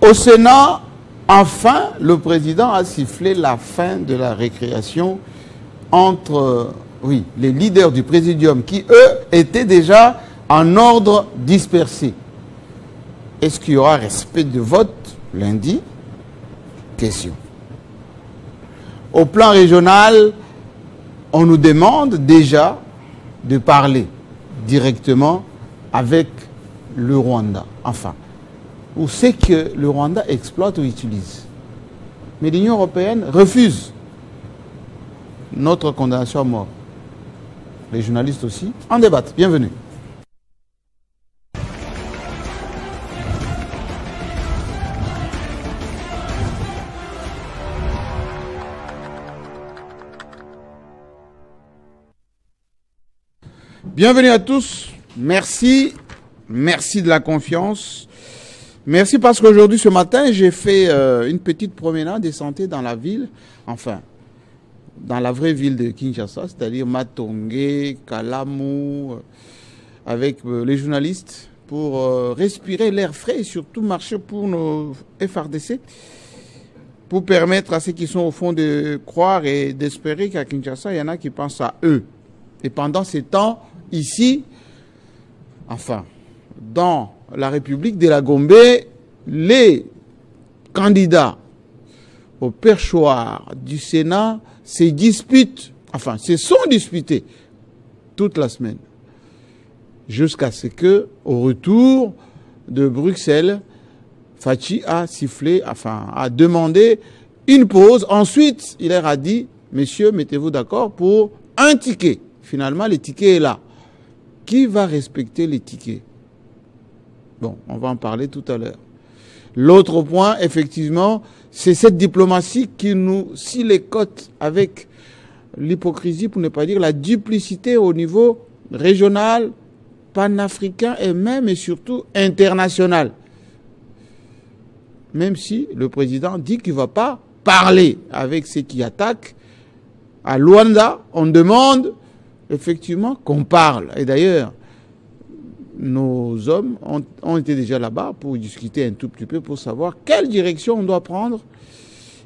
Au Sénat, enfin, le président a sifflé la fin de la récréation entre les leaders du présidium qui, eux, étaient déjà en ordre dispersé. Est-ce qu'il y aura respect de vote lundi? Question. Au plan régional, on nous demande déjà de parler directement avec le Rwanda. Enfin, où c'est que le Rwanda exploite ou utilise. Mais l'Union européenne refuse notre condamnation à mort. Les journalistes aussi en débattent. Bienvenue. Bienvenue à tous. Merci. Merci de la confiance. Merci parce qu'aujourd'hui, ce matin, j'ai fait une petite promenade de santé dans la ville. Enfin, dans la vraie ville de Kinshasa, c'est-à-dire Matongé, Kalamu, avec les journalistes pour respirer l'air frais et surtout marcher pour nos FRDC, pour permettre à ceux qui sont au fond de croire et d'espérer qu'à Kinshasa, il y en a qui pensent à eux. Et pendant ces temps, ici, enfin, dans la République de la Gombe, les candidats au perchoir du Sénat se disputent, enfin, se sont disputés toute la semaine, jusqu'à ce que, au retour de Bruxelles, Fachi a sifflé, enfin, a demandé une pause. Ensuite, il leur a dit, messieurs, mettez-vous d'accord pour un ticket. Finalement, le ticket est là. Qui va respecter les tickets? Bon, on va en parler tout à l'heure. L'autre point, effectivement, c'est cette diplomatie qui nous scie les côtes avec l'hypocrisie, pour ne pas dire la duplicité au niveau régional, panafricain et même et surtout international. Même si le président dit qu'il ne va pas parler avec ceux qui attaquent, à Luanda, on demande effectivement qu'on parle. Et d'ailleurs, nos hommes ont été déjà là-bas pour discuter un tout petit peu, pour savoir quelle direction on doit prendre.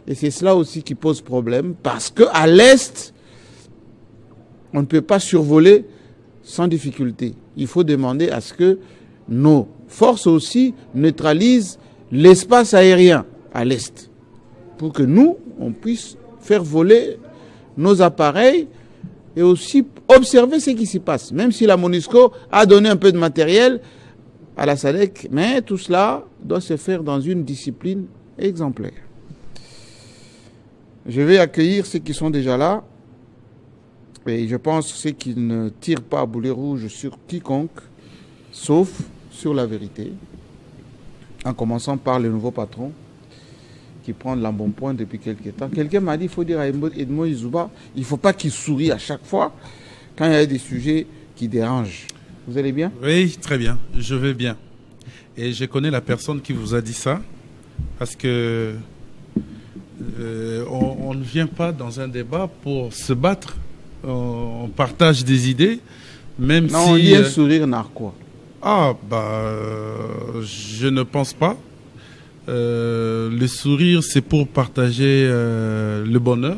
Et c'est cela aussi qui pose problème, parce qu'à l'Est, on ne peut pas survoler sans difficulté. Il faut demander à ce que nos forces aussi neutralisent l'espace aérien à l'Est, pour que nous, on puisse faire voler nos appareils et aussi observer ce qui s'y passe. Même si la MONUSCO a donné un peu de matériel à la SADC, mais tout cela doit se faire dans une discipline exemplaire. Je vais accueillir ceux qui sont déjà là, et je pense ceux qui ne tirent pas à boulet rouge sur quiconque, sauf sur la vérité, en commençant par le nouveau patron, qui prend l'embonpoint depuis quelques temps. Quelqu'un m'a dit, il faut dire à Edmond Izouba, il ne faut pas qu'il sourie à chaque fois quand il y a des sujets qui dérangent. Vous allez bien? Oui, très bien. Je vais bien. Et je connais la personne qui vous a dit ça, parce que on ne vient pas dans un débat pour se battre. On partage des idées, même si... Non, on dit un sourire narquois. Ah, je ne pense pas. Le sourire, c'est pour partager le bonheur.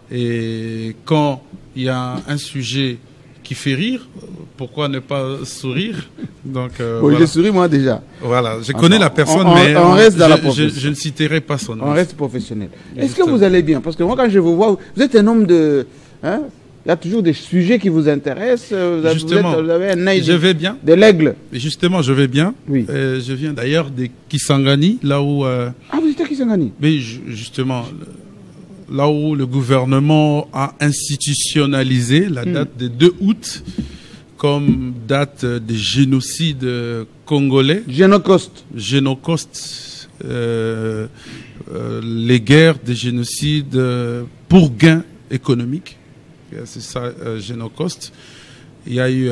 Et quand il y a un sujet qui fait rire, pourquoi ne pas sourire? Donc, voilà. Je souris moi déjà. Voilà, je connais la personne, mais on reste dans la profession. Je ne citerai pas son nom. On reste professionnel. Est-ce que vous allez bien? Parce que moi, quand je vous vois, vous êtes un homme de... Hein? Il y a toujours des sujets qui vous intéressent. Justement, vous avez un œil je vais bien. De l'aigle. Justement, je vais bien. Oui. Je viens d'ailleurs de Kisangani, là où... Ah, vous êtes à Kisangani? Mais justement, là où le gouvernement a institutionnalisé la date de 2 août comme date des génocides congolais. Génocostes. Génocostes. Les guerres des génocides pour gain économique. C'est ça, Génocoste. Il y a eu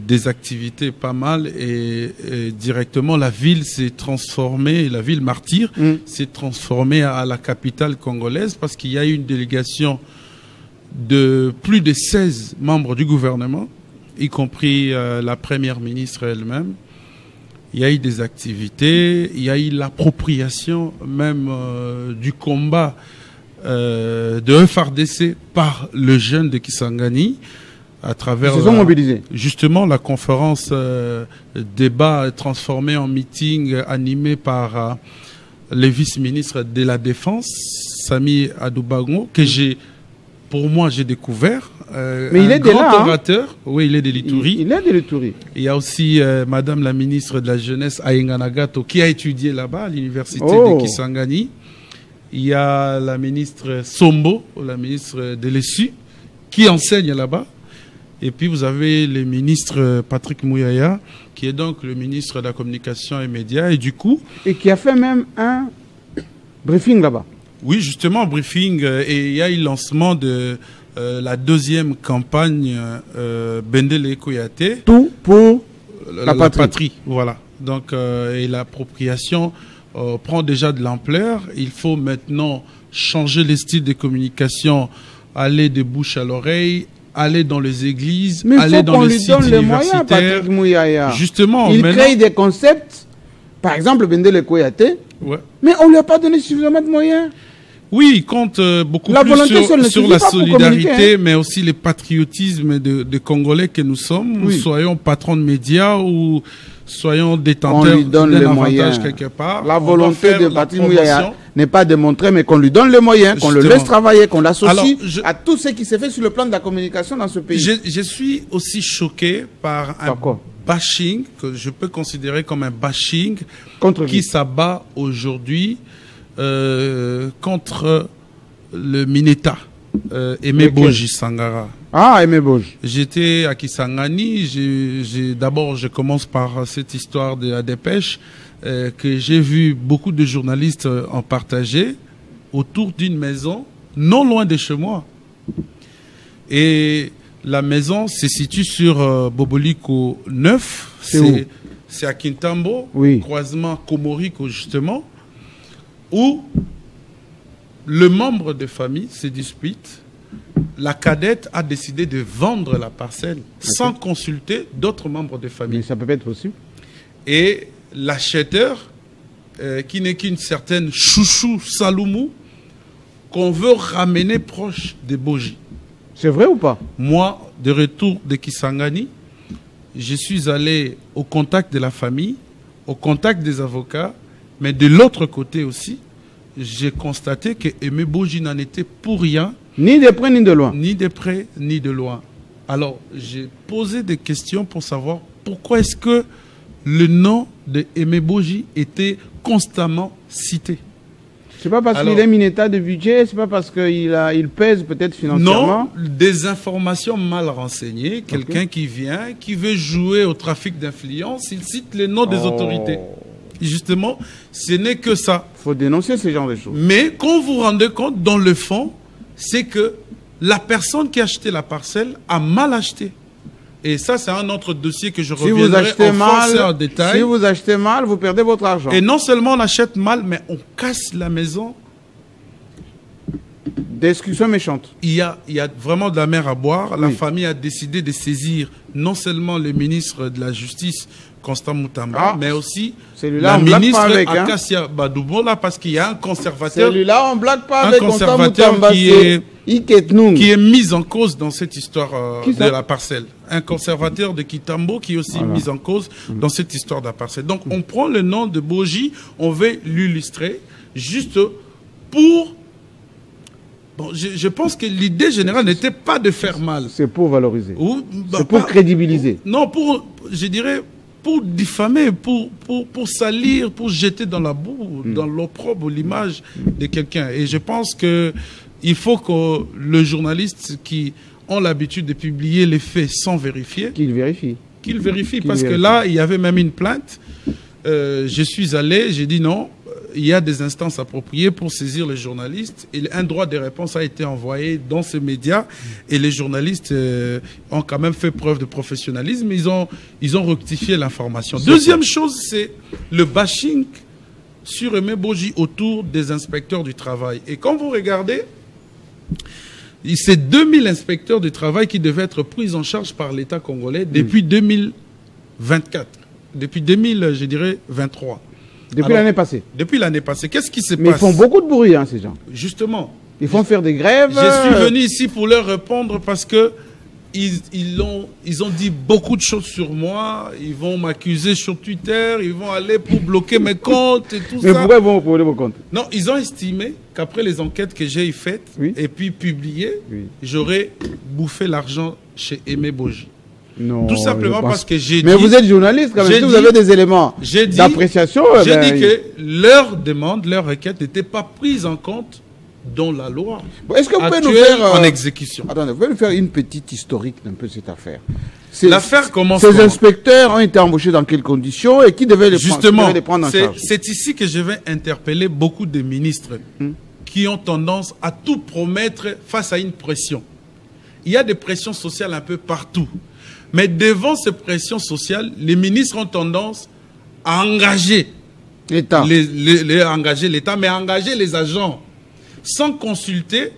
des activités pas mal et directement la ville s'est transformée, la ville martyre s'est transformée à la capitale congolaise parce qu'il y a eu une délégation de plus de 16 membres du gouvernement, y compris la première ministre elle-même. il y a eu des activités, il y a eu l'appropriation même du combat de FARDC par le jeune de Kisangani à travers justement la conférence débat transformé en meeting animé par le vice-ministre de la Défense, Sami Adoubago, que pour moi, j'ai découvert. Mais il est de là, orateur. Oui, il est de l'Ituri. Il est de l'Ituri. Il y a aussi Madame la ministre de la Jeunesse, Aïnga Nagato, qui a étudié là-bas à l'université de Kisangani. Il y a la ministre Sombo, la ministre de l'ESU, qui enseigne là-bas. Et puis vous avez le ministre Patrick Mouyaya, qui est donc le ministre de la Communication et Médias. Et du coup... Et qui a fait même un briefing là-bas. Oui, justement, briefing. Et il y a eu le lancement de la deuxième campagne Bendele Koyate. Tout pour la patrie. Voilà. Donc, et l'appropriation prend déjà de l'ampleur. Il faut maintenant changer les styles de communication, aller de bouche à l'oreille, aller dans les églises, aller dans les sites universitaires. Moyens, justement, il crée des concepts, par exemple Bendele Koyate, mais on ne lui a pas donné suffisamment de moyens. Oui, il compte beaucoup plus sur la solidarité, mais aussi le patriotisme de Congolais que nous sommes. Oui. Soyons patrons de médias ou soyons détenteurs d'un avantage quelque part. La volonté de Patrick Mouyaya n'est pas de montrer, mais qu'on lui donne les moyens, qu'on le laisse travailler, qu'on l'associe à tout ce qui s'est fait sur le plan de la communication dans ce pays. Je suis aussi choqué par un bashing, que je peux considérer comme un bashing, qui s'abat aujourd'hui contre le Mineta, Aimé Boji Sangara. Ah, Aimé Boji. J'étais à Kisangani. D'abord, je commence par cette histoire de la dépêche que j'ai vu beaucoup de journalistes en partager autour d'une maison non loin de chez moi. Et la maison se situe sur Boboliko 9. C'est à Kintambo, croisement Komoriko justement, où le membre de famille se dispute. La cadette a décidé de vendre la parcelle sans consulter d'autres membres de famille. Mais ça peut être possible. Et l'acheteur, qui n'est qu'une certaine Chouchou Saloumou, qu'on veut ramener proche des Boji. C'est vrai ou pas? Moi, de retour de Kisangani, je suis allé au contact de la famille, au contact des avocats, mais de l'autre côté aussi, j'ai constaté que Aimé Boji n'en était pour rien. Ni de près ni de loin. Ni de près ni de loin. Alors, j'ai posé des questions pour savoir pourquoi est-ce que le nom de Aimé Boji était constamment cité. C'est pas parce qu'il est Mineta de budget, c'est pas parce qu'il pèse peut-être financièrement. Non, des informations mal renseignées, quelqu'un qui vient, qui veut jouer au trafic d'influence, il cite les noms des autorités. Justement, ce n'est que ça. Il faut dénoncer ce genre de choses. Mais quand vous vous rendez compte, dans le fond, c'est que la personne qui a acheté la parcelle a mal acheté. Et ça, c'est un autre dossier que je reviendrai en détail. Si vous achetez mal, vous perdez votre argent. Et non seulement on achète mal, mais on casse la maison. Discussion méchante. Il y a vraiment de la mer à boire. La famille a décidé de saisir non seulement le ministre de la Justice, Constant Moutamba, mais aussi la ministre Akassia Badoubola, parce qu'il y a un conservateur. Celui-là, on ne blague pas avec Constant Moutamba, qui est mis en cause dans cette histoire de la parcelle. Un conservateur de Kitambo qui est aussi mis en cause dans cette histoire de la parcelle. Donc on prend le nom de Boji, on veut l'illustrer juste pour... Bon, je pense que l'idée générale n'était pas de faire mal. C'est pour valoriser. C'est pour crédibiliser. Non, je dirais, pour diffamer, pour salir, pour jeter dans la boue, dans l'opprobre, l'image de quelqu'un. Et je pense qu'il faut que le journaliste qui ont l'habitude de publier les faits sans vérifier... Qu'il vérifie. Parce que là, il y avait même une plainte. Je suis allé, j'ai dit non. Il y a des instances appropriées pour saisir les journalistes et un droit de réponse a été envoyé dans ces médias et les journalistes ont quand même fait preuve de professionnalisme. Ils ont rectifié l'information. Deuxième chose, c'est le bashing sur Aimé Boji autour des inspecteurs du travail. Et quand vous regardez, c'est 2000 inspecteurs du travail qui devaient être pris en charge par l'État congolais depuis 2024. depuis 2000, je dirais 23. Depuis l'année passée. Depuis l'année passée. Qu'est-ce qui se passe? Mais ils font beaucoup de bruit, hein, ces gens. Justement. Ils font faire des grèves. Je suis venu ici pour leur répondre parce que ils ont dit beaucoup de choses sur moi. Ils vont m'accuser sur Twitter. Ils vont aller pour bloquer mes comptes et tout ça. Mais pourquoi ils vont bloquer vos comptes? Non, ils ont estimé qu'après les enquêtes que j'ai faites et puis publiées, j'aurais bouffé l'argent chez Aimé Boji. Non, tout simplement parce que j'ai dit... Mais vous êtes journaliste quand même, si vous avez des éléments d'appréciation... J'ai dit que leur demande, leur requête n'était pas prise en compte dans la loi. Est-ce que vous pouvez nous faire... en exécution. Attendez, vous pouvez nous faire une petite historique d'un peu cette affaire? L'affaire commence... Ces inspecteurs ont été embauchés dans quelles conditions et qui devait les prendre en charge? C'est ici que je vais interpeller beaucoup de ministres qui ont tendance à tout promettre face à une pression. Il y a des pressions sociales un peu partout. Mais devant ces pressions sociales, les ministres ont tendance à engager l'État, engager l'État, mais à engager les agents sans consulter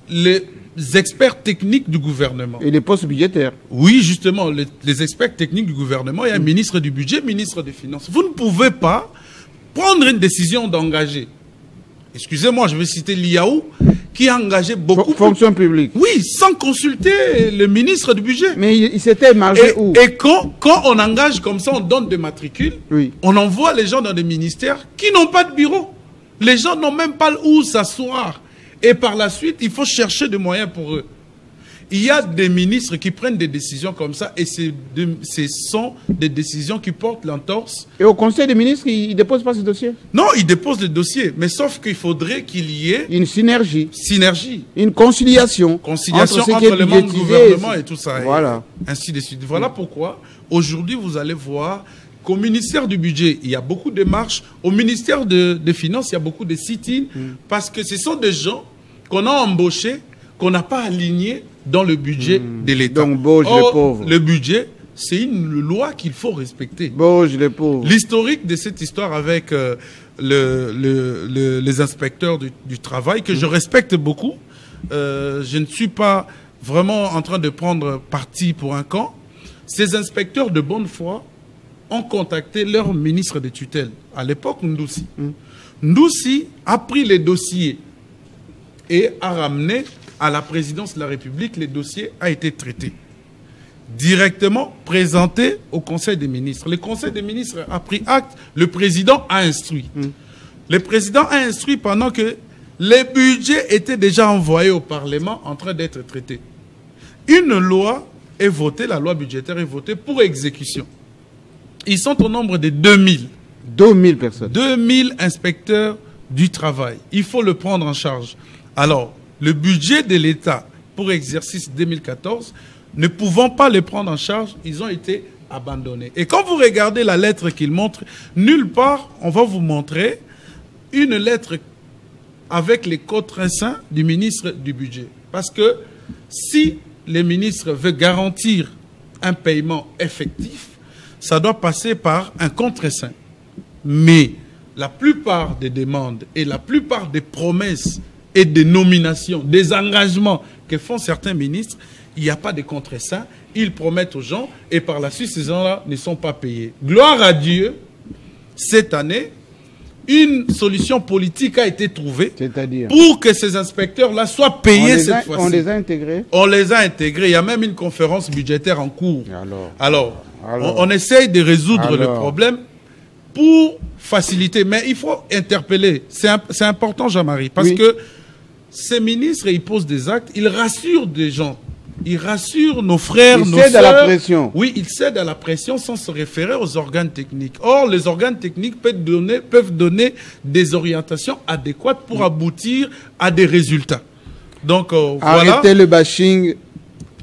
les experts techniques du gouvernement. Et les postes budgétaires. Oui, justement, les experts techniques du gouvernement. Il y a un ministre du budget, ministre des finances. Vous ne pouvez pas prendre une décision d'engager. Excusez-moi, je vais citer l'IAO, qui a engagé beaucoup... Fonction publique. Oui, sans consulter le ministre du budget. Mais il s'était margé où? Et quand on engage comme ça, on donne des matricules, on envoie les gens dans des ministères qui n'ont pas de bureau. Les gens n'ont même pas où s'asseoir. Et par la suite, il faut chercher des moyens pour eux. Il y a des ministres qui prennent des décisions comme ça et ce sont des décisions qui portent l'entorse. Et au Conseil des ministres, ils ne déposent pas ce dossier? Non, ils déposent des dossiers, mais sauf qu'il faudrait qu'il y ait... une synergie. Une conciliation. Entre les membres du gouvernement et tout ça. Voilà. Et ainsi de suite. Voilà pourquoi, aujourd'hui, vous allez voir qu'au ministère du budget, il y a beaucoup de marches. Au ministère des Finances, il y a beaucoup de sit-in. Parce que ce sont des gens qu'on a embauchés, qu'on n'a pas alignés dans le budget de l'État. Donc, Boge les pauvres. Le budget, c'est une loi qu'il faut respecter. Boge les pauvres. L'historique de cette histoire avec les inspecteurs du travail, que je respecte beaucoup, je ne suis pas vraiment en train de prendre parti pour un camp. Ces inspecteurs de bonne foi ont contacté leur ministre de tutelle, à l'époque Ndoussi. Ndoussi a pris les dossiers et a ramené à la présidence de la République, les dossiers a été traité. Directement présenté au Conseil des ministres. Le Conseil des ministres a pris acte, le président a instruit. Le président a instruit pendant que les budgets étaient déjà envoyés au Parlement en train d'être traités. Une loi est votée, la loi budgétaire est votée pour exécution. Ils sont au nombre de 2000. 2000 personnes. 2000 inspecteurs du travail. Il faut le prendre en charge. Alors, le budget de l'État pour exercice 2014, ne pouvant pas le prendre en charge, ils ont été abandonnés. Et quand vous regardez la lettre qu'ils montrent, nulle part, on va vous montrer une lettre avec les contraintes du ministre du budget. Parce que si les ministres veulent garantir un paiement effectif, ça doit passer par un contre-saint. Mais la plupart des demandes et la plupart des promesses et des nominations, des engagements que font certains ministres, il n'y a pas de contre-saint. Ils promettent aux gens et par la suite, ces gens-là ne sont pas payés. Gloire à Dieu, cette année, une solution politique a été trouvée pour que ces inspecteurs-là soient payés cette fois-ci. On les a intégrés? On les a intégrés. Il y a même une conférence budgétaire en cours. Alors on essaye de résoudre le problème pour faciliter. Mais il faut interpeller. C'est important, Jean-Marie, parce que ces ministres, ils posent des actes, ils rassurent des gens. Ils rassurent nos frères, nos sœurs. Ils cèdent à la pression. Oui, ils cèdent à la pression sans se référer aux organes techniques. Or, les organes techniques peuvent donner des orientations adéquates pour aboutir à des résultats. Donc, voilà. Arrêtez le bashing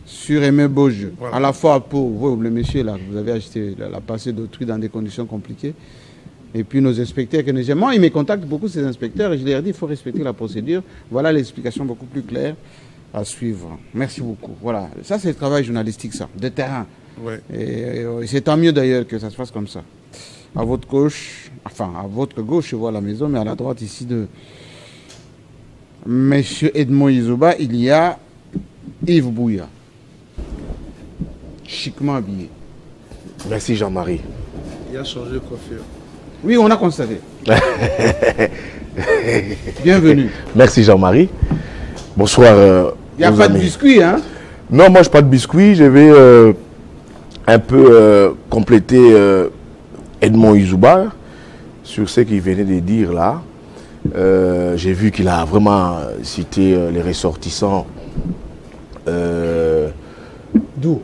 sur Aimé Boge. Voilà. À la fois pour vous, le monsieur là, vous avez acheté la passée d'autrui dans des conditions compliquées. Et puis nos inspecteurs que nous aimons, ils me contactent beaucoup, ces inspecteurs, et je leur dis il faut respecter la procédure. Voilà l'explication beaucoup plus claire à suivre. Merci beaucoup. Voilà, ça c'est le travail journalistique, ça, de terrain. Ouais. Et c'est tant mieux d'ailleurs que ça se fasse comme ça. À votre gauche, enfin à votre gauche, je vois la maison, mais à la droite ici de Monsieur Edmond Izoba, il y a Yves Bouya, chiquement habillé. Merci Jean-Marie. Il a changé de coiffure. Oui, on a constaté. Bienvenue. Merci Jean-Marie. Bonsoir. Il n'y a pas de biscuit, hein? Non, moi je pas de biscuit. Je vais un peu compléter Edmond Izouba sur ce qu'il venait de dire là. J'ai vu qu'il a vraiment cité les ressortissants d'où?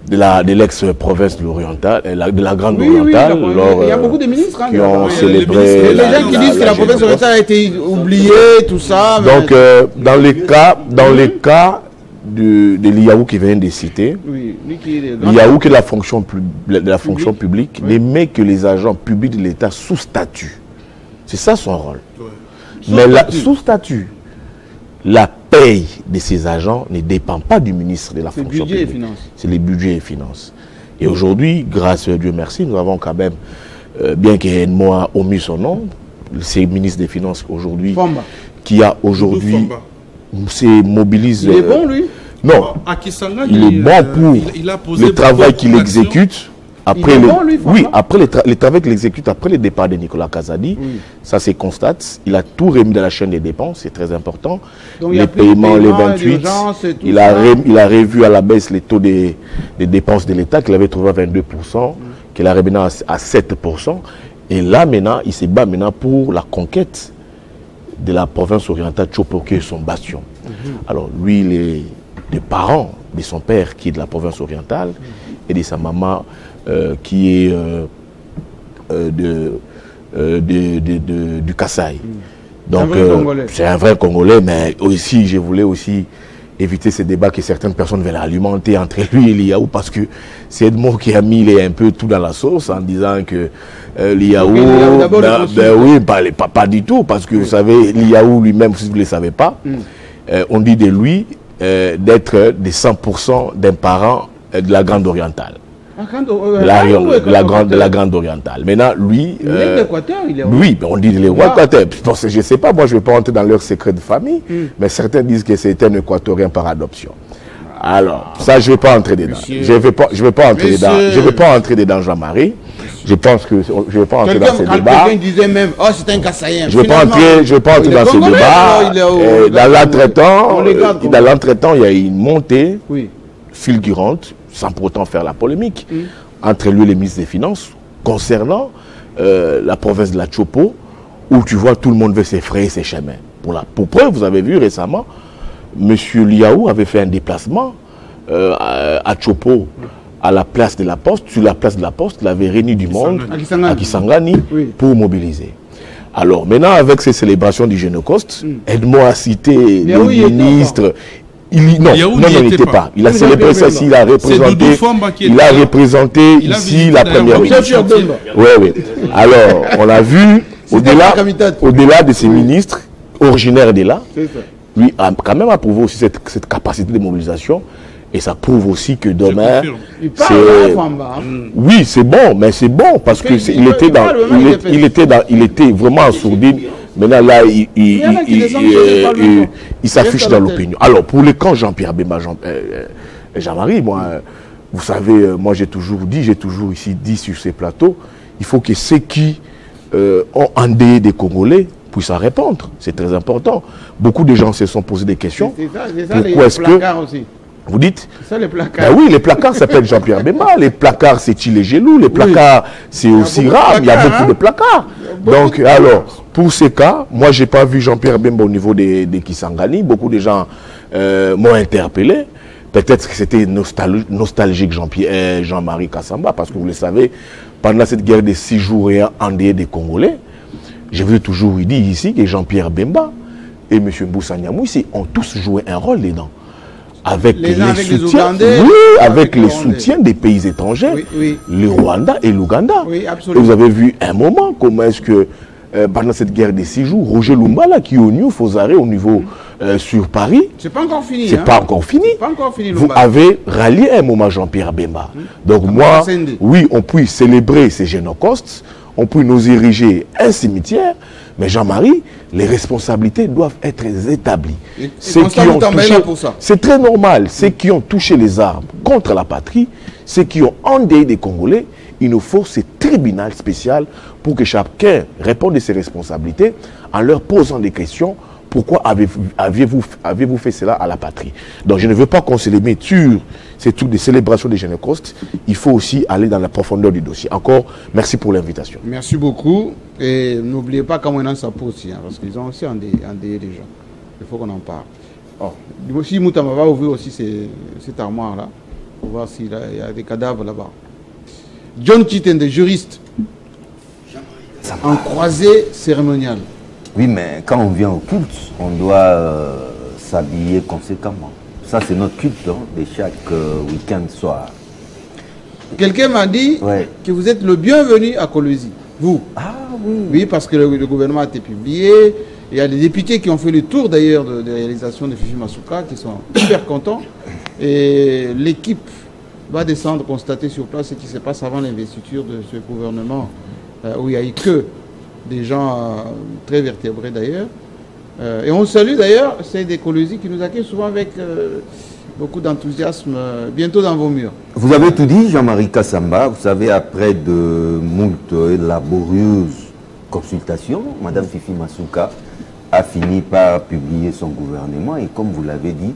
De l'ex-province de l'Oriental, de la Grande Oui, Orientale. Oui, il y a beaucoup de ministres qui ont célébré. Il y a des gens qui disent que la province orientale a été oubliée, tout ça. Donc, dans les cas de l'Iyaou qui vient de citer, l'Iyaou qui est de la fonction publique, n'aimait que les agents publics de l'État sous statut. C'est ça son rôle. Ouais. Mais sous statut, la paye de ces agents ne dépend pas du ministre de la fonction publique. C'est les budgets et finances. Et aujourd'hui, grâce à Dieu merci, nous avons quand même, bien qu'il ait omis son nom, c'est ministre des Finances aujourd'hui, qui a aujourd'hui se mobilise. Il est bon lui? Non, il est bon pour le travail qu'il exécute. Après après le travail qu'il exécute après le départ de Nicolas Kazadi, ça se constate. Il a tout remis dans la chaîne des dépenses, c'est très important. Donc, les paiements, les 28, il a revu à la baisse les taux des dépenses de l'État qu'il avait trouvé à 22%, qu'il a remis à 7%. Et là maintenant, il se bat maintenant pour la conquête de la province orientale Tchopo, qui est son bastion. Alors lui, les parents de son père qui est de la province orientale et de sa maman qui est du Kasaï. Donc c'est un vrai Congolais, mais aussi je voulais aussi éviter ces débats que certaines personnes veulent alimenter entre lui et l'Iyaou, parce que c'est Edmond qui a mis un peu tout dans la sauce en disant que l'Iyaou, oui, pas du tout, parce que vous savez, l'Iyaou lui-même, si vous ne le savez pas, on dit de lui d'être de 100% d'un parent de la Grande Orientale. De la Grande Orientale. Maintenant, lui... oui, on dit les rois Équateur. Je ne sais pas, moi je ne vais pas entrer dans leur secret de famille, mais certains disent que c'est un Équatorien par adoption. Alors, ça, je ne vais pas entrer dedans. Je ne vais pas entrer dedans, Jean-Marie. Je pense que je ne vais pas entrer dans ces débats. Quelqu'un disait même, oh, c'est un Kassaïen. Je ne vais pas entrer dans ces débats. Dans l'entretemps, il y a une montée fulgurante, sans pour autant faire la polémique, entre lui et le ministre des Finances, concernant la province de la Tchopo, où tu vois tout le monde veut s'effrayer ses chemins. Pour preuve, vous avez vu récemment, M. Liaou avait fait un déplacement à Tchopo, à la place de la Poste. Sur la place de la Poste, il avait réuni du monde à Kisangani pour mobiliser. Alors maintenant, avec ces célébrations du Génocoste, Edmond a cité le ministre... Non, il n'était pas. Il a célébré ça ici, il a représenté ici la première ministre. Oui. Alors, on a vu, au-delà de ces ministres originaires de là, lui a quand même approuvé aussi cette capacité de mobilisation. Et ça prouve aussi que demain, oui, c'est bon, mais c'est bon parce que il était vraiment en sourdine. Maintenant, là, il s'affiche dans l'opinion. Alors, pour le camp Jean-Pierre Bemba, Jean-Marie, moi, vous savez, moi, j'ai toujours ici dit sur ces plateaux, il faut que ceux qui ont endeuillé des Congolais puissent en répondre. C'est très important. Beaucoup de gens se sont posé des questions. Pourquoi est-ce que... Vous dites? Ça, les placards. Ben oui, les placards s'appellent Jean-Pierre Bemba. Les placards, c'est Chile Gelou. Les placards, c'est aussi rare. Il y a beaucoup de placards. Donc, alors, pour ces cas, moi, je n'ai pas vu Jean-Pierre Bemba au niveau des Kisangani. Beaucoup de gens m'ont interpellé. Peut-être que c'était nostalgique Jean-Marie Kassamba, parce que vous le savez, pendant cette guerre de 6 jours et endeuillé des Congolais, je vous ai toujours dit ici que Jean-Pierre Bemba et M. Mboussa Nyamwisi ont tous joué un rôle dedans. Avec les soutiens, avec les soutiens des pays étrangers, le Rwanda et l'Ouganda. Oui, et vous avez vu un moment comment est-ce que pendant cette guerre des 6 jours, Roger Lumbala qui est au New Fosaré au niveau sur Paris, c'est pas encore fini. C'est pas encore fini. Vous avez rallié un moment Jean-Pierre Bemba. Donc moi, oui, on peut célébrer ces génocostes, on peut nous ériger un cimetière. Mais Jean-Marie, les responsabilités doivent être établies. C'est très normal. Ceux qui ont touché les armes contre la patrie, ceux qui ont endeuillé des Congolais, il nous faut ce tribunal spécial pour que chacun réponde de ses responsabilités en leur posant des questions. Pourquoi avez-vous fait cela à la patrie? Donc je ne veux pas qu'on se limite sur ces trucs de célébration des Génocostes. Il faut aussi aller dans la profondeur du dossier. Encore, merci pour l'invitation. Merci beaucoup. Et n'oubliez pas comment on a sa peau aussi, hein, parce qu'ils ont aussi endeuillé des gens. Il faut qu'on en parle. Oh, si Moutama va ouvrir aussi cette armoire-là, pour voir s'il y a des cadavres là-bas. John Chitende, juriste, en croisée cérémoniale. Oui, mais quand on vient au culte, on doit s'habiller conséquemment. Ça, c'est notre culte de chaque week-end soir. Quelqu'un m'a dit que vous êtes le bienvenu à Kolwezi. Vous? Ah oui. Oui, parce que le gouvernement a été publié. Il y a des députés qui ont fait le tour d'ailleurs de réalisation de Fifi Masuka, qui sont hyper contents. Et l'équipe va descendre, constater sur place ce qui se passe avant l'investiture de ce gouvernement, où il n'y a eu que des gens très vertébrés d'ailleurs. Et on salue d'ailleurs, c'est des Kolwezi qui nous accueillent souvent avec beaucoup d'enthousiasme, bientôt dans vos murs. Vous avez tout dit, Jean-Marie Kassamba. Vous savez, après de moult laborieuses consultations, Madame Fifi Masuka a fini par publier son gouvernement. Et comme vous l'avez dit,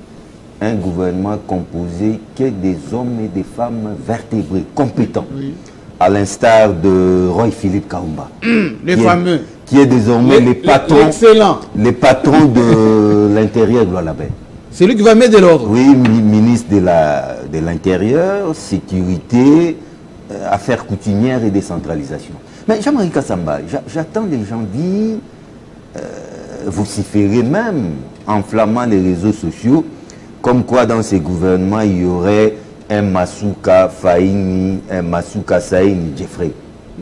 un gouvernement composé que des hommes et des femmes vertébrés, compétents. Oui. À l'instar de Roy Philippe Kaumba. Les fameux. Qui est désormais les patrons de l'intérieur de l'Oualabé. C'est lui qui va mettre de l'ordre. Oui, ministre de l'Intérieur, sécurité, affaires coutumières et décentralisation. Mais Jean-Marie Kassamba, j'attends les gens dire, vociférer même, enflammant les réseaux sociaux, comme quoi dans ces gouvernements, il y aurait un Masuka Faini, un Masuka Saïni Jeffrey.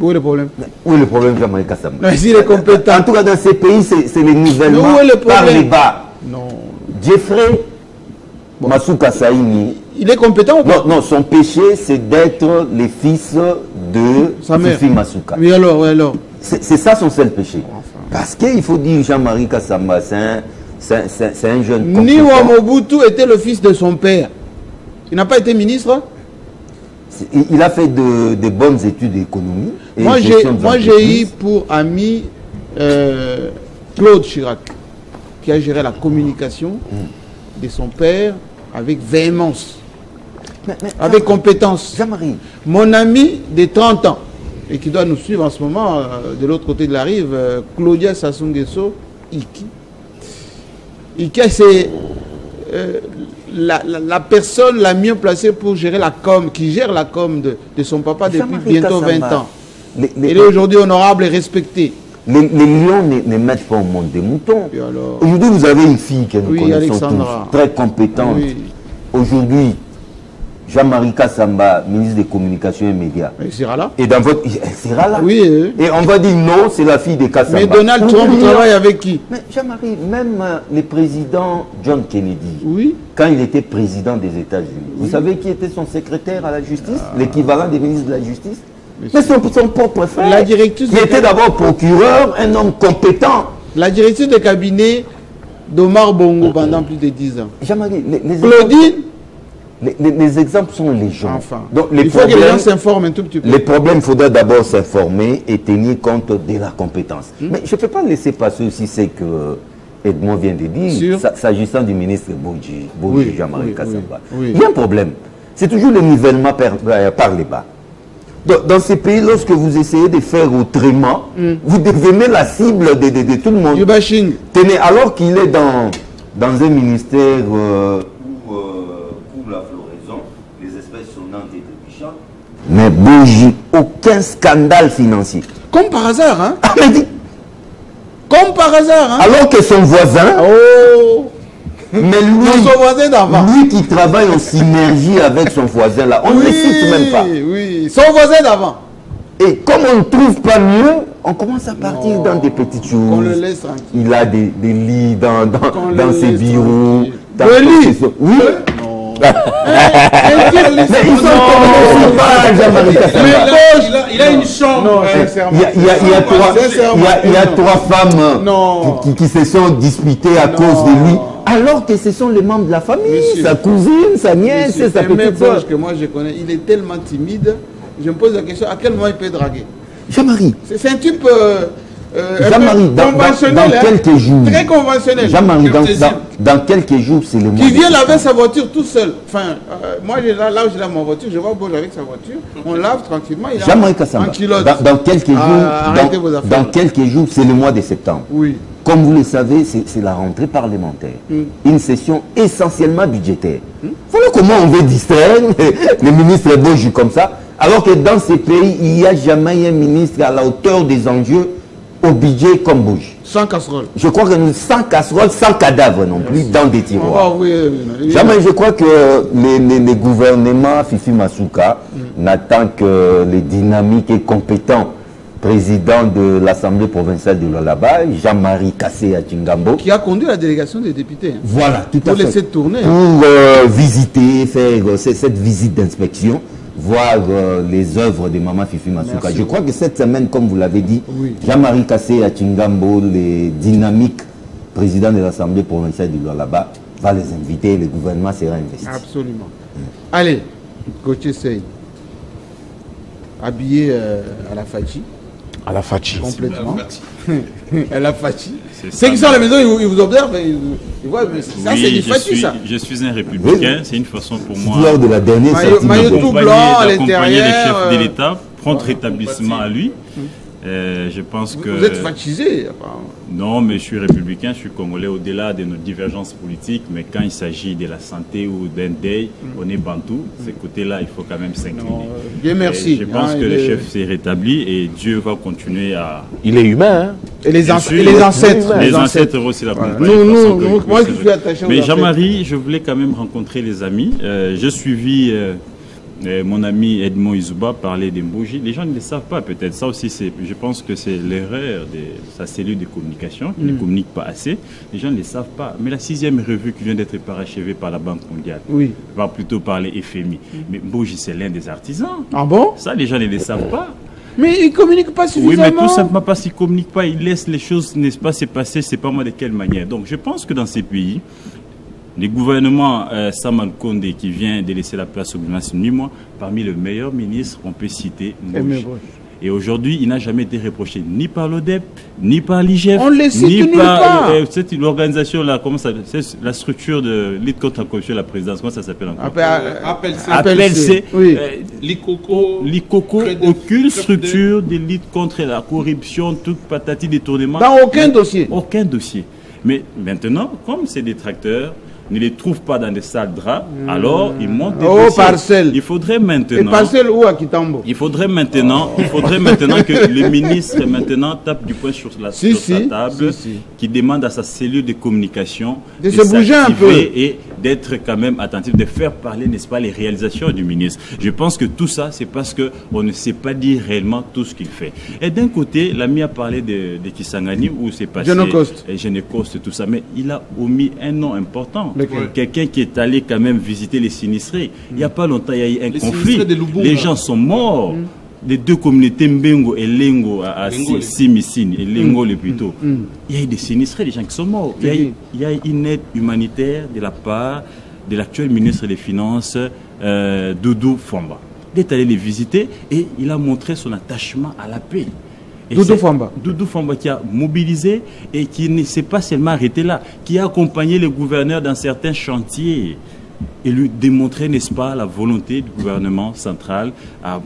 Où est le problème? Où est le problème, Jean-Marie Kassamba? Mais s'il est compétent. En tout cas, dans ces pays, c'est les nivellement par les bas. Non. Jeffrey, bon. Masuka Saïni. Il est compétent ou pas? Non, son péché, c'est d'être le fils de Fifi Masuka. Oui, alors. C'est ça son seul péché. Enfin. Parce qu'il faut dire, Jean-Marie Kassamba, c'est un jeune compétent. Niwa Mobutu était le fils de son père. Il n'a pas été ministre? Il a fait de bonnes études d'économie. Moi, j'ai eu pour ami Claude Chirac, qui a géré la communication de son père avec véhémence, avec compétence. Jean-Marie. Mon ami de 30 ans, et qui doit nous suivre en ce moment, de l'autre côté de la rive, Claudia Sassou Nguesso, Iki. Iki, c'est la personne la mieux placée pour gérer la com, qui gère la com de son papa depuis bientôt 20 ans. Il est aujourd'hui honorable et respecté. Les lions ne mettent pas au monde des moutons. Aujourd'hui, vous avez une fille que nous connaissons tous, très compétente. Oui. Aujourd'hui, Jean-Marie Kassamba, ministre des Communications et Médias. Elle sera là. Et dans votre... Elle sera là. Oui. Et on va dire non, c'est la fille de Kassamba. Mais Donald Trump travaille avec qui? Mais Jean-Marie, même le président John Kennedy, oui, quand il était président des États-Unis, vous savez qui était son secrétaire à la justice, l'équivalent des ministres de la justice? Mais son propre frère, la directrice qui était d'abord procureur, un homme compétent. La directrice de cabinet d'Omar Bongo pendant plus de 10 ans. Jean-Marie, Claudine. Les exemples sont légion. Enfin, donc, il faut que les gens s'informent un tout petit peu. Les problèmes, il faudra d'abord s'informer et tenir compte de la compétence. Mais je ne peux pas laisser passer aussi ce que Edmond vient de dire, s'agissant du ministre Boudji, Jean-Marie Kassamba. Il y a un problème. C'est toujours le nivellement par les bas. Dans ces pays, lorsque vous essayez de faire autrement, vous devenez la cible de tout le monde. Du bashing. Tenez, alors qu'il est dans un ministère pour la floraison, les espèces sonnantes et trébuchantes, mais Boudji, aucun scandale financier. Comme par hasard, hein? Ah, mais comme par hasard, hein? Alors que son voisin... Oh. Mais lui qui travaille en synergie avec son voisin là, on ne le cite même pas. Oui, son voisin d'avant. Et comme on ne trouve pas mieux, on commence à partir dans des petites choses. On le laisse tranquille. Il a des lits dans ses bureaux. Des lits? Oui. Non. Mais ils sont il a une chambre. Il y a trois femmes qui se sont disputées à cause de lui. Alors que ce sont les membres de la famille, sa cousine, sa nièce, sa petite soeur. Que moi je connais, il est tellement timide. Je me pose la question, à quel moment il peut draguer? Jean-Marie. C'est un type Jean-Marie, dans quelques jours. Très conventionnel. Jean-Marie, dans quelques jours, c'est le mois. Qui vient laver sa voiture tout seul. Enfin, moi, là où j'ai la ma voiture, je vois Bouge avec sa voiture. On lave tranquillement. Jean-Marie Kassamba, dans quelques jours, c'est le mois de septembre. Oui. Comme vous le savez, c'est la rentrée parlementaire. Une session essentiellement budgétaire. Voilà comment on veut distraire les ministres Bouge comme ça. Alors que dans ces pays, il n'y a jamais un ministre à la hauteur des enjeux au budget comme Bouge. Sans casserole. Je crois que nous, sans casserole, sans cadavre non plus, dans des tiroirs. Oh, oui, Jamais, je crois que les gouvernements Fifi Masuka n'attendent que les dynamiques et compétents présidents de l'Assemblée provinciale de Lualaba, Jean-Marie Kassé Tchingambo, qui a conduit la délégation des députés. Voilà, tout à fait. Pour laisser tourner. Pour visiter, faire cette visite d'inspection, voir les œuvres de Maman Fifi Masuka. Merci. Je crois que cette semaine, comme vous l'avez dit, Jean-Marie Kassé Tchingambo, les dynamiques présidents de l'Assemblée provinciale de Lualaba, va les inviter et le gouvernement sera investi. Absolument. Allez, Gauthier Sey, habillé à la Fachi. À la Fachi. Complètement. À la Fachi. Ceux qui sont à la maison, ils vous observent, ils voient, mais ça c'est du Fachi, ça. Je suis un républicain, c'est une façon pour moi lors de la dernière maillot tout blanc à l'intérieur. Le chef de l'État, prompt rétablissement à lui. Je pense que... Vous êtes fachisé, apparemment. Non, mais je suis républicain, je suis congolais au-delà de nos divergences politiques, mais quand il s'agit de la santé ou d'un deuil, on est bantou. Ces côtés-là, il faut quand même s'incliner. Bien merci. Et je pense que le chef s'est rétabli et Dieu va continuer à... Il est humain, hein? Et les ancêtres. Les ancêtres aussi la moi, je suis attaché aux Mais Jean-Marie, je voulais quand même rencontrer les amis. J'ai suivi... mon ami Edmond Izuba parlait d'Embouji. Les gens ne le savent pas peut-être. Ça aussi, je pense que c'est l'erreur de sa cellule de communication qui ne communique pas assez. Les gens ne le savent pas. Mais la 6e revue qui vient d'être parachevée par la Banque mondiale va plutôt parler FMI. Mais Mbouji, c'est l'un des artisans. Ah bon? Ça, les gens ne le savent pas. Mais ils ne communiquent pas suffisamment. Oui, mais tout simplement parce qu'ils ne communiquent pas. Ils laissent les choses, n'est-ce pas, se passer. C'est pas moi de quelle manière. Donc, je pense que dans ces pays... Le gouvernement Saman Konde qui vient de laisser la place au gouvernement Sinimwa, parmi les meilleurs ministres, on peut citer Mbouji. Et aujourd'hui, il n'a jamais été reproché ni par l'ODEP, ni par l'IGF, ni par l'organisation, la structure de lutte contre la corruption de la présidence. Comment ça s'appelle encore? APLC. L'ICOCO, aucune structure de lutte contre la corruption, toute patati détournement. Dans aucun dossier. Aucun dossier. Mais maintenant, comme c'est des tracteurs, ne les trouve pas dans des salles draps, alors ils montent des dossiers. Parcelles. Il faudrait maintenant... Et parcelles où à Kitambo? Il faudrait maintenant que le ministre maintenant tape du poing sur sa table, qui demande à sa cellule de communication de se bouger un peu et d'être quand même attentif, de faire parler, n'est-ce pas, les réalisations du ministre. Je pense que tout ça, c'est parce qu'on ne sait pas dire réellement tout ce qu'il fait. Et d'un côté, l'ami a parlé de Kisangani, où c'est passé... Génocoste, tout ça, mais il a omis un nom important. Quelqu'un qui est allé quand même visiter les sinistrés. Il n'y a pas longtemps, il y a eu un conflit. Les gens sont morts. Les deux communautés Mbengo et Lengo à Simisini, et Lengo le plutôt. Il y a eu des sinistrés, des gens qui sont morts. Il y a une aide humanitaire de la part de l'actuel ministre des Finances, Doudou Famba. Il est allé les visiter et il a montré son attachement à la paix. Doudou Famba. Doudou Famba qui a mobilisé et qui ne s'est pas seulement arrêté là, qui a accompagné le gouverneur dans certains chantiers et lui démontrer, n'est-ce pas, la volonté du gouvernement central à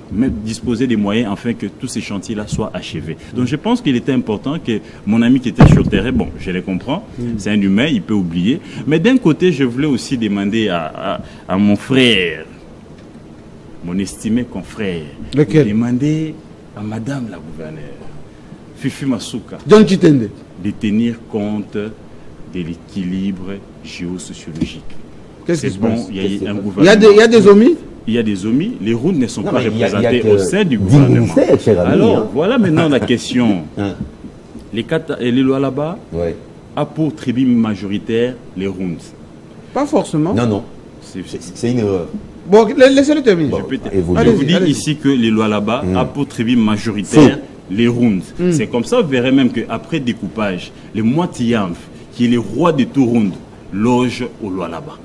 disposer des moyens afin que tous ces chantiers-là soient achevés. Donc je pense qu'il était important que mon ami qui était sur le terrain, bon, je les comprends, c'est un humain, il peut oublier, mais d'un côté, je voulais aussi demander à mon frère, mon estimé confrère, demander à madame la gouverneure, Fifi Masuka, de tenir compte de l'équilibre géosociologique. Qu'est-ce qui se passe? Il y a un gouvernement. Il y a des omis? Il y a des omis. Les routes ne sont pas représentées au sein du gouvernement. Alors, voilà maintenant la question. Les lois là-bas a pour tribune majoritaire les rounds. Pas forcément. Non. C'est une erreur. Bon, laissez-le terminer. Je vous dis ici que les lois là-bas a pour tribune majoritaire les rounds. C'est comme ça, vous verrez même qu'après découpage, le Moitiamf, qui est le roi de tout round, loge au Lualaba.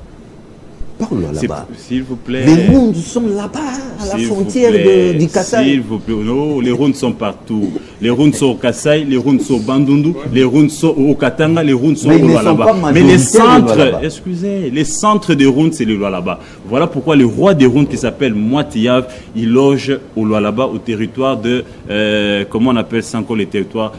Pas au Lualaba. S'il vous plaît. Les Rondes sont là-bas, à la frontière du Kasaï. S'il vous plaît. Non, les Rondes sont partout. Les Rondes sont au Kasaï, les Rondes sont au Bandundu, les Rondes sont au Katanga, les Rondes sont au Lualaba. Mais les centres, excusez, les centres des Rondes, c'est le Lualaba. Voilà pourquoi le roi des Rondes, qui s'appelle Moitiyav, il loge au Lualaba, au territoire de, comment on appelle ça encore les territoires,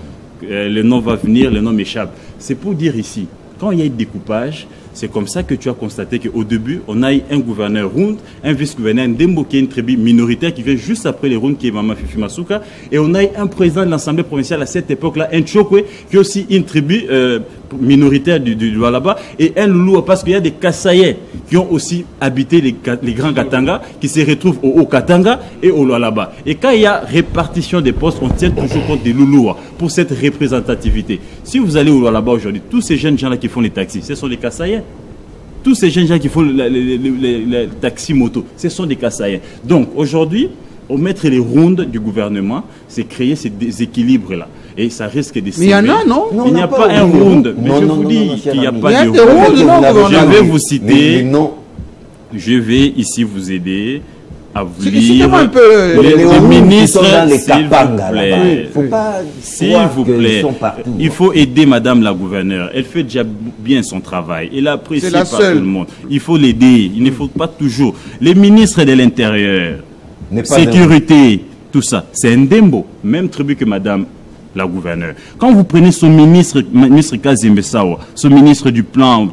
le nom va venir, le nom m'échappe. C'est pour dire ici, quand il y a un découpage, c'est comme ça que tu as constaté qu'au début, on a eu un gouverneur Rund, un vice-gouverneur Ndembo, qui est une tribu minoritaire qui vient juste après les Rund, qui est Mama Fifi Masuka. Et on a eu un président de l'Assemblée provinciale à cette époque-là, un Chokwe, qui est aussi une tribu minoritaire du Lualaba, et un Loulou, parce qu'il y a des Kasaïens qui ont aussi habité les grands Katanga, qui se retrouvent au Haut-Katanga et au Lualaba. Et quand il y a répartition des postes, on tient toujours compte des Loulous pour cette représentativité. Si vous allez au Lualaba aujourd'hui, tous ces jeunes gens-là qui font les taxis, ce sont des Kasaïens. Tous ces jeunes gens qui font les taxis moto, ce sont des Kasaïens. Donc aujourd'hui, au mettre les rondes du gouvernement, c'est créer ces déséquilibres-là. Et ça risque de... Mais il y en a, non? Il n'y a pas un ronde. Mais je vous dis qu'il n'y a pas de ronde. Je vais vous citer... Je vais ici vous aider à vous lire un peu les ministres, s'il vous plaît. Il faut aider Madame la gouverneure. Elle fait déjà bien son travail. Elle apprécie par tout le monde. Il faut l'aider. Il ne faut pas toujours. Les ministres de l'Intérieur, sécurité, tout ça, c'est un Ndembo. Même tribu que Madame la gouverneure. Quand vous prenez son ministre Kazembe Sawa, son ministre du plan,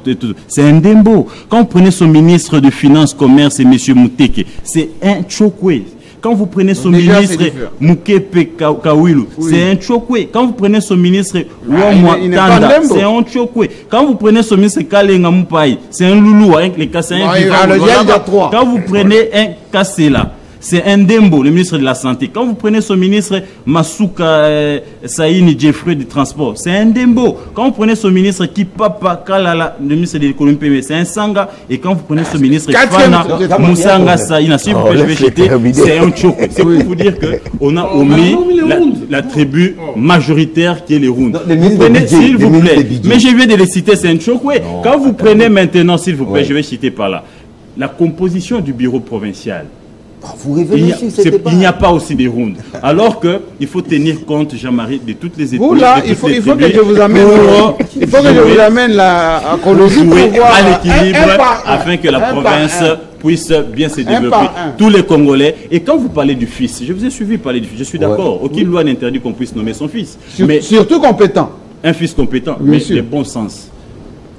c'est un Ndembo. Quand vous prenez son ministre de finances, commerce, et M. Mouteke, c'est un Chokwe. Quand vous prenez son ministre Mukepe Kawilu, c'est un Chokwe. Quand vous prenez son ministre Wamwa Tanda, c'est un Chokwe. Quand vous prenez son ministre Kalenga Moupai, c'est un Loulou avec les Kassaïens. Quand vous prenez un Kassela, c'est un Ndembo, le ministre de la Santé. Quand vous prenez son ministre Masuka Saïni Jeffrey du Transport, c'est un Ndembo. Quand vous prenez son ministre Kipapa Kalala, le ministre de l'économie, c'est un Sanga. Et quand vous prenez son ministre Fana Moussanga Saïna, si vous je vais citer, c'est un Choko. C'est pour vous dire qu'on a omis la tribu majoritaire qui est les Rounds. Vous prenez, s'il vous plaît, mais je viens de les citer, c'est un Choko. Quand vous prenez maintenant, s'il vous plaît, je vais citer par là, la composition du bureau provincial. Il n'y a pas aussi des rondes. Alors qu'il faut tenir compte, Jean-Marie, de toutes les études. Il faut que je vous amène la chronologie à l'équilibre afin que la province puisse bien se développer. Tous les Congolais. Et quand vous parlez du fils, je vous ai suivi parler du fils. Je suis d'accord. Aucune loi n'interdit qu'on puisse nommer son fils. Mais surtout compétent. Un fils compétent, mais de bon sens.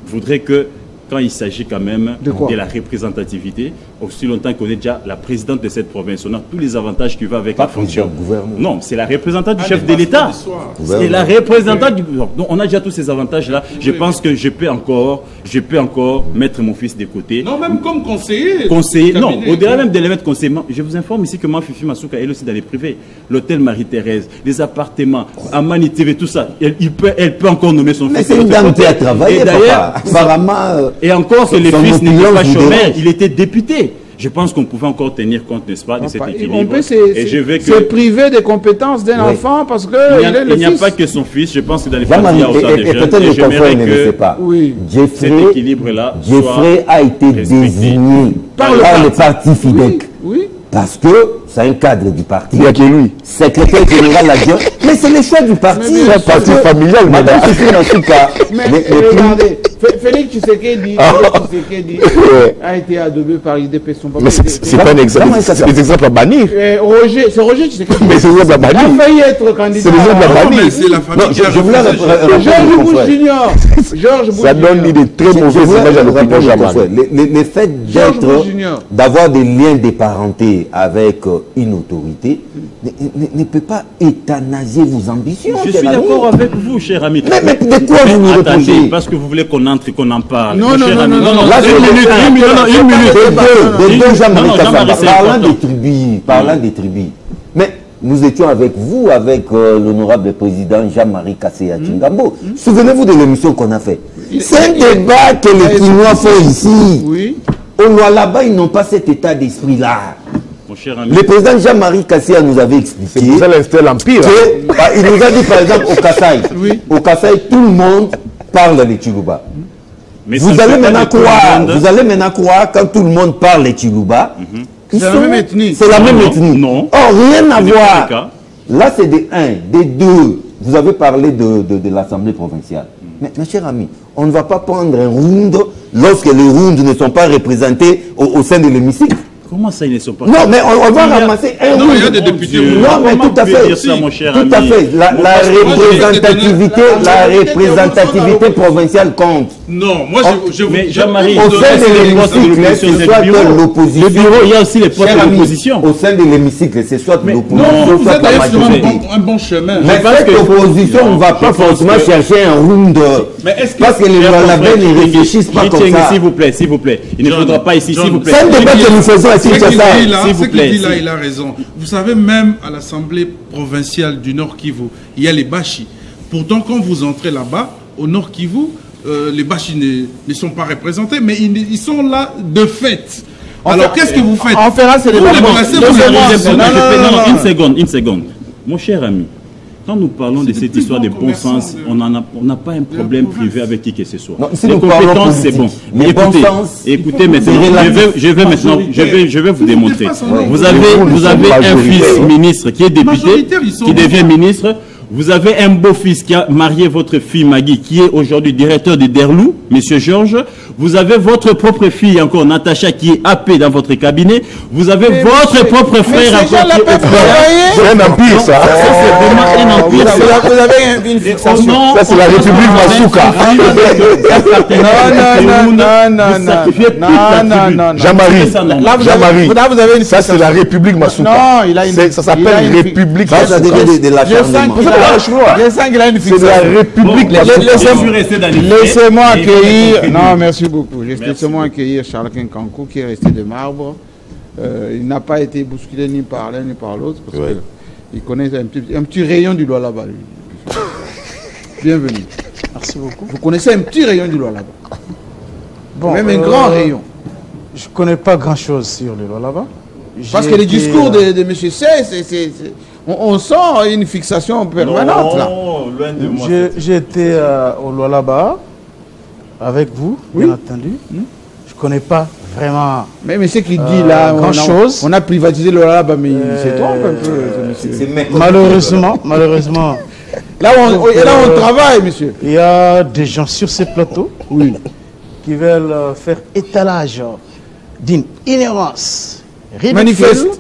Je voudrais que quand il s'agit quand même de la représentativité, aussi longtemps qu'on est déjà la présidente de cette province, on a tous les avantages qui vont avec la fonction. Non, c'est la représentante du chef de l'État. C'est la représentante du gouvernement. Donc on a déjà tous ces avantages-là. Je pense que je peux encore mettre mon fils de côté. Non, même comme conseiller. Conseiller, non, au-delà même de les mettre conseiller. Je vous informe ici que moi, Fifi Masuka, elle aussi dans les privés. L'hôtel Marie-Thérèse, les appartements, Amani TV, tout ça. Elle peut encore nommer son fils. Mais c'est une dame qui a travaillé, et d'ailleurs, apparemment... Et encore que le fils n'était pas chômeur, il était député. Je pense qu'on pouvait encore tenir compte, n'est-ce pas, de cet équilibre. Se priver des compétences d'un enfant parce que il n'y a pas que son fils. Je pense que dans les familles, il y a autant de jeunes. Et j'aimerais que cet équilibre-là Jeffrey a été désigné par le parti FIDEC. Parce que c'est un cadre du parti. Il n'y a que lui. Secrétaire général adjoint. Mais c'est le choix du parti. C'est un parti familial, madame. Mais regardez, Félix Tshisekedi a été adobé par l'IDP. Mais c'est pas un exemple. C'est des exemples à bannir. C'est Roger Tshisekedi. Mais c'est des exemples à bannir. Il a failli être candidat. C'est des exemples à bannir. C'est la famille. Je voulais Georges Bush Junior. Ça donne des très mauvais images à l'opinion jamane. Le fait d'avoir des liens de parenté avec une autorité ne peut pas éthanaser vos ambitions. Je suis d'accord avec vous, cher ami. Mais de quoi vous me répondez? Parce que vous voulez qu'on entre et qu'on en parle. Non. Une minute. Parlant des tribus. Mais nous étions avec vous, avec l'honorable président Jean-Marie Kasséa Tchingambo. Souvenez-vous de l'émission qu'on a fait. C'est un débat que les Kinois font ici. Oui. Au Lualaba, ils n'ont pas cet état d'esprit-là. Le président Jean-Marie Kasséa nous avait expliqué qu'il nous a dit par exemple au Kasaï, au Kasaï, tout le monde parle les Tchouba. Mais vous allez maintenant croire, quand tout le monde parle les Chiluba, c'est la même ethnie. C'est la même ethnie. Non. Oh, rien à voir. Là, c'est des 1, des 2. Vous avez parlé de l'Assemblée provinciale. Mais, mes chers amis, on ne va pas prendre un round lorsque les rounds ne sont pas représentés au sein de l'hémicycle. Comment ça, ils ne sont pas... Non, mais on va ramasser un round. Il y a des députés. Non, mais tout à fait. Tout à fait. La représentativité provinciale compte. Non, moi je mais Jean-Marie, au sein de l'hémicycle, c'est soit l'opposition. Le bureau, il y a aussi les postes de l'opposition. Au sein de l'hémicycle, c'est soit l'opposition, soit la majorité. Un bon chemin. Mais cette opposition, on ne va pas forcément chercher un round. Parce que les Lualabais ne réfléchissent pas comme ça. S'il vous plaît. Il ne faudra pas ici, s'il vous plaît. C'est un débat que nous faisons ici. Ce qu'il dit là, il a raison. Vous savez, même à l'Assemblée provinciale du Nord Kivu, il y a les Bachis. Pourtant, quand vous entrez là-bas, au Nord Kivu, les Bachis ne sont pas représentés, mais ils sont là de fait. Alors, qu'est-ce que vous faites? En fait, là, c'est des Une seconde. Mon cher ami, quand nous parlons de cette histoire de bon sens, on n'a pas un problème privé avec qui que ce soit. Les compétences, c'est bon. Mais écoutez maintenant, je vais vous démontrer. Vous avez un fils ministre qui est député, qui devient ministre. Vous avez un beau-fils qui a marié votre fille Maggie, qui est aujourd'hui directeur de Derlou, monsieur Georges. Vous avez votre propre fille encore, Natacha, qui est AP dans votre cabinet. Vous avez votre propre frère encore qui est c'est un empire, ça. C'est vraiment un empire. Vous avez une fixation. Ça, c'est la République Masuka. Non. Jean-Marie. Là, vous avez une ça, c'est la République Masuka. Non, il a une. Ça s'appelle République Masuka. Je sens qu'il a une fixation. C'est la République Masuka. Laissez-moi accueillir. Non, merci beaucoup. Laissez-moi accueillir Charles Kinkankou qui est resté de marbre. Il n'a pas été bousculé ni par l'un ni par l'autre parce qu'il connaît un petit rayon du Lualaba. Bienvenue. Merci beaucoup. Vous connaissez un petit rayon du Lualaba. Bon, même un grand rayon. Je ne connais pas grand-chose sur le Lualaba. Parce que les discours de M. C, on sent une fixation permanente là. Loin de moi. J'ai été au Lualaba avec vous, bien entendu. Je ne connais pas vraiment. Mais ce qu'il dit là, grand-chose. On a privatisé le Lualaba, mais c'est trompe un peu. Malheureusement. Là on travaille, monsieur. Il y a des gens sur ces plateaux qui veulent faire étalage d'une ignorance ridicule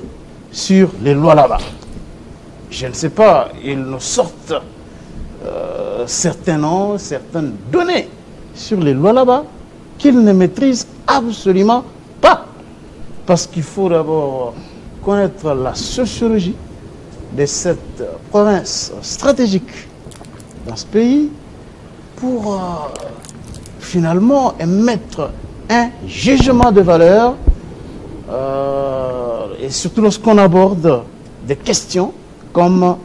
sur les lois là-bas. Je ne sais pas, ils nous sortent certains noms, certaines données sur les lois là-bas qu'ils ne maîtrisent absolument pas. Parce qu'il faut d'abord connaître la sociologie de cette province stratégique dans ce pays pour finalement émettre un jugement de valeur et surtout lorsqu'on aborde des questions comme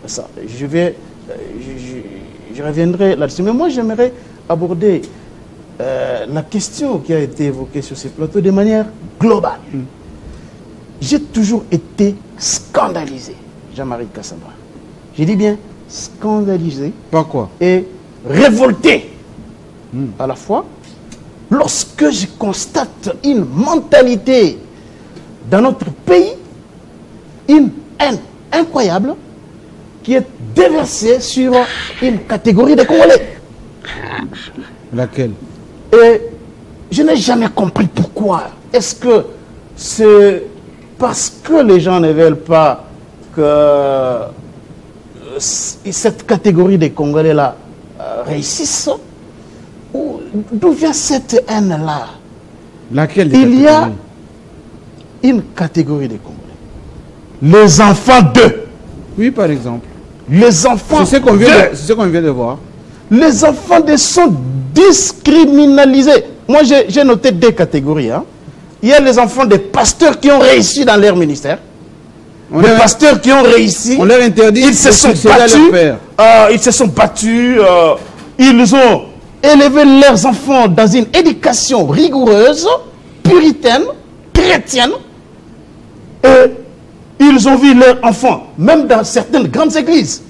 ça. Je reviendrai là-dessus. Mais moi, j'aimerais aborder la question qui a été évoquée sur ces plateaux de manière globale. J'ai toujours été scandalisé, Jean-Marie Kassamba. Je dis bien scandalisé. Par quoi? Et révolté à la fois lorsque je constate une mentalité dans notre pays, une haine incroyable qui est déversée sur une catégorie de Congolais. Laquelle? Et je n'ai jamais compris pourquoi. Est-ce que c'est parce que les gens ne veulent pas que cette catégorie de Congolais-là réussisse? D'où vient cette haine-là? Laquelle? Il y a une catégorie de Congolais. Les enfants d'eux. Oui, par exemple. Les enfants c'est ce qu'on vient de voir. Les enfants d'eux sont discriminalisés. Moi, j'ai noté deux catégories. Il y a les enfants des pasteurs qui ont réussi dans leur ministère. Les pasteurs qui ont réussi. On leur interdit. Ils se sont battus. Ils ont élevé leurs enfants dans une éducation rigoureuse, puritaine, chrétienne. Et ils ont vu leurs enfants, même dans certaines grandes églises,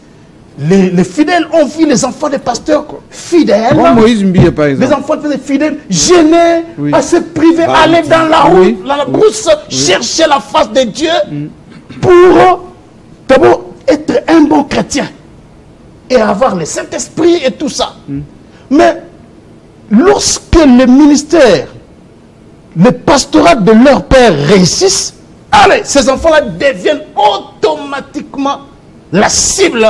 les fidèles ont vu les enfants des pasteurs fidèles. Moïse Mbie, par exemple. Les enfants des fidèles gênés, à se priver, aller dans la route, dans la brousse, chercher la face de Dieu pour d'abord être un bon chrétien et avoir le Saint-Esprit et tout ça. Mais lorsque le ministère, le pastorat de leur père réussissent, allez, ces enfants-là deviennent automatiquement la cible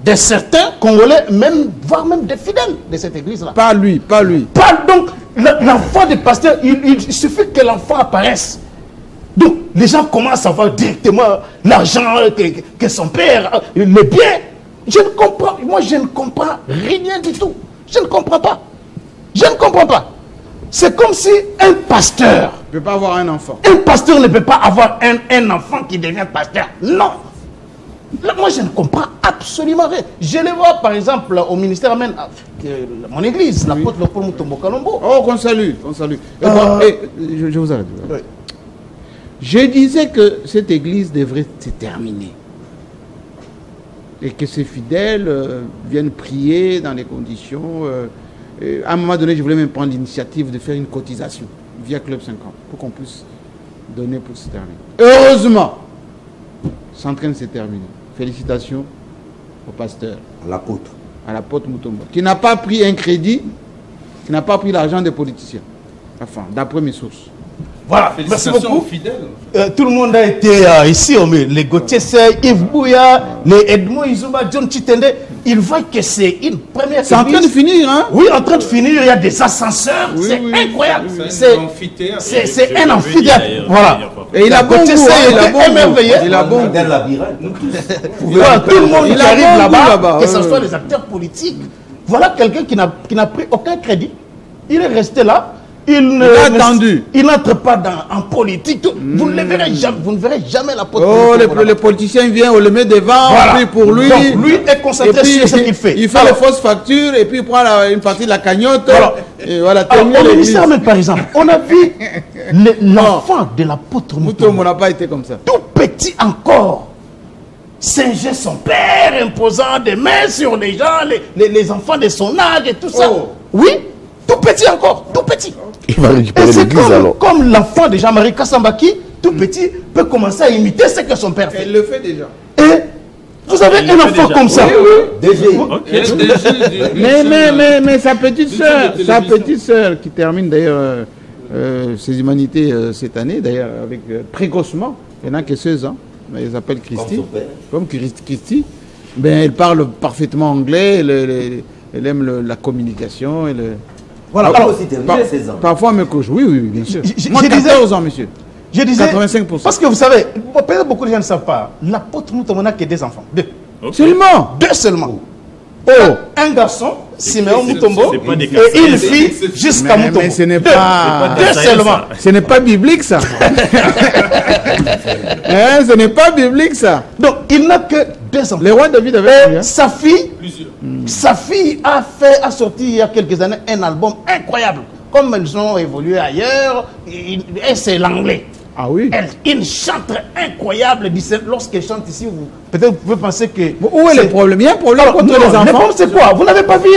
de certains Congolais, même, voire même des fidèles de cette église-là. Pas lui, pas lui. Donc, l'enfant des pasteurs, il suffit que l'enfant apparaisse. Donc, les gens commencent à voir directement l'argent que son père, les biens. Je ne comprends, moi je ne comprends rien du tout. Je ne comprends pas. Je ne comprends pas. C'est comme si un pasteur ne peut pas avoir un enfant. Un pasteur ne peut pas avoir un enfant qui devient pasteur. Non. Là, moi, je ne comprends absolument rien. Je les vois, par exemple, au ministère même, mon église, l'apôtre Léopold Mutombo Kalombo. Oh, qu'on salue, qu'on salue. Je vous arrête. Oui. Je disais que cette église devrait se terminer. Et que ses fidèles viennent prier dans les conditions... à un moment donné, je voulais même prendre l'initiative de faire une cotisation via Club 50 pour qu'on puisse donner pour se terminer. Heureusement, c'est en train de se terminer. Félicitations au pasteur. À l'apôtre Mutombo, qui n'a pas pris un crédit, qui n'a pas pris l'argent des politiciens. Enfin, d'après mes sources. Voilà, merci beaucoup. Tout le monde a été ici, les Gauthier Sey, Yves Bouya, les Edmond Izumba, John Chitende. Ils voient que c'est une première. C'est en train de finir, hein? Oui, en train de finir. Il y a des ascenseurs. Oui, c'est incroyable. C'est un amphithéâtre. Voilà. Et il a bon goût. Il a bon goût. Tout le monde qui arrive là-bas, que ce soit les acteurs politiques. Voilà quelqu'un qui n'a pris aucun crédit. Il est resté là. Il n'entre pas en politique. Vous ne le verrez jamais. Vous ne verrez jamais la politique. Oh, les politiciens viennent, on le met devant, voilà. Puis pour lui. Donc, lui est concentré sur ce qu'il fait. Il fait les fausses factures et puis il prend une partie de la cagnotte. Voilà. Et voilà, au ministère même, par exemple, on a vu l'enfant de l'apôtre Mutombo n'a pas été comme ça. Tout petit encore. Singer son père, imposant des mains sur les gens, les enfants de son âge et tout ça. Oui, tout petit encore, tout petit. Il va récupérer l'église alors. Comme l'enfant de Jean-Marie Kassamba qui, tout petit, peut commencer à imiter ce que son père fait. Il le fait déjà. Et vous avez un enfant comme ça. Mais sa petite sœur qui termine d'ailleurs ses humanités cette année, d'ailleurs avec précocement, il n'y en a que 16 ans, mais elle s'appelle Christy, comme Christy. Ben, elle parle parfaitement anglais, elle aime la communication. Voilà. Alors, parfois, me couche. Oui, bien sûr. Moi, 14 ans, monsieur. Je disais, 85%. Parce que vous savez, peut-être beaucoup de gens ne savent pas, l'apôtre Mutombo n'a que 2 enfants. 2. Okay. Seulement 2 seulement. Un garçon, Siméon Mutombo, et une fille jusqu'à Mutombo. Mais ce n'est pas... 2 seulement. Ce n'est pas biblique, ça. Ce n'est pas biblique, ça. Donc, il n'a que 2 enfants. Le roi David avait sa fille a sorti il y a quelques années un album incroyable. Comme elles ont évolué ailleurs, et c'est l'anglais. Ah oui. Une chantre incroyable. Lorsqu'elle chante ici, peut-être vous pouvez penser que... Où est le problème? Il y a un problème contre les enfants. Le problème, c'est quoi? Vous n'avez pas vu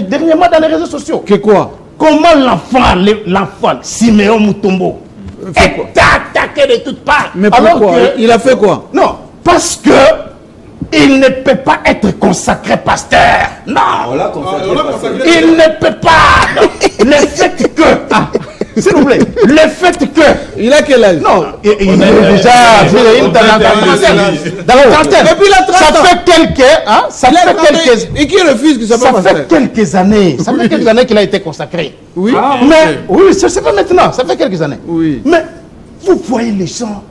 dernièrement dans les réseaux sociaux? Que quoi? Comment l'enfant, Siméon Mutombo, est attaqué de toutes parts. Mais pourquoi? Il a fait quoi? Non, parce que il ne peut pas être consacré pasteur. Non. Il ne peut pas. Le fait que... S'il vous plaît, le fait que... Il a quel âge? Non, il est déjà dans la trentaine. Et puis la trentaine. Ça fait quelques... Ça fait quelques... Et qui refuse que ça soit pasteur? Ça fait quelques années. Ça fait quelques années qu'il a été consacré. Oui. Mais, oui, c'est pas maintenant. Ça fait quelques années. Oui. Mais, vous voyez les gens...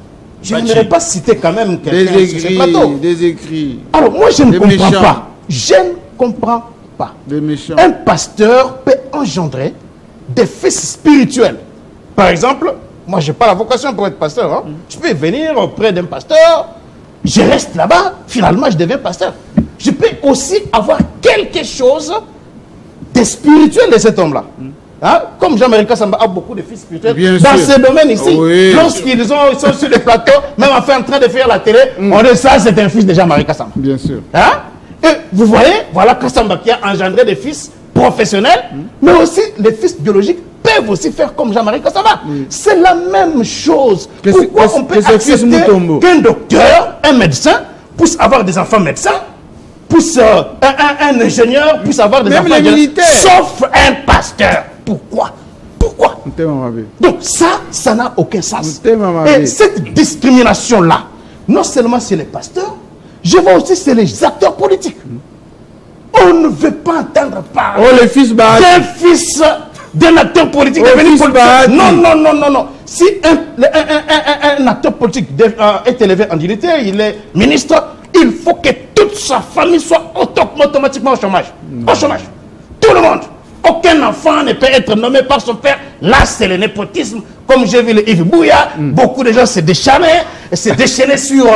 Je n'aurais pas cité quand même quelqu'un sur ce plateau. Des écrits. Alors, moi, je ne comprends pas. Je ne comprends pas. Des méchants. Un pasteur peut engendrer des fils spirituels. Par exemple, moi, je n'ai pas la vocation pour être pasteur. Hein. Je peux venir auprès d'un pasteur, je reste là-bas, finalement, je deviens pasteur. Je peux aussi avoir quelque chose de spirituel de cet homme-là. Hein? Comme Jean-Marie Kassamba a beaucoup de fils spirituels dans ce domaine ici. Oui. Lorsqu'ils sont sur le plateau, même en train de faire la télé, on dit ça, c'est un fils de Jean-Marie Kassamba. Bien sûr. Hein? Et vous voyez, voilà Kassamba qui a engendré des fils professionnels, mais aussi les fils biologiques peuvent aussi faire comme Jean-Marie Kassamba. C'est la même chose. Pourquoi on peut accepter qu'un docteur, un médecin, puisse avoir des enfants médecins, puisse un ingénieur puisse avoir des même enfants les militaires, sauf un pasteur? Pourquoi? Donc ça n'a aucun sens. Et cette discrimination-là, non seulement c'est les pasteurs, je vois aussi c'est les acteurs politiques. On ne veut pas entendre parler les fils d'un fils d'un acteur politique devenu politique. Non. Si un acteur politique est élevé en dignité, il est ministre, il faut que toute sa famille soit automatiquement au chômage. Au chômage. Tout le monde. Aucun enfant ne peut être nommé par son père. Là, c'est le népotisme. Comme j'ai vu le Yves Bouya, beaucoup de gens se déchaînaient sur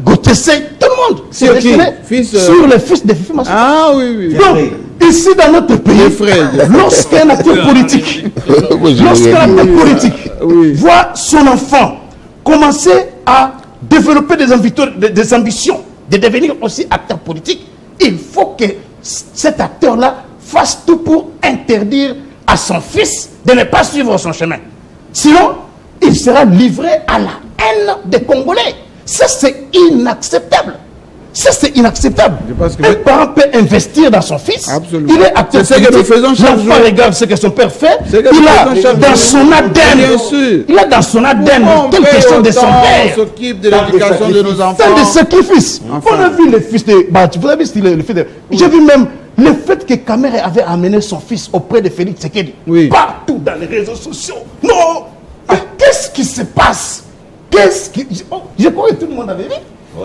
Gauthier, tout le monde s'est déchaîné sur les fils de Fifi Masuka. Ah oui. Donc, ici dans notre pays, lorsqu'un acteur politique, voit son enfant commencer à développer des ambitions de devenir aussi acteur politique, il faut que cet acteur-là fasse tout pour interdire à son fils de ne pas suivre son chemin. Sinon, il sera livré à la haine des Congolais. Ça, c'est inacceptable. Ça, c'est inacceptable. Un parent peut investir dans son fils. Absolument. Il est acteur politique. L'enfant regarde ce que son père fait. Il a dans son ADN quelque chose de son père. On s'occupe de l'éducation de nos enfants. C'est des sacrifices. On a vu les fils de... vous avez vu le fils de... J'ai vu même le fait que Kamere avait amené son fils auprès de Félix Tshisekedi. Partout dans les réseaux sociaux. Non. Qu'est-ce qui se passe? Je crois que tout le monde avait vu.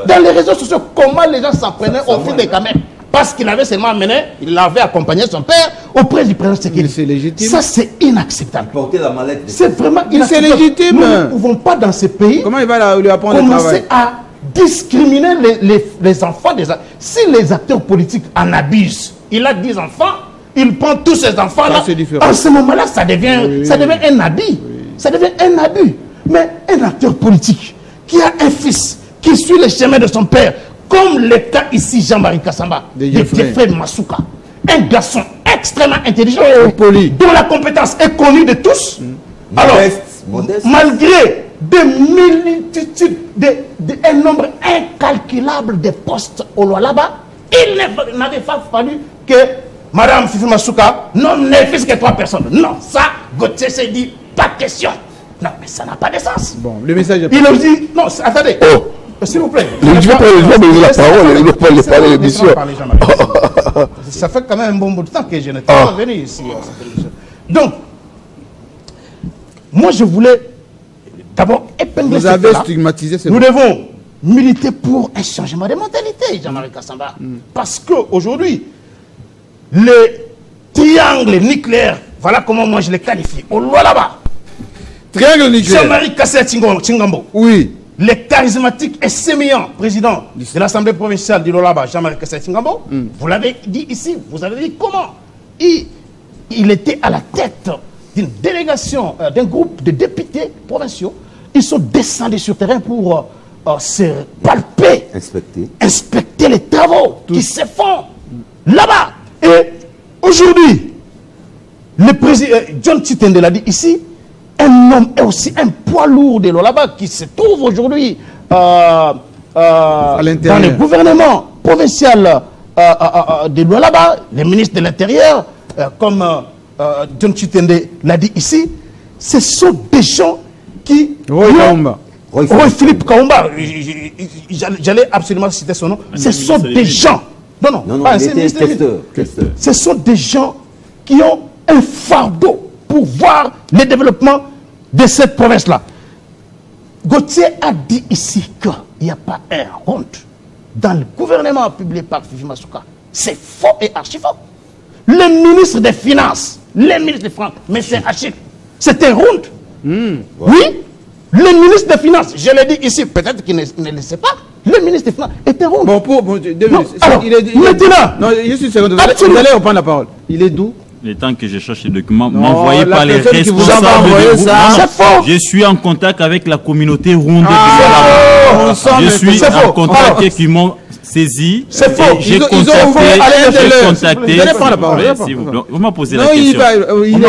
Dans les réseaux sociaux, comment les gens s'en prenaient au fil des caméras. Parce qu'il avait seulement amené, il avait accompagné son père auprès du président Tshisekedi. C'est légitime. Ça, c'est inacceptable. Porter la mallette. C'est vraiment inacceptable. C'est légitime. Nous ne pouvons pas dans ces pays comment il va lui apprendre le travail, commencer à discriminer les enfants des acteurs. Si les acteurs politiques en abusent, il a 10 enfants, il prend tous ces enfants-là. En ce moment-là, ça devient un abus. Ça devient un abus. Mais un acteur politique qui a un fils qui suit le chemin de son père, comme le cas ici Jean-Marie Kassamba, de Jeffrey Masuka, un garçon extrêmement intelligent, dont la compétence est connue de tous. Alors, malgré des multitudes, un nombre incalculable de postes au Lualaba, il n'avait pas fallu que Madame Fifi Masuka nomme les fils que 3 personnes. Non, ça, Gauthier s'est dit, pas question. Non, mais ça n'a pas de sens. Bon, le message est... Il a dit, non, attendez. S'il vous plaît. Je vais prendre la parole, il ne peut pas parler l'émission. Ça fait quand même un bon bout de temps que je n'étais pas venu ici. Donc, moi je voulais d'abord épingler ce fait-là. Stigmatisé nous devons militer pour un changement de mentalité, Jean-Marie Kassamba. Parce qu'aujourd'hui, les triangles nucléaires, voilà comment moi je les qualifie, au Lualaba. Triangle nucléaire. Jean-Marie Kassamba. Oui. Le charismatique et sémillant président de l'Assemblée provinciale du Lualaba, Jean-Marie Kassamba, vous l'avez dit ici, vous avez dit comment il était à la tête d'une délégation, d'un groupe de députés provinciaux. Ils sont descendus sur terrain pour se palper, inspecter les travaux qui se font là-bas. Et aujourd'hui, le président John Chitende l'a dit ici, un homme est aussi un poids lourd de Lualaba qui se trouve aujourd'hui dans le gouvernement provincial de Lualaba, les ministres de l'Intérieur, comme John Chitende l'a dit ici. Ce sont des gens qui... Philippe Kaumba, j'allais absolument citer son nom. Ce sont des gens... Non, ce sont des gens qui ont un fardeau pour voir le développement de cette province-là. Gauthier a dit ici qu'il n'y a pas un ronde dans le gouvernement publié par Fifi Masuka. C'est faux et archi faux. Le ministre des Finances, mais c'est archi. C'est un ronde. Oui, le ministre des Finances, je l'ai dit ici, peut-être qu'il ne le sait pas. Le ministre des Finances est un ronde. Maintenant, non, juste une seconde, vous allez reprendre la parole. Il est d'où? Le temps que je cherche les documents, m'envoyez par les responsables je suis en contact avec la communauté ronde. Je suis en contact qui m'ont saisi. C'est faux. J'ai contacté. Vous m'avez posé la question. Il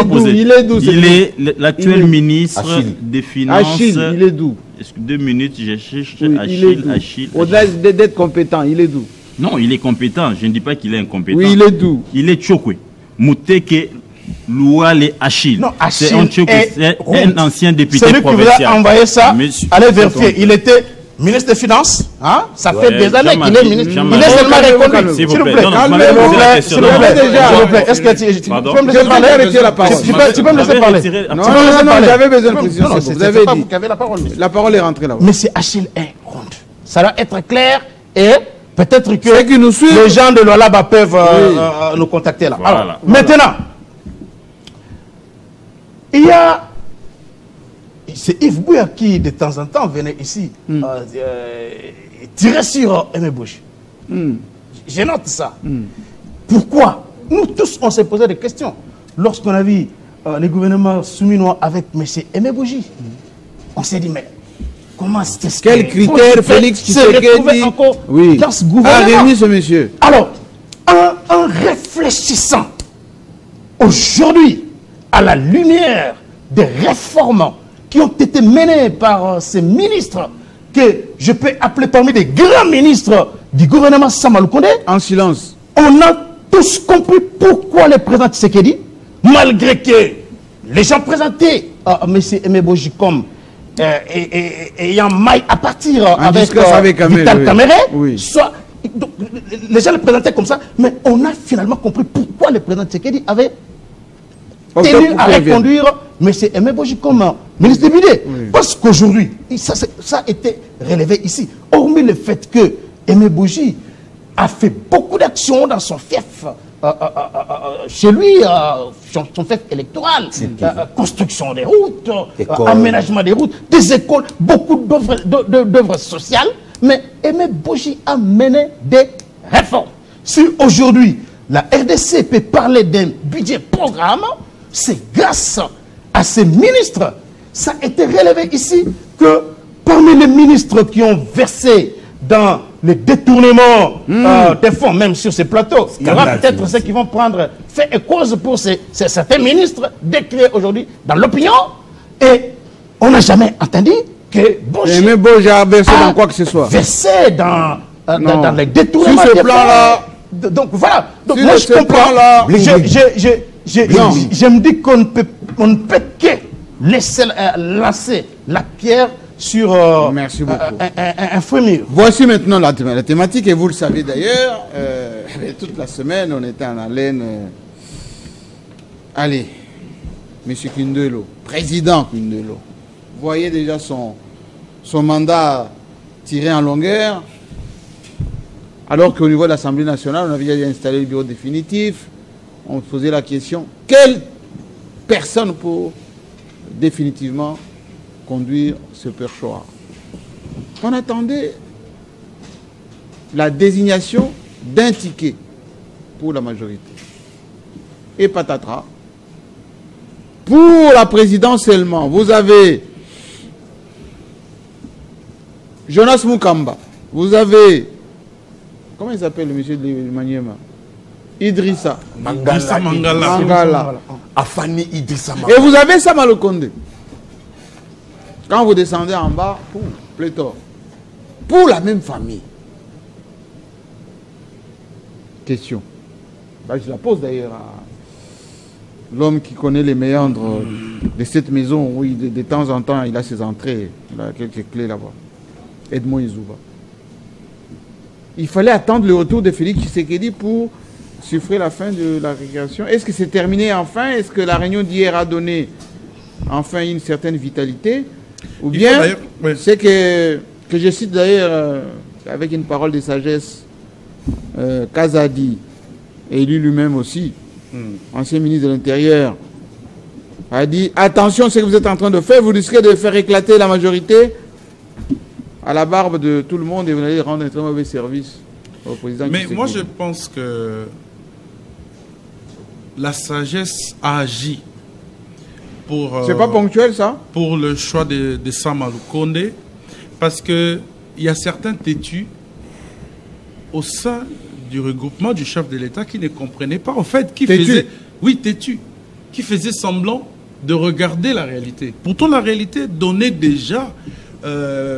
est d'où? Il est l'actuel ministre des Finances. Achille, il est d'où? 2 minutes, je cherche Achille. Au-delà d'être compétent, il est d'où? Non, il est compétent. Je ne dis pas qu'il est incompétent. Oui, il est d'où? Il est Tchokwe. Mouteke Louale Achille. Non, Achille c'est un ancien député provincial. Celui qui vous a envoyé ça, allez vérifier. Il était ministre des Finances. Hein? Ça fait des années qu'il est ministre. Il est seulement reconnu. S'il vous plaît. S'il vous plaît. Est-ce que tu peux me laisser parler? Tu peux me laisser parler? Non, j'avais besoin de précision. Vous avez dit. La parole. La parole est rentrée là-bas. Mais c'est Achille est ronde. Ça doit être clair et peut-être que les gens de l'Olaba peuvent nous contacter là. Alors, maintenant, il y a... C'est Yves Bouya qui, de temps en temps, venait ici tirer sur Aimé Bouji. Je note ça. Pourquoi? Nous tous, on s'est posé des questions. Lorsqu'on a vu les gouvernements souminois avec M. Aimé Bouji, on s'est dit, mais comment c'était ce quel critère Félix Tshisekedi dans ce gouvernement a réuni ce monsieur? Alors, en réfléchissant aujourd'hui à la lumière des réformes qui ont été menées par ces ministres que je peux appeler parmi les grands ministres du gouvernement Sama Lukonde, en silence, on a tous compris pourquoi le président Tshisekedi, malgré que les gens présentés M. Aimé Bouji comme ayant maille à partir avec Vital Kamere, soit les gens le présentaient comme ça, mais on a finalement compris pourquoi le président Tshisekedi avait tenu à reconduire M. Aimé Bouji comme ministre des Budgets. Parce qu'aujourd'hui, ça a été relevé ici. Hormis le fait que Aimé Bouji a fait beaucoup d'actions dans son fief, chez lui, son fief électoral, construction des routes, aménagement des routes, des écoles, beaucoup d'œuvres sociales. Mais Aimé Bouji a mené des réformes. Si aujourd'hui, la RDC peut parler d'un budget programme, c'est grâce à ces ministres. Ça a été relevé ici que parmi les ministres qui ont versé dans le détournement des fonds, même sur ces plateaux, il y aura peut-être ceux qui vont prendre fait et cause pour certains ministres décriés aujourd'hui dans l'opinion. Et on n'a jamais entendu que Aimé Bouji a versé dans quoi que ce soit. Versé dans les détournements sur ce plan-là. Donc voilà. Donc moi je comprends. Je me dis qu'on ne peut que laisser lancer la pierre sur merci beaucoup. Un frémir. Voici maintenant la thématique, et vous le savez d'ailleurs, toute la semaine on était en haleine. Allez, M. Kindelo, président Kindelo, vous voyez déjà son mandat tiré en longueur, alors qu'au niveau de l'Assemblée nationale, on avait déjà installé le bureau définitif. On se posait la question, quelle personne pour définitivement conduire ce perchoir? On attendait la désignation d'un ticket pour la majorité. Et patatras. Pour la présidence seulement, vous avez Jonas Mukamba, vous avez, comment il s'appelle le monsieur de Maniema? Idrissa Mangala. Afani Idrissa Mangala. Et vous avez Sama Lukonde. Quand vous descendez en bas, pléthore. Pour la même famille. Question. Je la pose d'ailleurs à l'homme qui connaît les méandres de cette maison. Oui, de temps en temps, il a ses entrées. Il a quelques clés là-bas. Edmond Izouba. Il fallait attendre le retour de Félix Tshisekedi pour suffrer la fin de la récréation. Est-ce que c'est terminé enfin? Est-ce que la réunion d'hier a donné enfin une certaine vitalité? Ou bien, c'est que je cite d'ailleurs, avec une parole de sagesse, Kazadi, élu lui-même aussi, ancien ministre de l'Intérieur, a dit, attention, ce que vous êtes en train de faire, vous risquez de faire éclater la majorité à la barbe de tout le monde et vous allez rendre un très mauvais service au président. Mais moi, je pense que la sagesse a agi pour... c'est pas ponctuel, ça? Pour le choix de Sama Lukonde, parce qu'il y a certains têtus au sein du regroupement du chef de l'État qui ne comprenait pas, en fait, qui faisait... Oui, têtu. Qui faisait semblant de regarder la réalité. Pourtant, la réalité donnait déjà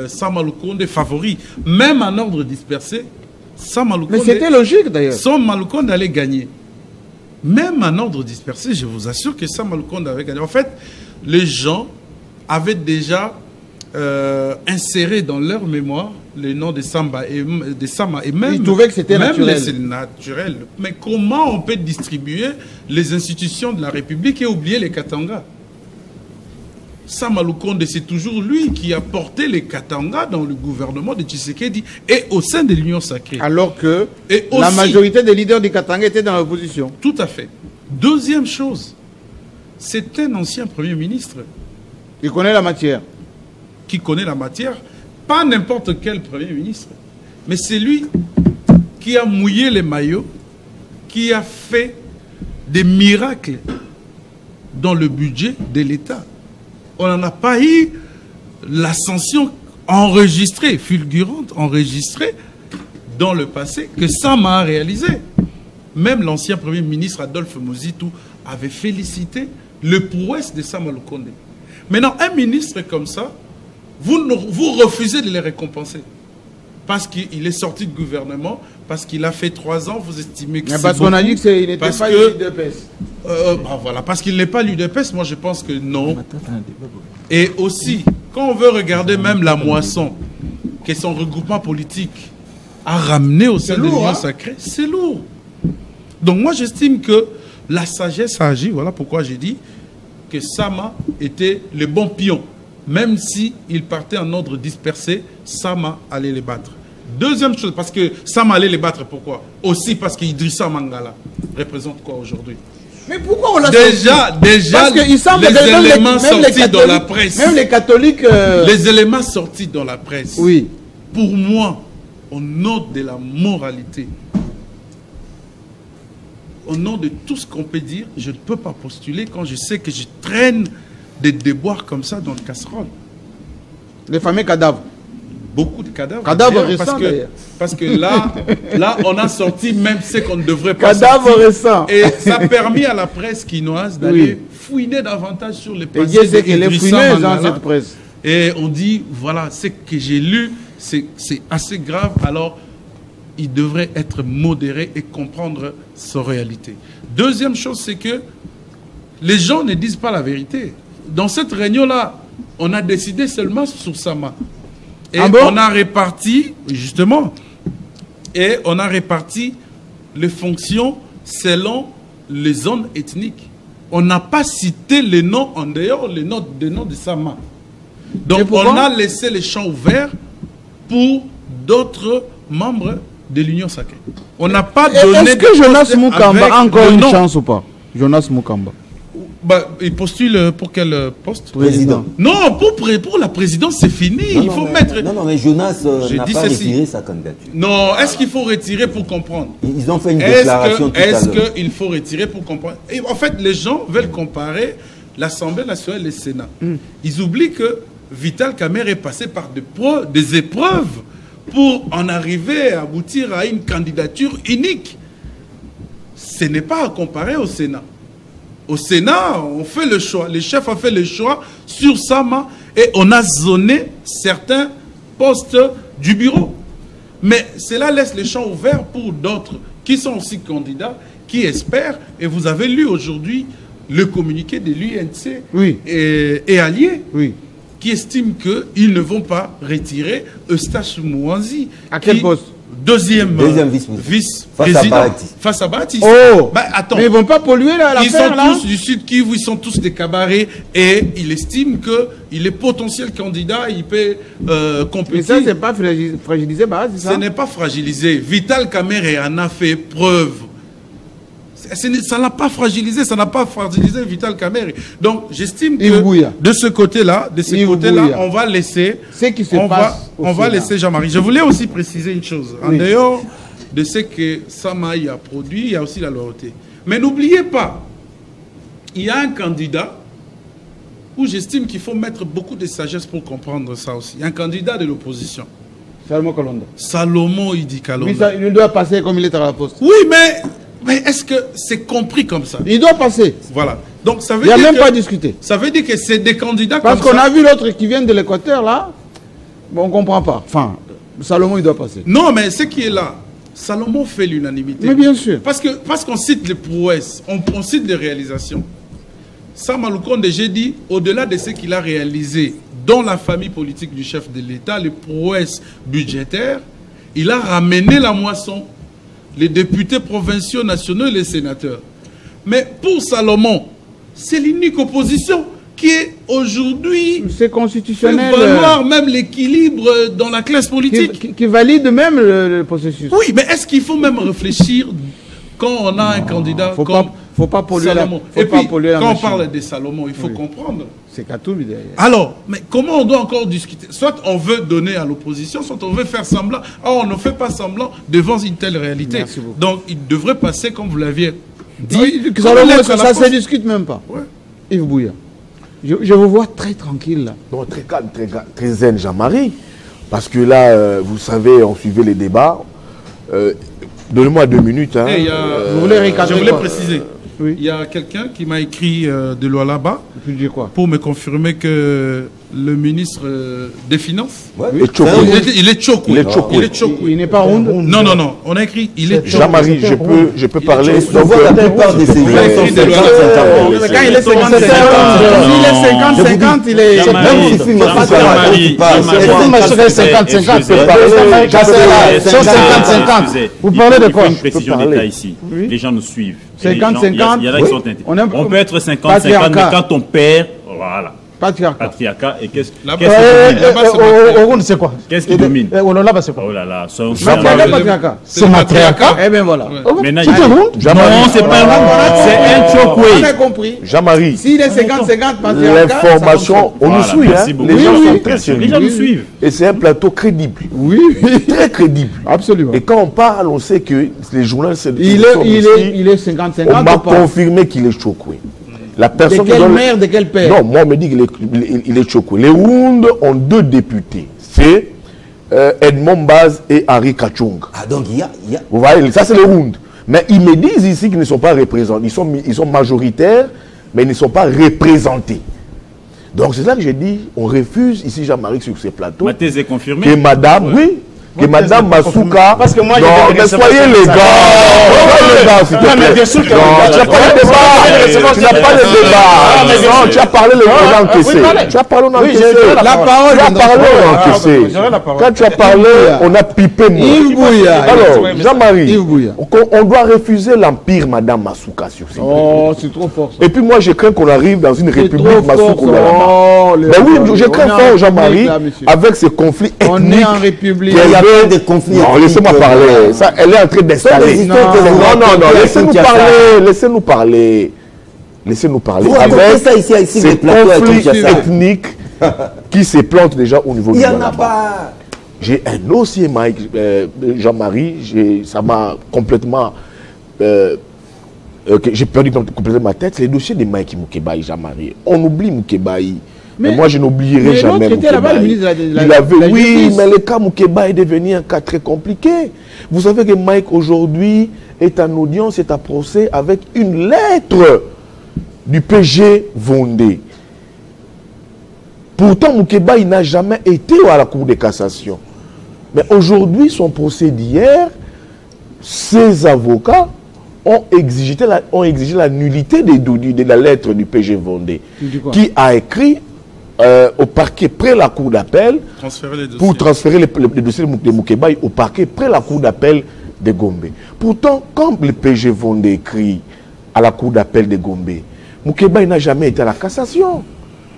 Sama Lukonde favori. Même en ordre dispersé, Sama Lukonde... Mais c'était logique, d'ailleurs. Sama Lukonde allait gagner. Même en ordre dispersé, je vous assure que Sama Lukonde avait gagné. En fait, les gens avaient déjà inséré dans leur mémoire le nom de Sama et même... Ils trouvaient que c'était naturel. C'est naturel. Mais comment on peut distribuer les institutions de la République et oublier les Katanga? Sama Lukonde, c'est toujours lui qui a porté les Katanga dans le gouvernement de Tshisekedi et au sein de l'Union sacrée. Alors que la majorité des leaders du Katanga étaient dans l'opposition. Tout à fait. Deuxième chose, c'est un ancien Premier ministre. Il connaît la matière. Qui connaît la matière. Pas n'importe quel Premier ministre, mais c'est lui qui a mouillé les maillots, qui a fait des miracles dans le budget de l'État. On n'en a pas eu l'ascension enregistrée, fulgurante, enregistrée dans le passé, que Sama a réalisé. Même l'ancien Premier ministre Adolphe Mozitou avait félicité le prouesse de Sama Lukonde. Maintenant, un ministre comme ça, vous refusez de les récompenser. Parce qu'il est sorti du gouvernement, parce qu'il a fait 3 ans, vous estimez que c'est parce qu'on a dit qu'il n'était pas l'UDPS. Voilà, parce qu'il n'est pas l'UDPS, moi je pense que non. Et aussi, quand on veut regarder même la moisson que son regroupement politique a ramené au sein de l'Union sacrée, c'est lourd. Donc moi j'estime que la sagesse a agi, voilà pourquoi j'ai dit que Sama était le bon pion. Même s'il partait en ordre dispersé, Sama allait les battre. Deuxième chose, parce que Sama allait les battre, pourquoi? Aussi parce qu'Idrissa Mangala représente quoi aujourd'hui? Mais pourquoi on l'a déjà parce que il semble les éléments sortis dans la presse. Même les catholiques... Les éléments sortis dans la presse. Oui. Pour moi, au nom de la moralité, au nom de tout ce qu'on peut dire, je ne peux pas postuler quand je sais que je traîne des déboires comme ça dans le casserole. Les fameux cadavres. Beaucoup de cadavres. Cadavres récents, parce que là, on a sorti même ce qu'on ne devrait pas cadavres récents. Et ça a permis à la presse quinoise d'aller fouiner davantage sur les passés. Et c'est qu'elle est fouineuse dans cette presse. Et on dit, voilà, ce que j'ai lu, c'est assez grave. Alors, il devrait être modéré et comprendre sa réalité. Deuxième chose, c'est que les gens ne disent pas la vérité. Dans cette réunion-là, on a décidé seulement sur Sama. Et on a réparti, justement, on a réparti les fonctions selon les zones ethniques. On n'a pas cité les noms en dehors des noms de Sama. Donc on a laissé les champs ouverts pour d'autres membres de l'Union sacrée. On n'a pas donné... Est-ce que Jonas Mukamba a encore une chance ou pas? Jonas Mukamba. Il postule pour quel poste? Président. Non, pour la présidence, c'est fini. Il faut mettre... Non, mais Jonas n'a pas retiré sa candidature. Non, est-ce qu'il faut retirer pour comprendre? Ils ont fait une déclaration tout à l'heure. Est-ce qu'il faut retirer pour comprendre? Et en fait, les gens veulent comparer l'Assemblée nationale et le Sénat. Ils oublient que Vital Kamerhe est passé par des épreuves pour en arriver à aboutir à une candidature unique. Ce n'est pas à comparer au Sénat. Au Sénat, on fait le choix. Les chefs ont fait le choix sur Sama et on a zoné certains postes du bureau. Mais cela laisse les champs ouverts pour d'autres qui sont aussi candidats, qui espèrent. Et vous avez lu aujourd'hui le communiqué de l'UNC et alliés qui estiment qu'ils ne vont pas retirer Eustache Mouanzi. À quel poste? Deuxième vice-président face à Baptiste. Oh, attends. Mais ils ne vont pas polluer là, ils sont tous du Sud Kivu, ils sont tous des cabarets et il estime qu'il est potentiel candidat, il peut compétir. Mais ça, c'est pas fragilisé, ça? Ce n'est pas fragilisé. Vital Kamerhe en a fait preuve. Ça n'a pas fragilisé, Vital Kamerhe. Donc, j'estime que de ce côté-là, on va laisser... On va laisser Jean-Marie. Je voulais aussi préciser une chose. En dehors de ce que Sama a produit, il y a aussi la loyauté. Mais n'oubliez pas, il y a un candidat où j'estime qu'il faut mettre beaucoup de sagesse pour comprendre ça aussi. Un candidat de l'opposition. Salomon Idi Kalonda. Oui, ça, il doit passer comme il est à la poste. Oui, mais est-ce que c'est compris comme ça? Il doit passer. Voilà. Donc ça veut dire. Il n'y a même que, pas discuté. Ça veut dire que c'est des candidats parce qu'on a vu l'autre qui vient de l'Équateur là. Bon, on ne comprend pas. Enfin, Salomon il doit passer. Non, mais ce qui est là, Salomon fait l'unanimité. Mais bien sûr. Parce qu'on cite les prouesses, on cite les réalisations. Sam Aloukonde, j'ai dit, au-delà de ce qu'il a réalisé dans la famille politique du chef de l'État, les prouesses budgétaires, il a ramené la moisson, les députés provinciaux, nationaux et les sénateurs. Mais pour Salomon, c'est l'unique opposition qui est aujourd'hui... C'est constitutionnel. Peut valoir même l'équilibre dans la classe politique. Qui valide même le processus. Oui, mais est-ce qu'il faut même réfléchir quand on a un candidat comme... Faut pas polluer Salomon. Et puis, quand on parle de Salomon, il faut comprendre. C'est Katoumi derrière. Alors, mais comment on doit encore discuter? Soit on veut donner à l'opposition, soit on veut faire semblant. Or, on ne fait pas semblant devant une telle réalité. Donc, il devrait passer, comme vous l'aviez dit. Salomon, ça ne se discute même pas. Ouais. Yves Bouya, je vous vois très tranquille là. Non, très calme, très zen, Jean-Marie. Parce que là, vous savez, on suivait les débats. Donnez-moi 2 minutes. Hein. Vous voulez récapituler? Je voulais préciser. Oui. Il y a quelqu'un qui m'a écrit de Lualaba pour me confirmer que le ministre des Finances, il est choqué. Il n'est pas rond. Non, non, non. On a écrit il est choqué. Jean-Marie, je peux parler. Donc, la plupart de ces gens sont 50-50. Quand il est 50-50, s'il est 50-50, il est... Vous parlez de quoi? Une précision d'État ici. Les gens nous suivent. 50-50. Il y en a qui sont intelligents. On peut être 50-50, mais quand on perd, voilà. Patriarcat. Et qu'est-ce qui domine? C'est quoi? Qu'est-ce qui domine? Là-bas, c'est quoi? Oh là là. C'est matriarcat. Eh bien voilà. Maintenant, non, c'est pas un c'est un chokwe. On a compris. Jean-Marie. S'il est 50-50 patriarcat. L'information, on nous suit. Les gens sont très sérieux. Les gens nous suivent. Et c'est un plateau crédible. Oui. Très crédible. Absolument. Et quand on parle, on sait que les journalistes... Il est 50-50. On m'a confirmé qu'il est chokwe. La personne de quelle mère, de quel père? Non, moi on me dit qu'il est choqué. Les Rounds ont 2 députés. C'est Edmond Baz et Harry Kachung. Ah donc il y a... Vous voyez, ça c'est les Rounds. Mais ils me disent ici qu'ils ne sont pas représentés. Ils sont majoritaires, mais ils ne sont pas représentés. Donc c'est ça que j'ai dit, on refuse ici Jean-Marie sur ces plateaux. Ma thèse est confirmée. Que madame, oui. Que Madame Masuka, parce que moi, mais soyez les gars, s'il te plaît. Bien sûr que tu n'as pas le débat. Tu n'as pas le débat. Non, tu as parlé le on encaissé. Tu as parlé on encaissé. La parole, tu as parlé on encaissé. Quand tu as parlé, on a pipé moi. Alors, Jean-Marie, on doit refuser l'empire Madame Masuka sur ces. Oh, c'est trop fort. Et puis moi, je crains qu'on arrive dans une république Masuka. Mais oui, je crains fort, Jean-Marie, avec ces conflits ethniques. On est en république. Des conflits. Non, laissez-moi parler. Ça, elle est en train d'installer. Non, laissez-nous parler. Laissez-nous parler. Vous avec ça ici, ces conflits ethniques qui se plantent déjà au niveau du Il n'y en a pas. J'ai un dossier, Mike, Jean-Marie, ça m'a complètement... j'ai perdu complètement ma tête. C'est le dossier de Mike Moukebaï, Jean-Marie. On oublie Moukebaï. Mais moi, je n'oublierai jamais Moukebaï. Oui, mais le cas Moukebaï est devenu un cas très compliqué. Vous savez que Mike, aujourd'hui, est en audience, est à procès avec une lettre du PG Vondé. Pourtant, Moukebaï n'a jamais été à la Cour de cassation. Mais aujourd'hui, son procès d'hier, ses avocats ont exigé la nullité de la lettre du PG Vondé, qui a écrit au parquet près la cour d'appel pour transférer les dossiers de Moukebaï au parquet près la cour d'appel de Gombe. Pourtant, quand le PG Vondé écrit à la cour d'appel de Gombe, Moukebaï n'a jamais été à la cassation.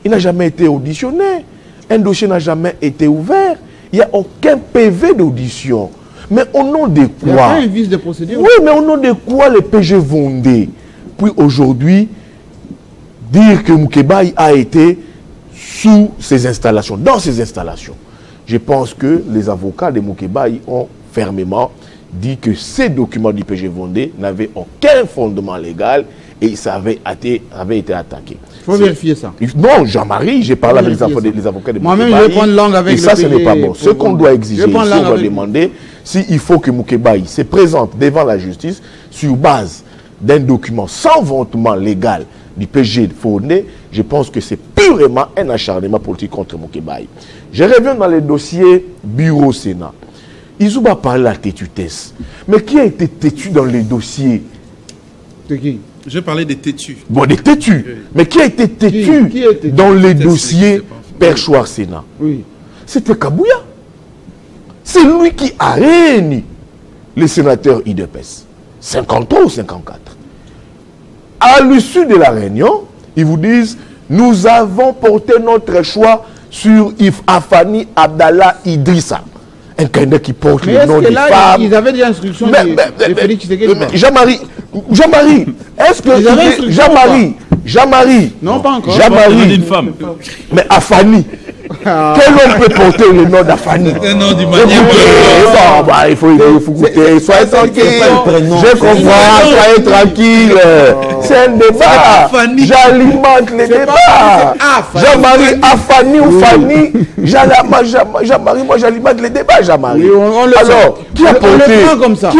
Il n'a jamais été auditionné. Un dossier n'a jamais été ouvert. Il n'y a aucun PV d'audition. Mais au nom de quoi? Il n'y a pas un vice de procédure. Oui, mais au nom de quoi le PG Vondé? Puis aujourd'hui, dire que Moukebaï a été sous ces installations, dans ces installations. Je pense que les avocats de Moukebaï ont fermement dit que ces documents du PG Vondé n'avaient aucun fondement légal et ça avait été attaqué. Il faut vérifier ça. Non, Jean-Marie, j'ai parlé avec les avocats de moi-même, je vais prendre langue avec et ça, ce n'est pas bon. Ce qu'on doit exiger, on doit demander, s'il faut que Moukébaï se présente devant la justice sur base d'un document sans vantement légal du PG fondé, je pense que c'est purement un acharnement politique contre Moukébaï. Je reviens dans les dossiers Bureau Sénat. Izouba parle de la têtutesse. Mais qui a été têtu dans les dossiers? C'est qui? Je parlais des têtus. Bon, des têtus. Oui. Mais qui a été têtu dans les dossiers Perchoir Sénat? Oui. C'était Kabouya. C'est lui qui a réuni les sénateurs IDPS. 53 ou 54. À l'issue de la réunion, ils vous disent, nous avons porté notre choix sur Afani Abdallah Idrissa. Un candidat qui porte le nom de femme. Ils avaient des instructions de Félix Tshisekedi. Jean-Marie, est-ce que Jean-Marie, non, pas encore. Jean-Marie, une femme. Mais Afani, quel homme peut porter le nom d'Afani? Un nom du manière. Il faut écouter. Soyez tranquille. Je comprends. Soyez tranquille. C'est un débat. J'alimente les débats. Jean-Marie, Afani ou Fanny. Jean-Marie, moi j'alimente les débats, Jean-Marie. Alors, qui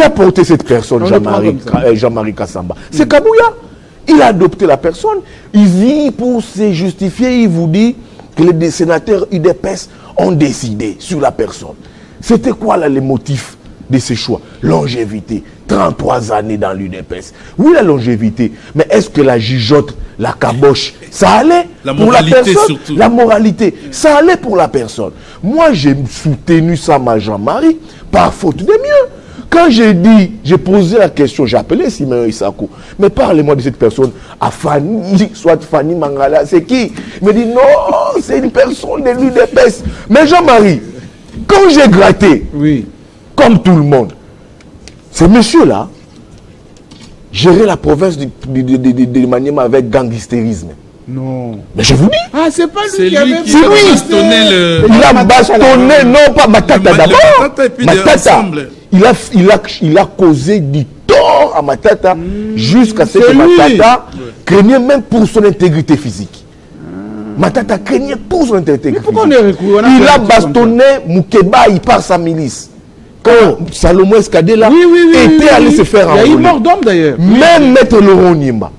a porté cette personne, Jean-Marie Kassamba? C'est Kabouya. Il a adopté la personne. Il dit, pour se justifier, il vous dit que les sénateurs UDPS ont décidé sur la personne. C'était quoi là les motifs de ces choix? Longévité, 33 années dans l'UDPS. Oui, la longévité, mais est-ce que la jugeote, la caboche, ça allait pour la personne? Surtout. La moralité, ça allait pour la personne. Moi, j'ai soutenu ça, ma Jean-Marie, par faute de mieux. Quand j'ai posé la question, j'ai appelé Simeon Issakou, mais parlez-moi de cette personne, à Fanny, soit Fanny Mangala, c'est qui? Il me dit non, c'est une personne de l'UDPS. Mais Jean-Marie, quand j'ai gratté, oui, comme tout le monde, ce monsieur-là gérait la province de Maniema avec gangstérisme. Non. Mais je vous dis. Ah, c'est pas lui qui avait bastonné le... Il a bastonné, non pas Matata d'abord. Matata. Il a causé du tort à Matata jusqu'à ce que Matata craignait même pour son intégrité physique. Matata craignait pour son intégrité physique. Il a bastonné Moukébaï par sa milice. Quand Salomon Escadela était allé se faire envoler. Il y a eu mort d'homme d'ailleurs. Même Maître Laurent Nyimba.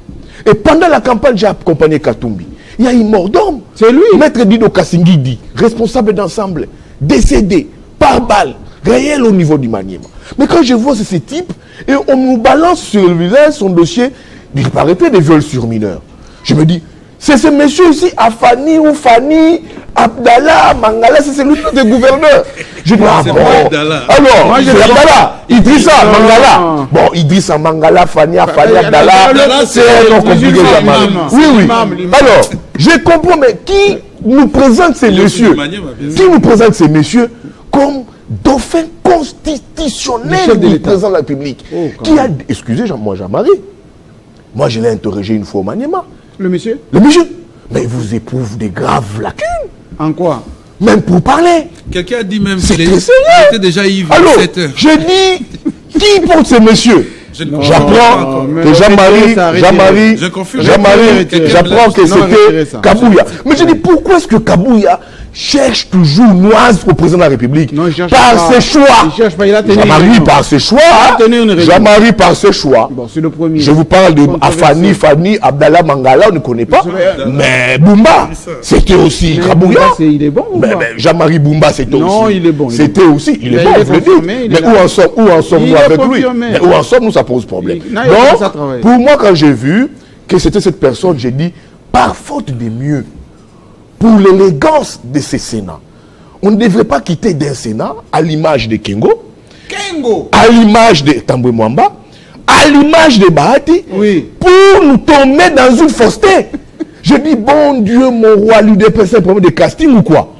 Et pendant la campagne, j'ai accompagné Katumbi. Il y a eu mort d'homme. C'est lui. Maître Dido Kassingidi, responsable d'ensemble, décédé par balle, réel au niveau du Maniema. Mais quand je vois ce type, et on nous balance sur le visage son dossier, il paraîtrait des viols sur mineurs. Je me dis, c'est ce monsieur ici, Afani ou Fanny, Abdallah, Mangala, c'est celui des gouverneurs. Je dis, ah bon. Alors, moi, Abdallah, Idrissa, Mangala. Bon, Idrissa, Mangala, Fanny, Abdallah, c'est un nom compliqué. Oui. Alors, je comprends, mais qui nous présente ces messieurs? Qui nous présente ces messieurs comme dauphin constitutionnel du président de la République? Qui a, excusez-moi, Jean-Marie. Moi, je l'ai interrogé une fois au Maniema. Le monsieur? Le monsieur. Mais il vous éprouve des graves lacunes. En quoi? Même pour parler. Quelqu'un a dit même qu'il était déjà ivre. Alors, je dis, qui porte ce monsieur? J'apprends que Jean-Marie, j'apprends que c'était Kabouya. Mais je dis, pourquoi est-ce que Kabouya cherche toujours noise au président de la République? Non, il cherche par ses choix. Il cherche pas, il a tenu Jean-Marie par ses choix. Jean-Marie par ses choix. Bon, c'est le premier. Je vous parle de Afani, Fanny, Abdallah Mangala, on ne connaît pas. Mais Boumba, c'était aussi Kabouya. Il est bon. Mais Jean-Marie Boumba, c'était aussi. Non, il est bon. C'était aussi. Il est bon, je le dis. Mais où en sommes-nous avec lui? Mais où en sommes-nous, ça pose problème. Donc, pour moi, quand j'ai vu que c'était cette personne, j'ai dit, par faute de mieux, pour l'élégance de ces Sénats, on ne devrait pas quitter d'un Sénat à l'image de Kengo, à l'image de Tambwe Mwamba, à l'image de Bahati, pour nous tomber dans une fausseté. Je dis, bon Dieu, mon roi, l'UDP, c'est un problème de casting ou quoi?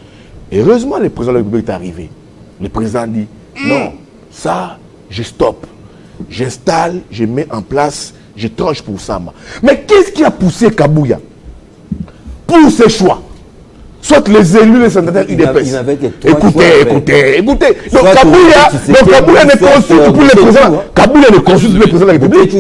Heureusement, le président de la République est arrivé. Le président dit, non, ça, je stoppe. J'installe, je mets en place, je tranche pour Samba. Mais qu'est-ce qui a poussé Kabouya pour ses choix? soit les élus, les sénateurs UDPS. Écoutez. Donc Kabouya ne consulte plus le président. Kabouya ne consulte plus le président de la République.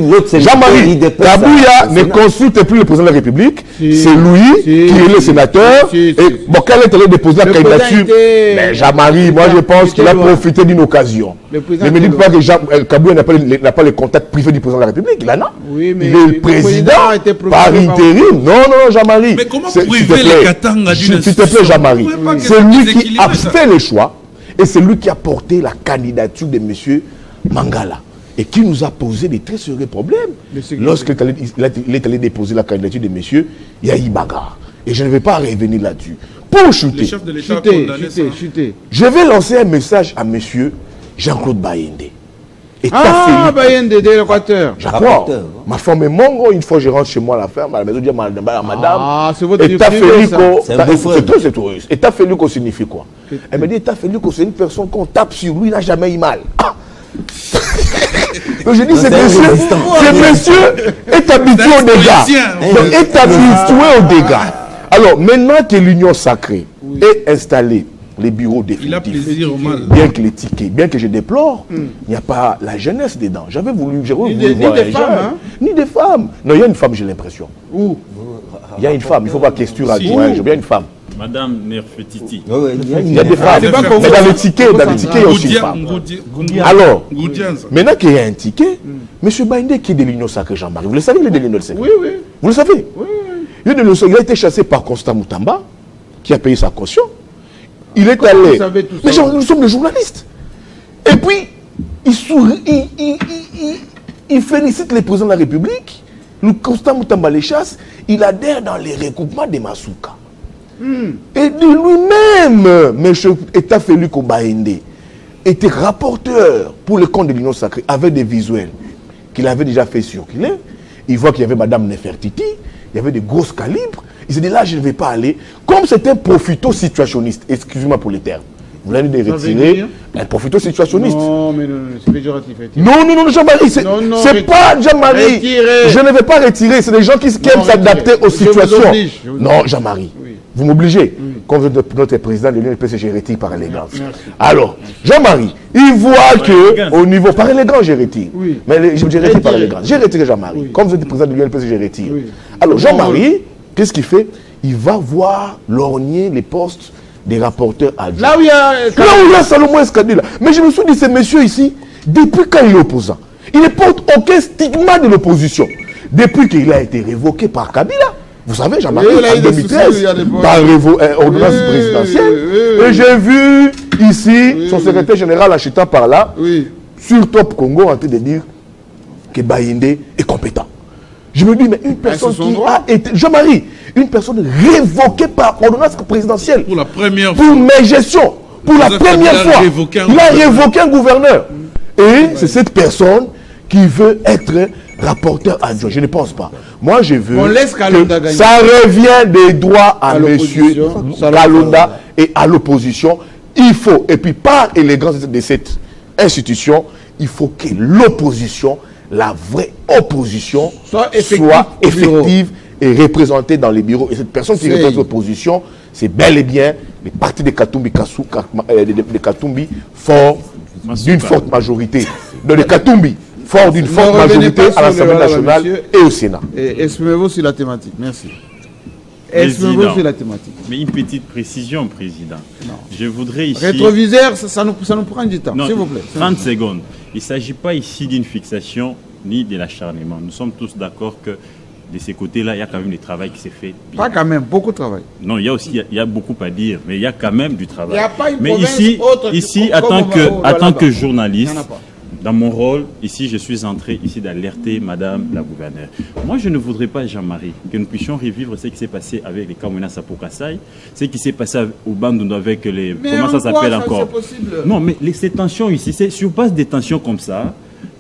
Jean-Marie, Kabouya ne consulte plus le président de la République. C'est lui qui est le sénateur. Et bon, quand il est allé déposer la candidature, mais Jean-Marie, moi je pense qu'il a profité d'une occasion. Ne me dites pas que Kabouya n'a pas les contacts privés du président de la République. Il en a. Il est le président par intérim. Non, Jean-Marie. Mais comment priver les Katanga d'une s'il te plaît, Jean-Marie, c'est lui qui a fait le choix et c'est lui qui a porté la candidature de M. Mangala et qui nous a posé des très sérieux problèmes lorsqu'il est allé déposer la candidature de M. Yahi Bagar. Et je ne vais pas revenir là-dessus. Pour chuter, je vais lancer un message à M. Jean-Claude Bayende. Bayende de l'Équateur. J'apprends. Ma femme est mongo, une fois je rentre chez moi à la ferme, à la maison, je dis à madame. C'est votre c'est touriste. État Félico signifie quoi? Elle me dit État Félico, c'est une personne qu'on tape sur lui, il n'a jamais eu mal. Donc je dis, ce monsieur est habitué aux dégâts. Est habitué aux dégâts. Alors, maintenant que l'union sacrée est installée, les bureaux définitifs, bien que les tickets, bien que je déplore, il n'y a pas la jeunesse dedans. J'avais voulu voir ni des femmes, ni des femmes. Non, il y a une femme, j'ai l'impression. Où? Il y a une femme, il ne faut pas question à dire, il y a une femme. Madame Nerfetiti. Il y a des femmes. Mais dans les tickets, il y a aussi une femme. Alors, maintenant qu'il y a un ticket, M. Bayende qui est de l'Union Sacrée Jean-Marie, vous le savez, il est de l'Union Sacrée. Oui. Vous le savez? Oui. Il a été chassé par Constant Moutamba, qui a payé sa caution. Il est allé. Mais nous sommes des journalistes. Et puis, il félicite les présidents de la République. Le Constant Moutamba les chasse. Il adhère dans les recoupements de Masuka. Et de lui-même, M. État Félico Bayende était rapporteur pour le compte de l'Union Sacrée avec des visuels qu'il avait déjà fait circuler. Il voit qu'il y avait Madame Nefertiti, il y avait des grosses calibres. Il s'est dit là, je ne vais pas aller. Comme c'est un profito-situationniste, excusez-moi pour les termes, vous l'avez de retirer un profito-situationniste. Non, mais c'est péjoratif. Non, Jean-Marie, c'est pas Jean-Marie. Je ne vais pas retirer, c'est des gens qui aiment s'adapter aux situations. Non, Jean-Marie, vous m'obligez. Comme notre président de l'UNPC, je retire par élégance. Alors, Jean-Marie, il voit que au niveau, par élégance, je retire. Mais je retire par élégance. J'ai retiré Jean-Marie. Comme vous êtes président de l'UNPC, je retire. Alors, Jean-Marie, qu'est-ce qu'il fait? Il va voir lorgner les postes des rapporteurs adjoints. Là où il y a Salomon Escadilla. Mais je me suis dit, ce monsieur ici, depuis quand il est opposant, il ne porte aucun stigma de l'opposition. Depuis qu'il a été révoqué par Kabila. Vous savez, Jean-Marie, en 2013, par ordonnance présidentielle. Et j'ai vu ici son secrétaire général achetant par là, sur Top Congo, en train de dire que Bayende est compétent. Je me dis, mais une personne qui a été... Jean-Marie, une personne révoquée par ordonnance présidentielle. Pour la première fois. Pour mes gestions. Pour la première fois. Il a révoqué un gouverneur. Et c'est cette personne qui veut être rapporteur adjoint. Je ne pense pas. Moi, je veux que ça revient des droits à M. Kalonda et à l'opposition. Il faut, et puis par élégance de cette institution, il faut que l'opposition, la vraie opposition, soit effective et représentée dans les bureaux. Et cette personne qui représente l'opposition, c'est bel et bien les partis de Katumbi, forts d'une forte majorité. De Katumbi, fort d'une forte majorité à l'Assemblée nationale et au Sénat. Exprimez-vous sur la thématique. Merci. Exprimez-vous sur la thématique. Mais une petite précision, Président. Non. Je voudrais ici... Rétroviseur, ça nous prend du temps, s'il vous plaît. 30 secondes. Il ne s'agit pas ici d'une fixation ni de l'acharnement. Nous sommes tous d'accord que de ces côtés-là, il y a quand même du travail qui s'est fait. Bien. Pas quand même, beaucoup de travail. Non, il y a beaucoup à dire, mais il y a quand même du travail. Il n'y a pas une mais ici, en tant que journaliste, dans mon rôle, ici, je suis entré ici d'alerter Madame la gouverneure. Moi, je ne voudrais pas, Jean-Marie, que nous puissions revivre ce qui s'est passé avec les Kamwena Sapokasai, ce qui s'est passé au Bandundu avec les... Mais comment ça s'appelle encore? Non, mais ces tensions ici, c'est sur base des tensions comme ça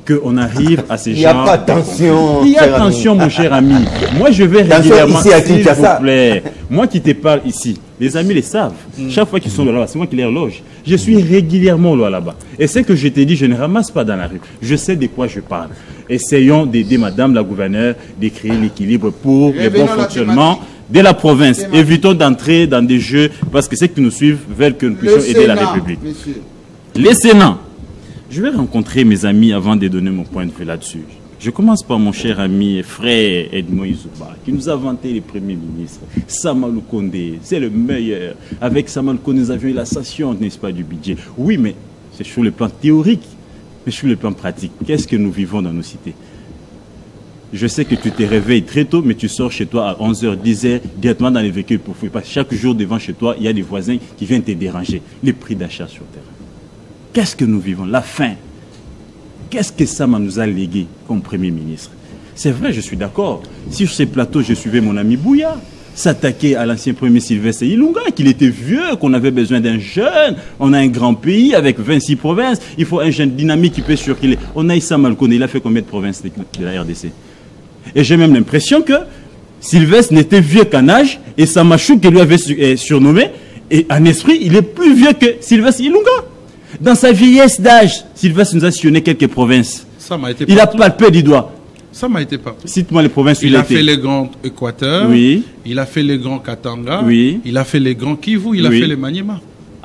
qu'on arrive à ces gens... Il n'y a pas de tension. Il y a tension, mon cher ami. Moi, je vais régulièrement, s'il vous plaît. Moi qui te parle ici, les amis les savent. Chaque fois qu'ils sont là-bas, c'est moi qui les reloge. Je suis régulièrement là-bas. Et ce que je t'ai dit, je ne ramasse pas dans la rue. Je sais de quoi je parle. Essayons d'aider Madame la gouverneure de créer l'équilibre pour le bon fonctionnement de la province. Évitons d'entrer dans des jeux parce que ceux qui nous suivent veulent que nous puissions aider la République. Monsieur. Les Sénats. Je vais rencontrer mes amis avant de donner mon point de vue là-dessus. Je commence par mon cher ami et frère Edmond Izouba, qui nous a vanté les premiers ministres. Sama Lukonde, c'est le meilleur. Avec Sama Lukonde, nous avions eu la session, n'est-ce pas, du budget. Oui, mais c'est sur le plan théorique, mais sur le plan pratique. Qu'est-ce que nous vivons dans nos cités? Je sais que tu te réveilles très tôt, mais tu sors chez toi à 11h, 10h, directement dans les véhicules pour fouiller. Parce que chaque jour, devant chez toi, il y a des voisins qui viennent te déranger. Les prix d'achat sur terre. Qu'est-ce que nous vivons? La faim. Qu'est-ce que Sama nous a légué comme Premier ministre? C'est vrai, je suis d'accord. Sur ces plateaux, je suivais mon ami Bouya s'attaquer à l'ancien Premier Sylvestre Ilunga, qu'il était vieux, qu'on avait besoin d'un jeune. On a un grand pays avec 26 provinces. Il faut un jeune dynamique qui peut circuler. On a Issa Malkone, il a fait combien de provinces de la RDC? Et j'ai même l'impression que Sylvestre n'était vieux qu'en âge, et Samachou, qui lui avait surnommé, et en esprit, il est plus vieux que Sylvestre Ilunga. Dans sa vieillesse d'âge, Sylvestre nous a sillonné quelques provinces. Il a palpé du doigt. Ça m'a été partout. Cite-moi les provinces où il a fait les grands Équateur. Oui. Il a fait les grands Katanga. Oui. Il a fait les grands Kivu. Il a fait les Maniema.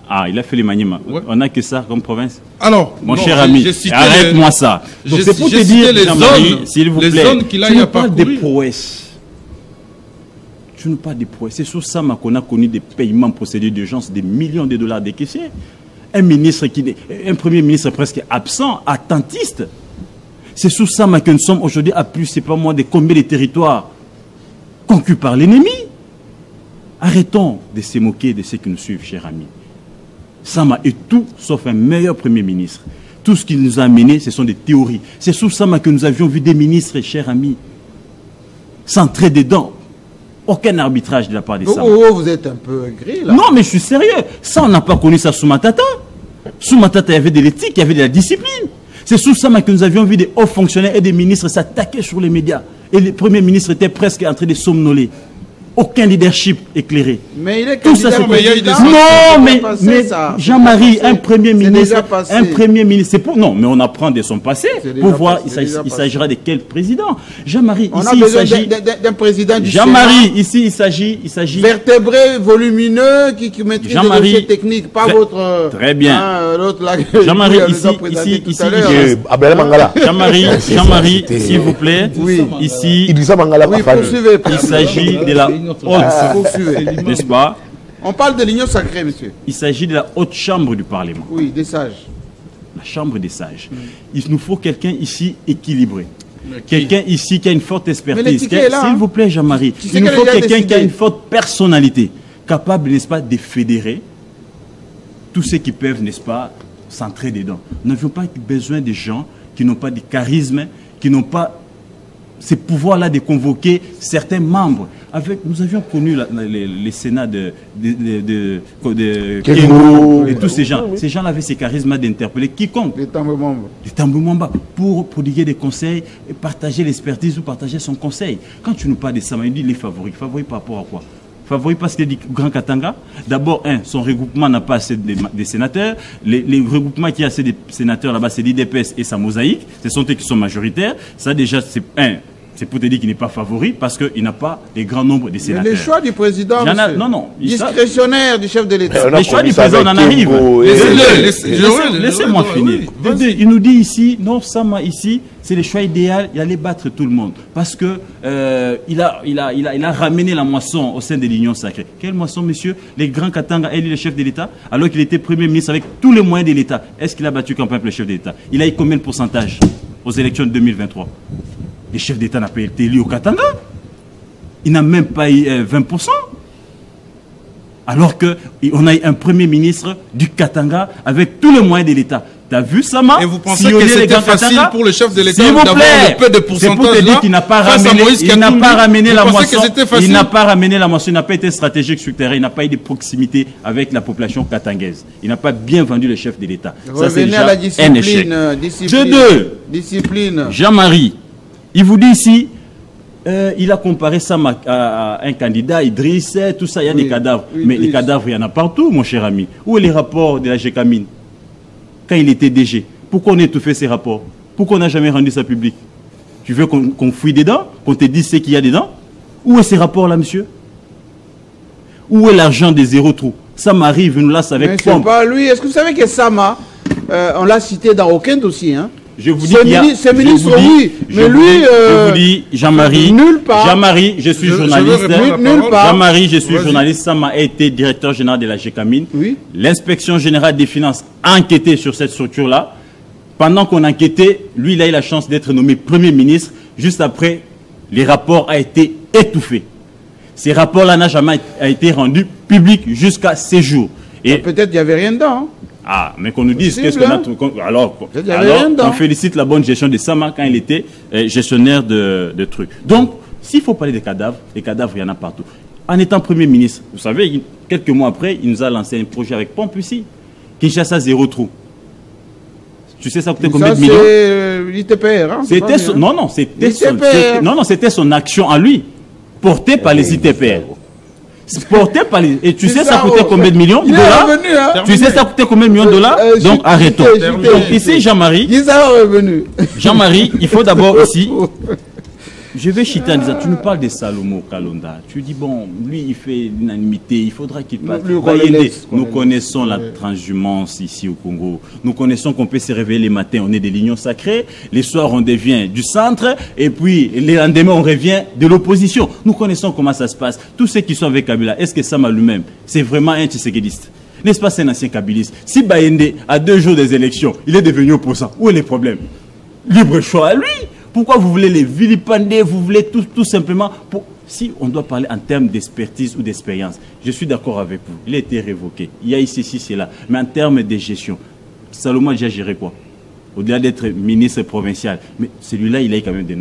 Ah, il a fait les Maniema. Ouais. On n'a que ça comme province. Alors, mon cher ami, arrête-moi ça. Donc c'est pour te dire, Jean-Marie, s'il vous plaît, tu ne parles des prouesses. Tu ne parles des prouesses. C'est sur ça qu'on a connu des paiements procédés d'urgence, des millions de dollars décaissés. Un premier ministre presque absent, attentiste. C'est sous ça que nous sommes aujourd'hui à plus, c'est pas moi, de combien de territoires conquis par l'ennemi. Arrêtons de se moquer de ceux qui nous suivent, chers amis. Sama est tout sauf un meilleur Premier ministre. Tout ce qu'il nous a amené, ce sont des théories. C'est sous Sama que nous avions vu des ministres, chers amis, s'entrer dedans. Aucun arbitrage de la part des Sama. Oh, vous êtes un peu gris là. Non, mais je suis sérieux. Ça, on n'a pas connu ça sous Matata. Sous Matata, il y avait de l'éthique, il y avait de la discipline. C'est sous ça que nous avions vu des hauts fonctionnaires et des ministres s'attaquer sur les médias. Et le Premier ministre était presque en train de somnoler. Aucun leadership éclairé. Mais il est tout ça, non, mais Jean-Marie, un Premier ministre, c'est pour... Non, mais on apprend de son passé pour voir, il s'agira de quel président. Jean-Marie, ici, il s'agit d'un président du Jean-Marie, ici, il s'agit... Vertébré, volumineux, qui maîtrise les dossiers techniques, pas votre... Très bien. L'autre là... Jean-Marie, ici... Jean-Marie, s'il vous plaît, ici... Il s'agit de la... n'est-ce pas? On parle de l'union sacrée, monsieur. Il s'agit de la haute chambre du Parlement. Oui, des sages. La chambre des sages. Il nous faut quelqu'un ici équilibré. Quelqu'un ici qui a une forte expertise. S'il vous plaît, Jean-Marie. Il nous faut quelqu'un qui a une forte personnalité, capable, n'est-ce pas, de fédérer tous ceux qui peuvent, n'est-ce pas, s'entrer dedans. Nous n'avions pas besoin de gens qui n'ont pas de charisme, qui n'ont pas ce pouvoir-là de convoquer certains membres. Nous avions connu les sénats de Kengo et tous ces gens. Ces gens avaient ce charisme d'interpeller quiconque. Les Tambouemamba pour prodiguer des conseils, et partager l'expertise ou partager son conseil. Quand tu nous parles de ça, il dit les favoris. Favoris par rapport à quoi? Favori parce qu'il dit Grand Katanga. D'abord, son regroupement n'a pas assez de sénateurs. Les regroupements qui a assez de sénateurs là-bas, c'est l'IDPS et sa mosaïque. Ce sont eux qui sont majoritaires. Ça, déjà, c'est pour te dire qu'il n'est pas favori parce qu'il n'a pas les grands nombres de sénateurs. Mais les choix du président, non. Discrétionnaire du chef de l'État. Les choix du président, on en arrive. Laissez-moi finir. Il nous dit ici, non, Sama ici, c'est le choix idéal, il allait battre tout le monde. Parce que il a ramené la moisson au sein de l'Union sacrée. Quelle moisson, monsieur? Les grands Katanga, il est le chef de l'État, alors qu'il était Premier ministre avec tous les moyens de l'État. Est-ce qu'il a battu campagne pour le chef de l'État? Il a eu combien de pourcentage aux élections de 2023? Le chef d'État n'a pas été élu au Katanga. Il n'a même pas eu 20%. Alors qu'on a eu un Premier ministre du Katanga avec tous les moyens de l'État. T'as vu ça, Et vous pensez que c'était facile pour le chef de l'État d'avoir le peu de pourcentage là? C'est pour te dire qu'il n'a pas ramené la moisson. Il n'a pas ramené la moisson. Il n'a pas été stratégique sur le terrain. Il n'a pas eu de proximité avec la population katangaise. Il n'a pas bien vendu le chef de l'État. Ça, c'est déjà un échec. Discipline. Jean-Marie, il vous dit ici, il a comparé ça à un candidat, Idriss, tout ça, il y a des cadavres. Mais les cadavres, il y en a partout, mon cher ami. Où est les rapports de la GECAMINE quand il était DG? Pourquoi on a étouffé ces rapports? Pourquoi on n'a jamais rendu ça public? Tu veux qu'on fouille dedans? Qu'on te dise ce qu'il y a dedans? Où est ces rapports-là, monsieur? Où est l'argent des zéro trou? Sama arrive, nous laisse avec pompe. C'est pas lui. Est-ce que vous savez que Sama, on l'a cité dans aucun dossier, hein? Je vous dis, c'est ministre, oui, mais lui, je vous dis, Jean-Marie, nulle part. Jean-Marie, je suis journaliste. Nulle part. Jean-Marie, je suis journaliste. Sama a été directeur général de la GECAMINE. Oui. L'inspection générale des finances a enquêté sur cette structure-là. Pendant qu'on enquêtait, lui, il a eu la chance d'être nommé Premier ministre. Juste après, les rapports ont été étouffés. Ces rapports-là n'ont jamais été rendus publics jusqu'à ces jours. Et peut-être il n'y avait rien dedans. Hein. Ah, mais qu'on nous dise qu'est-ce qu'on a... Alors on félicite la bonne gestion de Sama quand il était gestionnaire de trucs. Donc, s'il faut parler des cadavres, il y en a partout. En étant Premier ministre, vous savez, quelques mois après, il nous a lancé un projet avec Pompe ici. Kinshasa zéro trou. Tu sais ça coûtait combien de millions? C'est l'ITPR. Hein, c'était son action à lui, portée par les ITPR. Porté par les... Et tu sais ça coûtait combien de millions de dollars? Tu sais ça coûtait combien de millions de dollars? Donc arrêtons. Donc ici Jean-Marie, Jean-Marie, il faut d'abord ici, je vais chiter en disant, tu nous parles de Salomo Kalonda, tu dis bon, lui il fait l'unanimité, il faudra qu'il passe. Nous connaissons la transhumance ici au Congo, nous connaissons qu'on peut se réveiller les matins, on est de l'union sacrée, les soirs on devient du centre, et puis les lendemains on revient de l'opposition. Nous connaissons comment ça se passe. Tous ceux qui sont avec Kabila, est-ce que Sama lui-même, c'est vraiment un Tshisekidiste? N'est-ce pas, c'est un ancien kabiliste? Si Bayende, à 2 jours des élections, il est devenu opposant, où est le problème? Libre choix à lui. Pourquoi vous voulez les vilipender? Vous voulez tout simplement... Si on doit parler en termes d'expertise ou d'expérience, je suis d'accord avec vous. Il a été révoqué. Il y a ici, c'est là. Mais en termes de gestion, Salomon a déjà géré quoi? Au-delà d'être ministre provincial. Mais celui-là, il a eu quand même des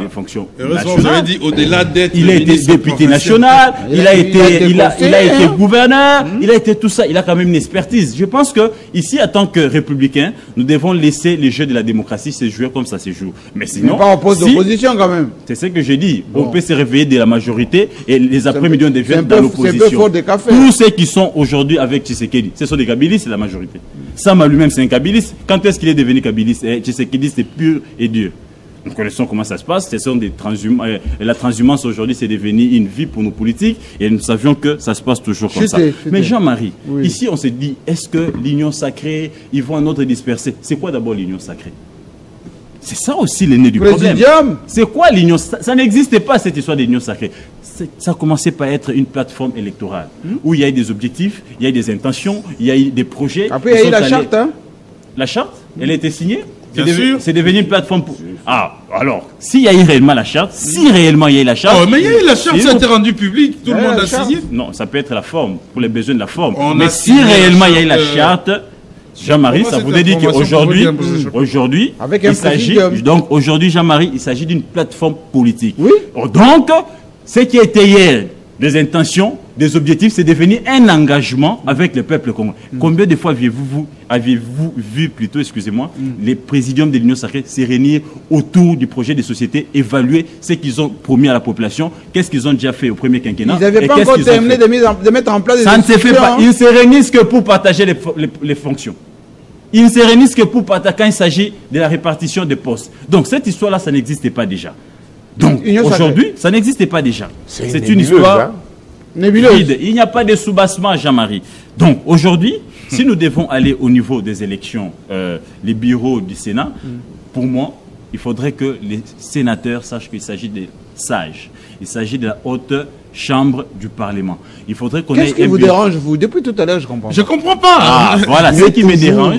fonctions nationales. Dit, au-delà d'être il a été député national, il a été gouverneur, il a été tout ça. Il a quand même une expertise. Je pense que ici, en tant que républicains, nous devons laisser les jeux de la démocratie se jouer comme ça se joue. Mais sinon, pas en poste d'opposition quand même. C'est ce que j'ai dit. Bon. On peut se réveiller de la majorité et les après-midi on devient dans l'opposition. Tous ceux qui sont aujourd'hui avec Tshisekedi, ce sont des kabilistes, c'est la majorité. Sama lui-même, c'est un kabiliste. Quand est-ce qu'il est devenu kabiliste? Tshisekedi, c'est pur et dur. Nous connaissons comment ça se passe. Ce sont des transhumants. La transhumance aujourd'hui, c'est devenu une vie pour nos politiques. Et nous savions que ça se passe toujours comme ça. Mais Jean-Marie, ici, on se dit, est-ce que l'union sacrée, ils vont un autre disperser? C'est quoi d'abord l'union sacrée? C'est ça aussi l'aîné du problème. C'est quoi l'union? Ça n'existait pas, cette histoire d'union sacrée. Ça a commencé par être une plateforme électorale où il y a eu des objectifs, il y a eu des intentions, il y a eu des projets. Après, il y a eu la charte. Hein? La charte, elle a été signée. C'est devenu une plateforme pour... Ah, alors, s'il y a eu réellement la charte, si réellement il y a eu la charte... Oh, mais il y a eu la charte, ça a été rendu public, tout le monde a signé. Non, ça peut être la forme, pour les besoins de la forme. Mais si réellement il y a eu la charte... Jean-Marie, ça voudrait dire qu'aujourd'hui, il s'agit, donc aujourd'hui, Jean-Marie, il s'agit d'une plateforme politique. Oui. Donc, ce qui était hier, des intentions, des objectifs, c'est devenu un engagement avec le peuple congolais. Combien de fois avez-vous vu plutôt, excusez-moi, les présidiums de l'Union sacrée se réunir autour du projet de société, évaluer ce qu'ils ont promis à la population, qu'est-ce qu'ils ont déjà fait au premier quinquennat. Ils n'avaient pas encore terminé de mettre en place des... Ça ne se fait pas. Ils ne se réunissent que pour partager les fonctions. Ils ne se réunissent que pour partager quand il s'agit de la répartition des postes. Donc cette histoire-là, ça n'existait pas déjà. Donc aujourd'hui, ça n'existait pas déjà. C'est une histoire vide. Il n'y a pas de soubassement, Jean-Marie. Donc aujourd'hui, si nous devons aller au niveau des élections, les bureaux du Sénat, pour moi, il faudrait que les sénateurs sachent qu'il s'agit des sages. Il s'agit de la haute chambre du Parlement. Il faudrait qu'on ait... Qu'est-ce qui vous dérange, vous? Depuis tout à l'heure, je comprends pas. Je comprends pas. Ah, voilà, ce qui me dérange.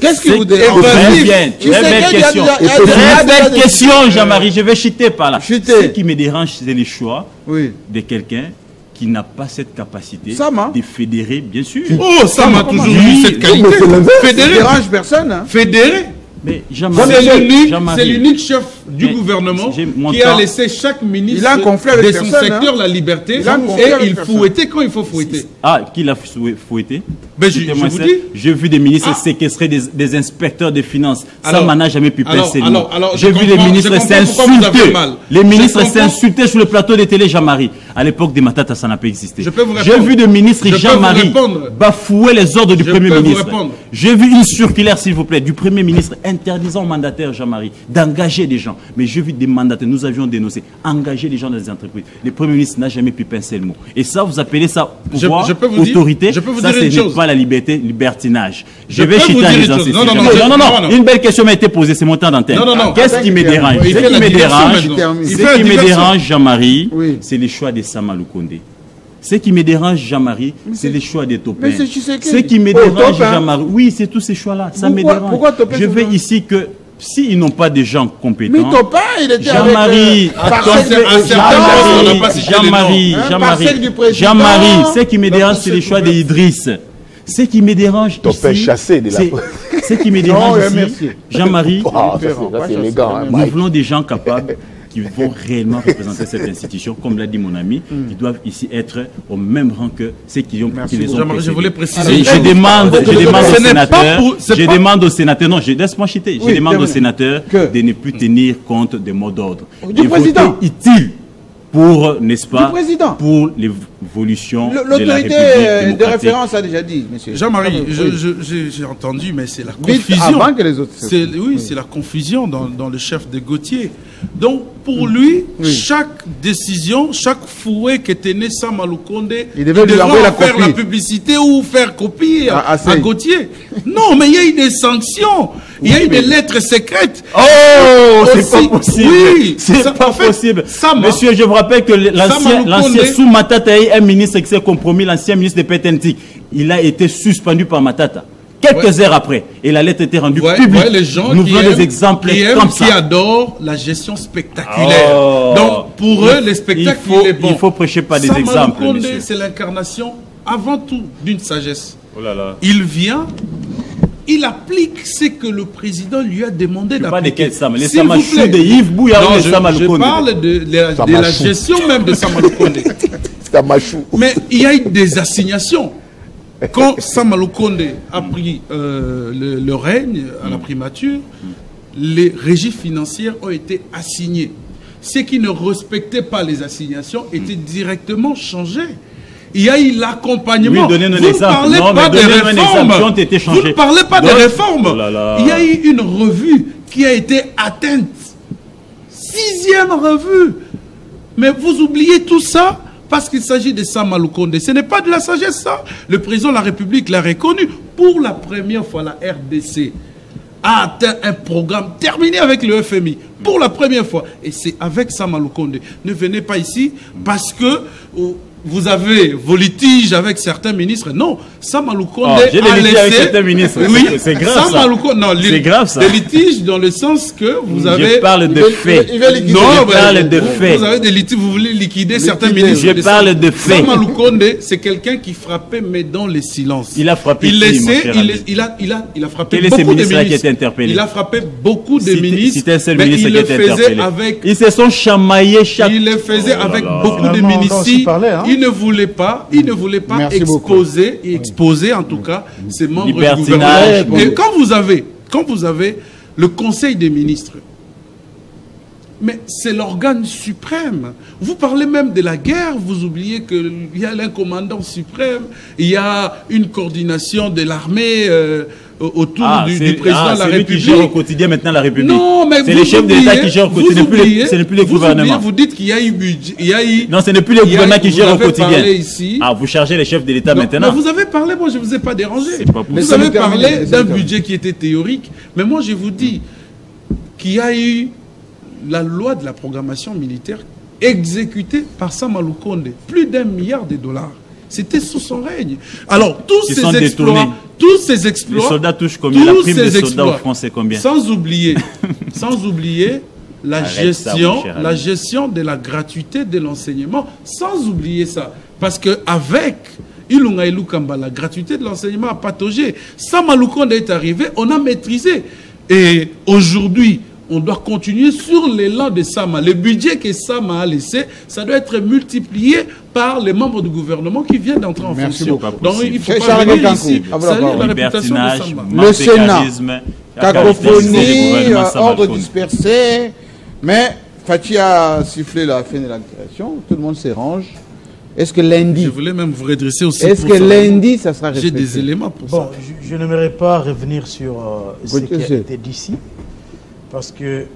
Qu'est-ce qui vous dérange? Très bien. Très belle question, Jean-Marie. Je vais chuter par là. Ce qui me dérange, c'est le choix de quelqu'un qui n'a pas cette capacité de fédérer, bien sûr. Oh, Sama a toujours eu cette qualité. Fédérer. Ça dérange personne. Hein. Fédérer. C'est l'unique chef du gouvernement qui a laissé chaque ministre de son secteur la liberté et il fouettait quand il faut fouetter. Ah, qui l'a fouetté? Je vous dis. J'ai vu des ministres séquestrer des inspecteurs des finances. Ça n'a jamais pu passer. J'ai vu les ministres s'insulter. Les ministres s'insulter sur le plateau de télé, Jean-Marie. À l'époque des Matata, ça n'a pas existé. J'ai vu le ministre Jean-Marie bafouer les ordres du Premier ministre. J'ai vu une circulaire, s'il vous plaît, du Premier ministre interdisant au mandataire Jean-Marie d'engager des gens. Mais j'ai vu des mandataires, nous avions dénoncé, engager les gens dans les entreprises. Le Premier ministre n'a jamais pu pincer le mot. Et ça, vous appelez ça pouvoir, autorité. Ça, c'est pas la liberté, libertinage. Je vais chiter en disant ceci. Non. Une belle question m'a été posée, c'est mon temps d'antenne. Qu'est-ce qui me dérange? Ce qui me dérange, Jean-Marie, c'est les choix de Sama Lukonde. Ce qui me dérange, Jean-Marie, c'est les choix des Topins. Ce qui me dérange, Jean-Marie, oui, c'est tous ces choix-là. Ça me dérange. Je veux ici que s'ils n'ont pas des gens compétents. Mais Topin, il était Jean-Marie, Jean-Marie, ce qui me dérange, c'est les choix des Idriss. Ce qui me dérange ici, ce qui me dérange ici, Jean-Marie, nous voulons des gens capables qui vont réellement représenter cette institution, comme l'a dit mon ami, qui doivent ici être au même rang que ceux qui les ont précédés. Je voulais préciser. Je demande au sénateur, non, laisse-moi chiter, je demande au sénateur de ne plus tenir compte des mots d'ordre. Du président. Utile pour, n'est-ce pas, pour l'évolution de la République démocratique. De référence a déjà dit, monsieur. Jean-Marie, j'ai entendu, mais c'est la confusion. Avant que les autres. Oui, c'est la confusion dans le chef de Gauthier. Donc, pour lui, chaque décision, chaque fouet qui était né Sama Lukonde, il devait faire la publicité ou faire copie à Gauthier. Non, mais il y a eu des sanctions. Il y a eu des lettres secrètes. Oh, c'est pas possible. Oui, c'est pas possible. Monsieur, je vous rappelle que l'ancien sous Matata est un ministre qui s'est compromis, l'ancien ministre de Petentik. Il a été suspendu par Matata. Quelques heures après, et la lettre était rendue publique. Les gens nous voulons des exemples comme ça. Qui adorent la gestion spectaculaire. Donc, pour eux, les spectacles, il faut prêcher pas des exemples. C'est l'incarnation, avant tout, d'une sagesse. Oh là là. Il vient, il applique ce que le président lui a demandé d'appliquer. Les Samachou de Yves Bouya ou les Samalukonde. Je parle de la gestion même de Samalukonde. Mais il y a eu des assignations. Quand Sama Lukonde a pris le règne à la primature, les régies financières ont été assignées. Ceux qui ne respectaient pas les assignations étaient directement changés. Il y a eu l'accompagnement. Oui, vous ne parlez pas des réformes. Vous ne parlez pas des réformes. Il y a eu une revue qui a été atteinte. 6e revue. Mais vous oubliez tout ça parce qu'il s'agit de Sama Lukonde. Ce n'est pas de la sagesse, ça. Le président de la République l'a reconnu. Pour la première fois, la RDC a atteint un programme terminé avec le FMI. Pour la première fois. Et c'est avec Sama Lukonde. Ne venez pas ici parce que vous avez vos litiges avec certains ministres. Non, Sama Lukonde a laissé... avec certains ministres. Oui, c'est grave, Sama Lukonde, non, c'est grave, ça. Des litiges dans le sens que vous avez... Je parle de faits. Non, je parle de faits. Vous avez des litiges, vous voulez liquider certains ministres. Je parle de faits. Sama Lukonde, c'est quelqu'un qui frappait, mais dans le silence. Il a frappé il a frappé beaucoup de ministres. Qui étaient interpellés. Il a frappé beaucoup de ministres. C'était un seul ministre qui était interpellé. Ils se sont chamaillés chaque... Il le faisait avec beaucoup de ministres. Il ne voulait pas exposer en tout cas ses membres du gouvernement. Et quand vous avez le Conseil des ministres, mais c'est l'organe suprême. Vous parlez même de la guerre, vous oubliez qu'il y a un commandant suprême, il y a une coordination de l'armée autour du président de la République. Qui gère au quotidien maintenant la République. Non, mais c'est les chefs d'État qui gèrent au quotidien. Ce n'est plus le gouvernement. Vous dites qu'il y a eu budget. Non, ce n'est plus le gouvernement qui gère au quotidien. Vous chargez les chefs de l'État maintenant. Mais vous avez parlé, moi je ne vous ai pas dérangé. Vous avez parlé d'un budget qui était théorique. Mais moi je vous dis qu'il y a eu la loi de la programmation militaire exécutée par Sama Lukonde. Plus d'1 milliard de dollars. C'était sous son règne. Alors, tous ces exploits... Les soldats touchent combien? La prime des soldats en France, c'est combien? Sans oublier la gestion de la gratuité de l'enseignement. Sans oublier ça. Parce qu'avec Ilunga Ilukamba, la gratuité de l'enseignement a pataugé. Sama Lukonde est arrivé, on a maîtrisé. Et aujourd'hui, on doit continuer sur l'élan de Sama. Le budget que Sama a laissé, ça doit être multiplié par les membres du gouvernement qui viennent d'entrer en fonction. Donc il faut pas venir ici salir la réputation de Sama. Le Sénat, cacophonie, ordre dispersé, mais Fathi a sifflé la fin de la création, tout le monde se range. Est-ce que lundi... Je voulais même vous redresser aussi. Est-ce que lundi, ça sera respecté? J'ai des éléments pour ça. Bon, je n'aimerais pas revenir sur ce qui a été dit ici, parce que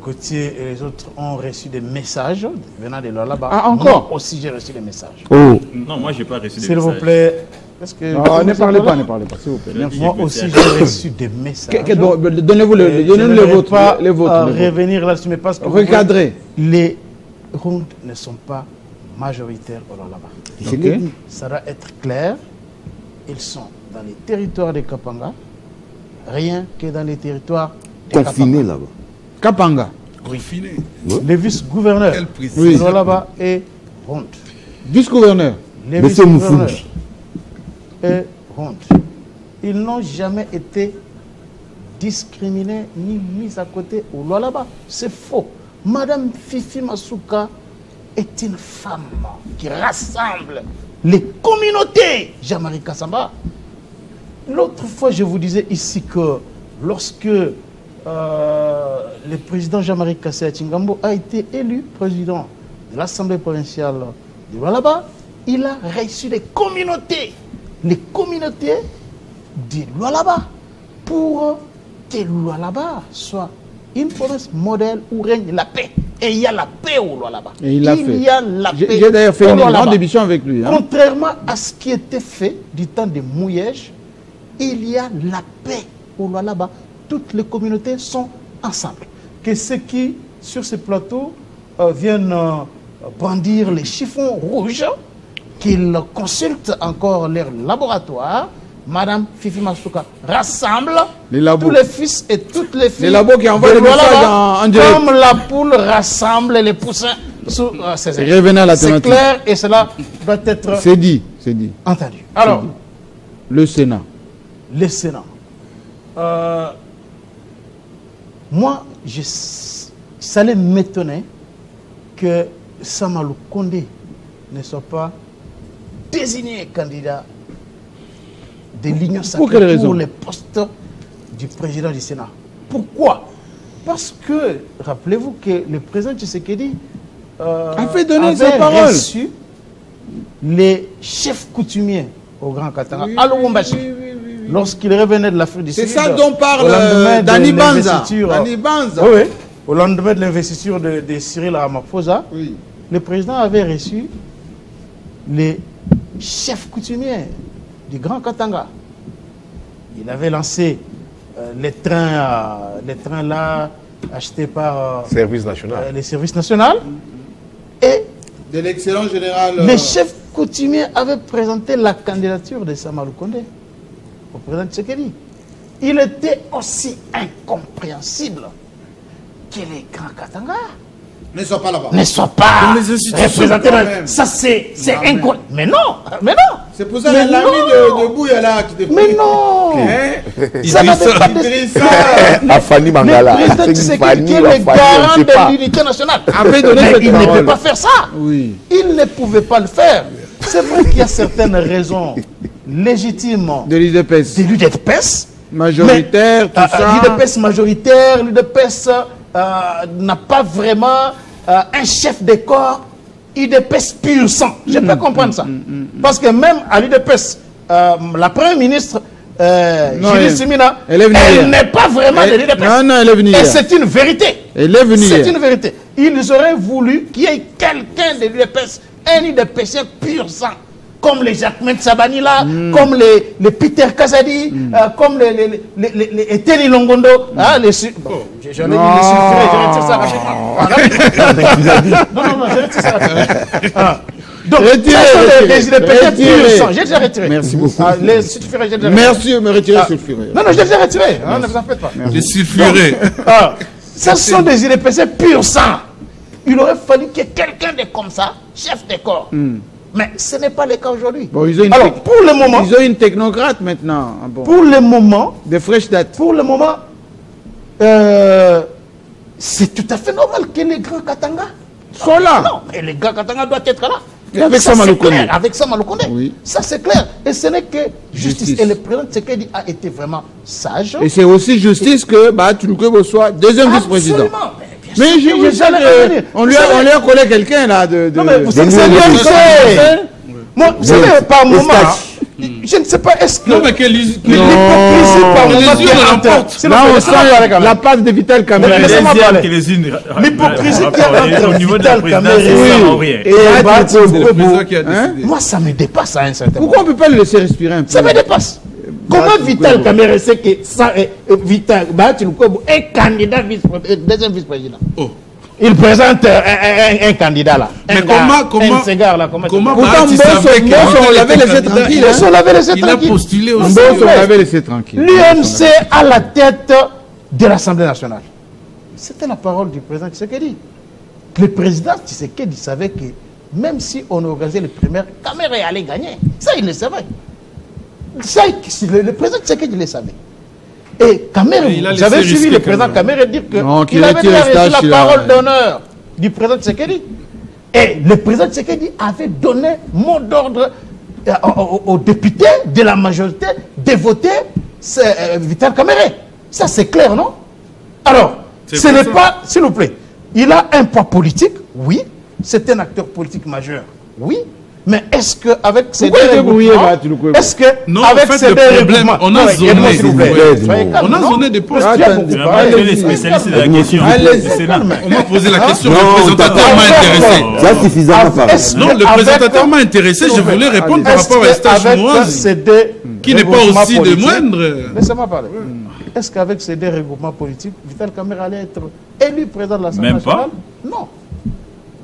Gauthier et les autres ont reçu des messages venant de là-bas. Ah, encore? Moi aussi, j'ai reçu des messages. Oh. Non, moi, je n'ai pas reçu des messages. S'il vous plaît. Ne parlez pas, s'il vous plaît. Merci. Moi aussi, j'ai reçu des messages. Donnez-vous les vôtres. Pas revenir là-dessus, mais parce que recadrez. Les rondes ne sont pas majoritaires là-bas. Okay. Ça doit être clair. Ils sont dans les territoires de Kapanga, rien que dans les territoires confinés là-bas. Kapanga. Confinés. Le vice-gouverneur de là-bas est ronde. Vice-gouverneur. Les vice-gouverneurs est ronde. Ils n'ont jamais été discriminés ni mis à côté au là-bas. C'est faux. Madame Fifi Masuka est une femme qui rassemble les communautés. Jean-Marie Kassamba. L'autre fois, je vous disais ici que lorsque le président Jean-Marie Kassé Tchingambo a été élu président de l'Assemblée provinciale de Lualaba, il a reçu les communautés de Lualaba pour que Lualaba soit une province modèle où règne la paix. Et il y a la paix au Lualaba. Et il l'a fait. Y a la paix. J'ai d'ailleurs fait une grande émission avec lui. Hein. Contrairement à ce qui était fait du temps de Mouyège, il y a la paix au Lualaba. Toutes les communautés sont ensemble. Que ceux qui, sur ce plateau, viennent brandir les chiffons rouges, qu'ils consultent encore leur laboratoire. Madame Fifi Masuka rassemble tous les fils et toutes les filles. Les labos qui envoient des messages en direct. Comme la poule rassemble les poussins sous ses ailes. Revenez à c'est clair et cela doit être c'est dit. Entendu. Alors, le Sénat. Le Sénat. Moi, ça allait m'étonner que Samalou Kondé ne soit pas désigné candidat de l'Union sacrée pour les postes du président du Sénat. Pourquoi? Parce que, rappelez-vous que le président Tshisekedi avait reçu les chefs coutumiers au Grand Katanga, à Lubumbashi, lorsqu'il revenait de l'Afrique du Sud. C'est ça dont parle Dani Banza. Oui, au lendemain de l'investiture de Cyril Ramaphosa, le président avait reçu les chefs coutumiers du Grand Katanga. Il avait lancé les trains là achetés par Service National. les services nationaux. Et de l'excellent général. Les chefs coutumiers avaient présenté la candidature de Samalou Kondé au président Tshisekedi. Il était aussi incompréhensible que les Grands Katanga ne soient pas là-bas. Ne soient pas représentés. Ça, c'est incroyable. Mais non. C'est pour ça que l'ami de Bouya là qui te Mais non. Ça n'avait pas de... Afani Mangala. Le président Tshisekedi qui est le garant de l'unité nationale. Avait donné cette il parole. ne peut pas faire ça. Oui. Il ne pouvait pas le faire. C'est vrai qu'il y a certaines raisons légitimes de l'UDPS. De l'UDPS. Majoritaire, tout ça. L'UDPS majoritaire, l'UDPS n'a pas vraiment un chef de corps UDPS pur sang. Je peux comprendre ça. Parce que même à l'UDPS, la première ministre, Julie Simina, elle n'est pas vraiment de l'UDPS. Non, elle est venue. Et c'est une vérité. Elle est venue. C'est une vérité. Ils auraient voulu qu'il y ait quelqu'un de l'UDPS, un UDPS pur sang. Comme les Jacques Sabani là, comme les Peter Kazadi, comme les Eteli Longondo. J'en ai dit les sulfurés, je retire ça rapidement. Non, je retire ça rapidement. Donc, les UDPS pur sang, j'ai déjà retiré. Merci beaucoup. Les sulfurés, j'ai déjà retiré. Merci de me retirer sulfurés. Non, j'ai déjà retiré, ne vous en faites pas. Les sulfurés. Ce sont des UDPS pur sang. Il aurait fallu qu'il y ait quelqu'un de comme ça, chef de corps. Mais ce n'est pas le cas aujourd'hui. Bon, alors, pour le moment... Ils ont une technocrate maintenant. Bon. Pour le moment... De fraîches dates. Pour le moment, c'est tout à fait normal que les Grands Katanga soient là. Non, mais les Grands Katanga doivent être là. Et avec Samalou Kondé. Avec Samalou Kondé. Oui. Ça, c'est clair. Et ce n'est que justice. Et le président Tshisekedi a été vraiment sage. Et c'est aussi justice que Touloukébo soit deuxième vice-président. Absolument. Bien Mais on lui a collé quelqu'un là Non, mais vous savez, c'est moi, vous savez, par moment, je ne sais pas, est-ce que l'hypocrisie par moment qui entre... Là, on sent la passe de Vital Kamerhe. L'hypocrisie qui est entre Vital Kamerhe et Bahati Lukwebo, moi, ça me dépasse à un certain moment. Pourquoi on ne peut pas le laisser respirer un peu? Ça me dépasse. Comment Vital Kamerhe sait que Bahati Lukwebo est candidat deuxième vice-président? Il présente un candidat là. Mais comment Bahati savait qu'on l'avait laissé tranquille? Il a postulé aussi. On l'avait laissé tranquille. L'UNC à la tête de l'Assemblée nationale. C'était la parole du président Tshisekedi. Le président Tshisekedi savait que même si on organisait les primaires, Kamerhe allait gagner. Ça, il le savait. Ça, le président Tshisekedi le savait. Et Kamerhe, vous avez suivi le président Kamerhe dire qu'il avait déjà reçu la parole d'honneur du président Tshisekedi. Et le président Tshisekedi avait donné mot d'ordre aux députés de la majorité de voter Vital Kamerhe. Ça, c'est clair, non? Alors, ce n'est pas, s'il vous plaît, il a un poids politique, oui. C'est un acteur politique majeur, oui. Mais est-ce qu'avec ces deux regroupements, est-ce qu'avec ces deux regroupements, on a zoné des postes. Les spécialistes de la question. On m'a posé la question, le présentateur m'a intéressé. Ça suffisamment parlé. Non, le présentateur m'a intéressé, je voulais répondre par rapport à Eustache Moise, qui n'est pas aussi de moindre. Laissez-moi parler. Est-ce qu'avec ces deux regroupements politiques, Vital Kamerhe allait être élu président de l'Assemblée nationale? Non.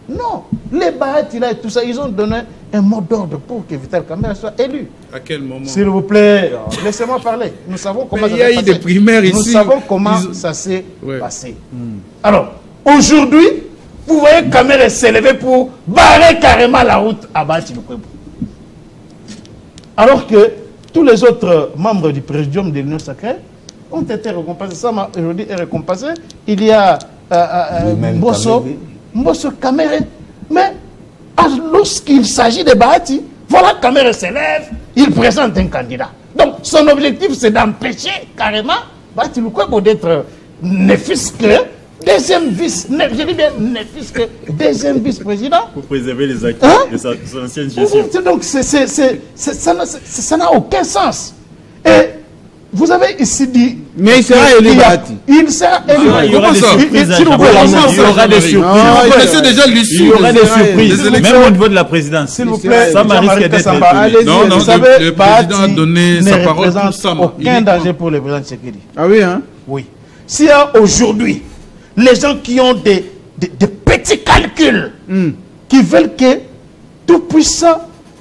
Non. Les Bahati là et tout ça, ils ont donné un mot d'ordre pour que Vital Kamerhe soit élu. À quel moment? S'il vous plaît, laissez-moi parler. Nous savons comment ça s'est passé. Il y a eu des primaires ici. Nous savons comment ça s'est passé. Alors, aujourd'hui, vous voyez Kamerhe s'élever pour barrer carrément la route à Bahati Lukwebo. Alors que tous les autres membres du présidium de l'Union sacrée ont été récompensés. Ça, aujourd'hui, est récompensé. Il y a Mbosso Kamerhe. Mais lorsqu'il s'agit de Bahati, voilà, Kamerhe s'élève, il présente un candidat. Donc, son objectif, c'est d'empêcher carrément Bahati Lukwebo d'être ne fût-ce que deuxième vice-président. Pour préserver les acquis de son ancienne gestion. Donc, ça n'a aucun sens. Et vous avez ici dit... Mais il sera élu, Bahati. Il sera élu. Il y aura des surprises. Il y aura des surprises. Il y aura des surprises. Même au niveau de la présidence. S'il vous plaît, ça risque d'être étonné. Non, le président a donné sa parole pour Sama. Aucun danger pour le président Tshisekedi. Ah oui, hein? Oui. S'il y a aujourd'hui les gens qui ont des petits calculs, qui veulent que tout puisse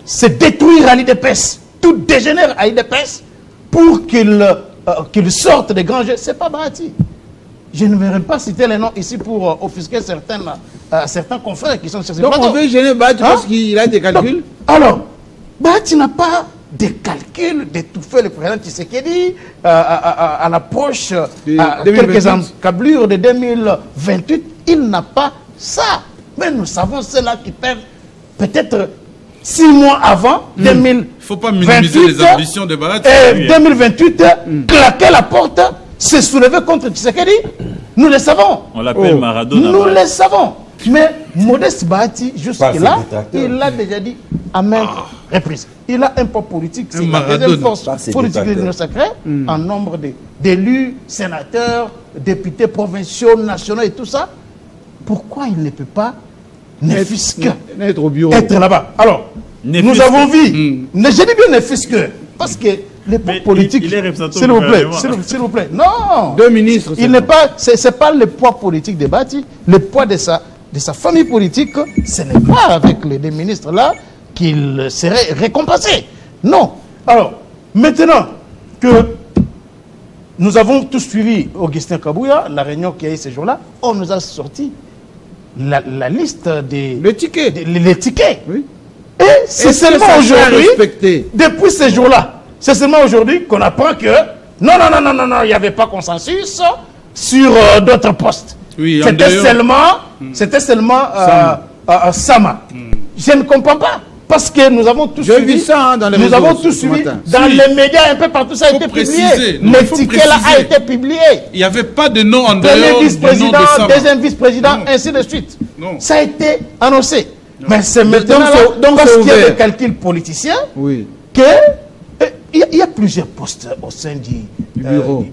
se détruire à l'IDPS, tout dégénère à l'IDPS, pour qu'il sorte des grands jeux, ce n'est pas Bahati. Je ne vais pas citer les noms ici pour offusquer certains confrères qui sont sur ce plateau. Donc on veut gêner Bahati parce qu'il a des calculs? Donc, alors, Bahati n'a pas des calculs d'étouffer le président Tshisekedi à l'approche, à quelques encablures de 2028. Il n'a pas ça. Mais nous savons ceux-là qui peuvent peut-être 6 mois avant 2028. Il ne faut pas minimiser les ambitions de Bahati. 2028, claquer la porte, se soulever contre Tshisekedi. Nous le savons. On l'appelle Maradona. Nous le savons. Mais Modeste Bahati, jusque-là, il a déjà dit à maintes reprises. Il a un poids politique, c'est la deuxième force politique de l'Union sacrée, en nombre d'élus, sénateurs, députés provinciaux, nationaux et tout ça. Pourquoi il ne peut pas être là-bas? Alors, nous avons vu, je dis bien ne fût-ce que, parce que les poids politiques, s'il vous plaît, non, deux ministres, il n'est pas, c'est pas le poids politique de Bahati, le poids de sa famille politique, ce n'est pas avec les deux ministres là qu'il serait récompensé. Non. Alors, maintenant que nous avons tous suivi Augustin Kabouya, la réunion qui a eu ce jour-là, on nous a sorti la liste des... Les tickets. Les tickets. Oui. Et c'est seulement aujourd'hui, depuis ce jour-là, c'est seulement aujourd'hui qu'on apprend que non, il n'y avait pas consensus sur d'autres postes. Oui, c'était seulement Sama. Je ne comprends pas. Parce que nous avons tous suivi. J'ai vu ça dans les Nous réseaux avons tous suivi. Dans les médias, un peu partout, ça a été publié. Le ticket là a été publié. Il n'y avait pas de nom en dehors. Premier vice-président, deuxième vice-président, ainsi de suite. Non. Ça a été annoncé. Non. Mais c'est maintenant parce qu'il y a des calculs politiciens que il y a plusieurs postes au sein du bureau.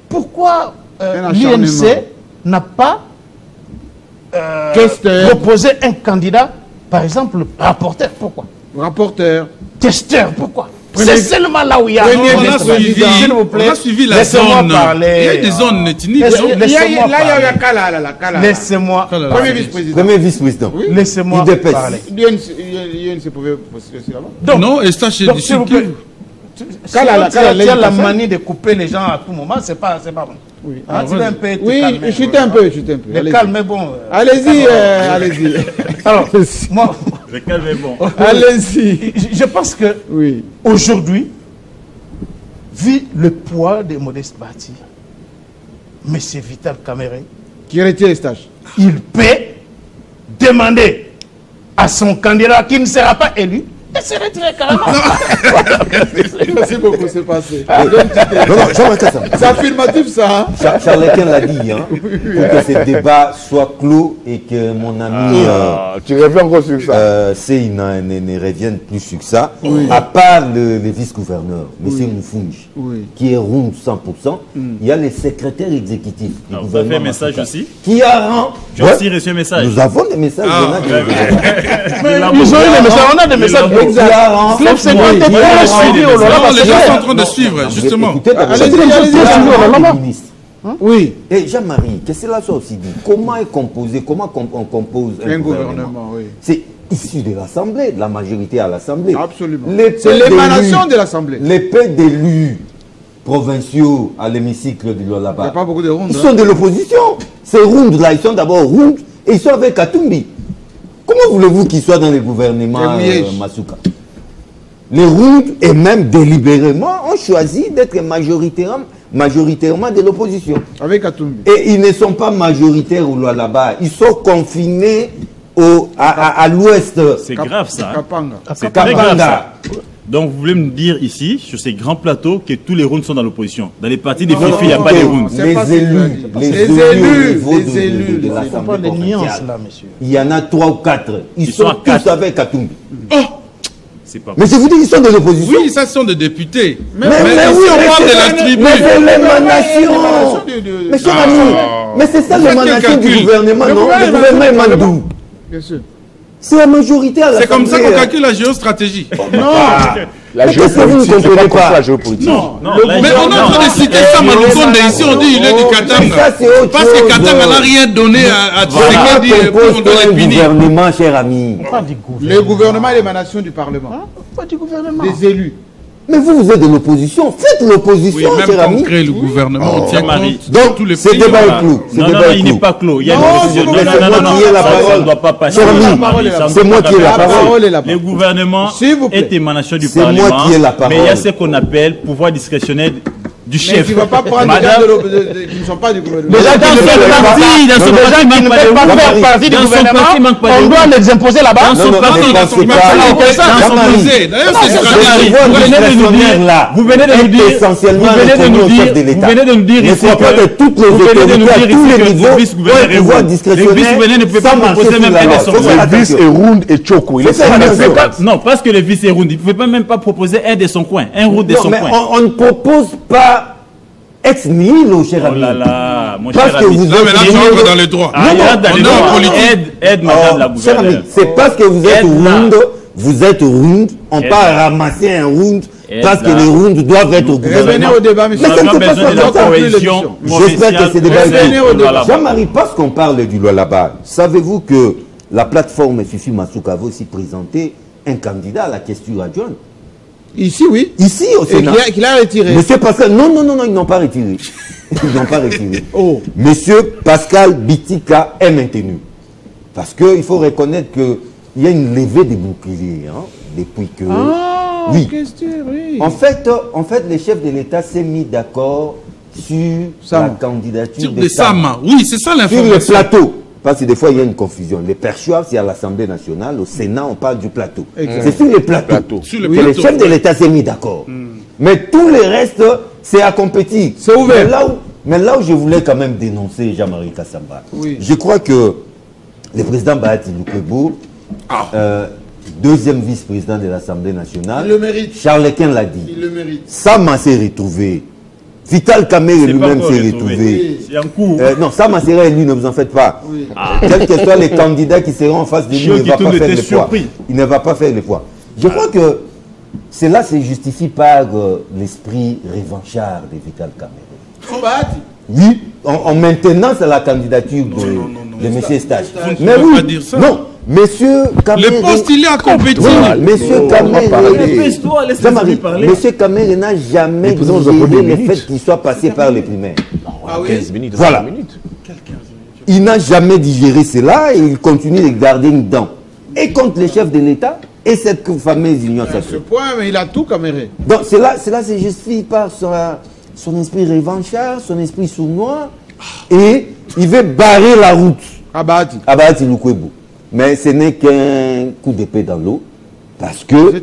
Pourquoi l'INC n'a pas proposé un candidat, par exemple, rapporteur? Pourquoi? Rapporteur. Testeur, pourquoi? C'est seulement là où il y a... On a suivi la zone. Il y a des zones ethniques. Laissez-moi parler. Premier vice-président. Premier vice-président. Laissez-moi parler. L'UNC pouvait postuler aussi là-bas. Non, et ça, chez du Sud. Tu as la manie de couper les gens à tout moment, c'est pas bon. Oui, chutez un peu. Le calme est bon. Allez-y. Alors, moi... Le calme est bon. Allez-y. Je pense que aujourd'hui, vu le poids des modestes partis, M. Vital Kamerhe, qui retire les stages, il peut demander à son candidat qui ne sera pas élu de se retirer carrément. Merci beaucoup, c'est passé. C'est affirmatif ça. Charles Quint l'a dit, pour que ce débat soit clos et que mon ami tu reviens encore sur ça. Seina ne revienne plus sur ça. À part le vice-gouverneur, M. Moufounj, qui est rond 100%, il y a les secrétaires exécutifs du gouvernement. Vous avez un message aussi? Qui a rend... Tu as aussi reçu un message? Nous avons des messages. Ils ont eu des messages. On a des messages. Les gens sont en train de suivre, justement. Allez-y. Oui. Et Jean-Marie, que cela soit aussi dit, comment est composé, comment on compose un gouvernement? C'est issu de l'Assemblée, de la majorité à l'Assemblée. Absolument. C'est l'émanation de l'Assemblée. Les peu d'élus provinciaux à l'hémicycle du Lualaba. Il n'y a pas beaucoup de rondes. Ils sont de l'opposition. Ces rondes là, ils sont d'abord rondes et ils sont avec Katumbi. Comment voulez-vous qu'ils soient dans les gouvernements Masuka? Les rondes et même délibérément ont choisi d'être majoritairement de l'opposition. Avec Katumbi. Et ils ne sont pas majoritaires au Lualaba. Ils sont confinés à l'ouest. C'est grave ça. C'est très grave ça. Donc vous voulez me dire ici, sur ces grands plateaux, que tous les rounds sont dans l'opposition. Dans les partis des Fifi, il n'y a pas de rounds. Les élus de l'Assemblée provinciale. Il y en a 3 ou 4. Ils sont tous avec Katumbi. Mais je vous dis qu'ils sont de l'opposition. Oui, ça sont des députés. Mais oui, on parle de la tribu. Mais c'est l'émanation. Mais cher ami, mais c'est ça l'émanation du gouvernement, non? Le gouvernement est Mandou. Bien sûr. C'est la majorité à la. C'est comme ça qu'on calcule la géostratégie. Non. La géopolitique, c'est pas comme ça, la géopolitique. Non. Mais on est en train de citer ça, Maloukonde, ici on dit il est du Katanga. Parce que Katanga n'a rien donné à Tshisekedi pour on doit les punir. Le gouvernement, cher ami. Le gouvernement est l'émanation du Parlement. Pas du gouvernement. Des élus. Mais vous êtes de l'opposition. Faites l'opposition, cher ami. Même crée le gouvernement, on tient compte. Donc, tous les ce débat est clos. Non, il n'est pas clos. Il y a une décision. Non, ça ne doit pas passer. C'est moi qui ai la parole. Le gouvernement est émanation du Parlement. C'est moi qui ai la parole. Mais il y a ce qu'on appelle pouvoir discrétionnaire du chef. Mais tu ne vas pas prendre des gens qui ne sont pas du gouvernement. Déjà, dans son parti, qui ne peuvent pas faire partie du gouvernement, on doit les imposer là-bas. Dans son parti, vous venez de nous dire, essentiellement le chef de l'État. Vous venez de nous dire ici que toutes les autorités à tous les niveaux ont pouvoir discrétionnaire ne peut pas proposer même un de son coin. Le vice est Round et Choko. Non, parce que le vice est Round, il ne pouvait même pas proposer un de son coin, un Round de son coin. On ne propose pas ex nihilo, cher ami. Oh là là, mon parce cher que ami. vous Non, mais là, tu rentres dans les droits. Ah, on est en politique. Aide madame la gouverneure. C'est parce que vous êtes round, on part ramasser un round, parce que les rounds doivent être au gouvernement. Revenez au débat, monsieur. Nous avons besoin de la cohésion. J'espère que c'est débat est Jean-Marie, parce qu'on parle du Lualaba, savez-vous que la plateforme Fifi Masuka va aussi présenter un candidat à la question adjointe? Ici, oui. Ici, au Sénat. Et qu'il a retiré. Monsieur Pascal, non, ils n'ont pas retiré. Ils n'ont pas retiré. Oh. Monsieur Pascal Bitika est maintenu. Parce qu'il faut reconnaître qu'il y a une levée des boucliers, depuis que... Ah, oui. Oui. En fait, le chef de l'État s'est mis d'accord sur la candidature de Sama. Oui, c'est ça l'information. Sur le plateau. Parce que des fois, il y a une confusion. Les perchoirs, c'est à l'Assemblée nationale. Au Sénat, on parle du plateau. C'est sur les plateaux. Que les chefs de l'État s'est mis d'accord. Mais tous les restes, c'est à compétir. C'est ouvert. Mais là où je voulais quand même dénoncer Jean-Marie Kassamba, je crois que le président Bahati Lukwebo, deuxième vice-président de l'Assemblée nationale, il le mérite. Charles Quint l'a dit. Il le mérite. Sama s'est retrouvé. Vital Kamerhe lui-même s'est retrouvé. Non, Sama sera élu, ne vous en faites pas. Quels que soient les candidats qui seront en face de lui, il ne va pas faire le poids. Il ne va pas faire le poids. Je crois que cela se justifie par l'esprit revanchard de Vital Kamerhe. Oui, en maintenant c'est la candidature de M. Stache. Mais oui, non. Monsieur Kamerhe, le poste il est à compétir. Monsieur Kamerhe n'a jamais digéré le fait qu'il soit passé par les primaires. 15 minutes. Voilà. Il n'a jamais digéré cela et il continue de garder une dent. Et contre les chefs de l'État et cette fameuse union sacrée. À ce point, mais il a tout, Kamerhe. Donc cela se justifie par son esprit revanchard, son esprit sournois, et il veut barrer la route à Bahati Lukwebo. Mais ce n'est qu'un coup d'épée dans l'eau, parce que